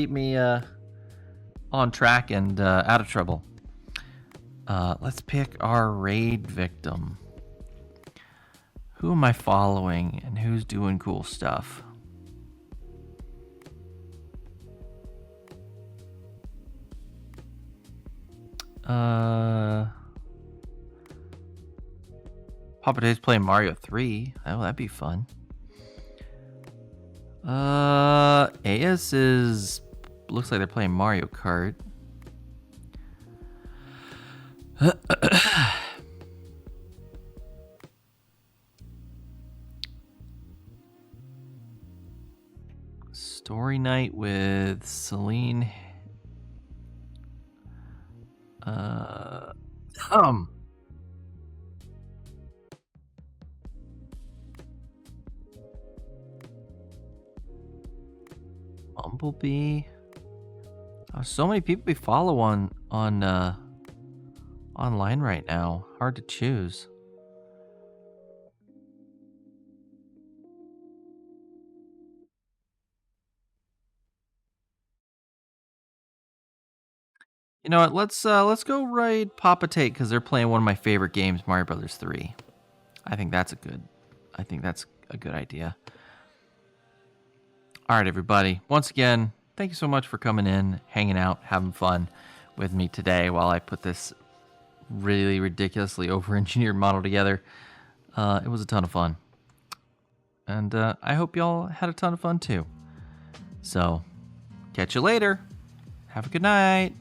me on track and out of trouble. Let's pick our raid victim. Who am I following and who's doing cool stuff? Papa Day's playing Mario 3. Oh, that'd be fun. AS looks like they're playing Mario Kart. Story night with Celine. Bumblebee. Oh, so many people we follow on online right now. Hard to choose. You know what? Let's go raid Papa Tate because they're playing one of my favorite games, Mario Brothers 3. I think that's a good idea. All right, everybody. Once again, thank you so much for coming in, hanging out, having fun with me today while I put this really ridiculously over-engineered model together. It was a ton of fun. And I hope y'all had a ton of fun too. So, catch you later. Have a good night.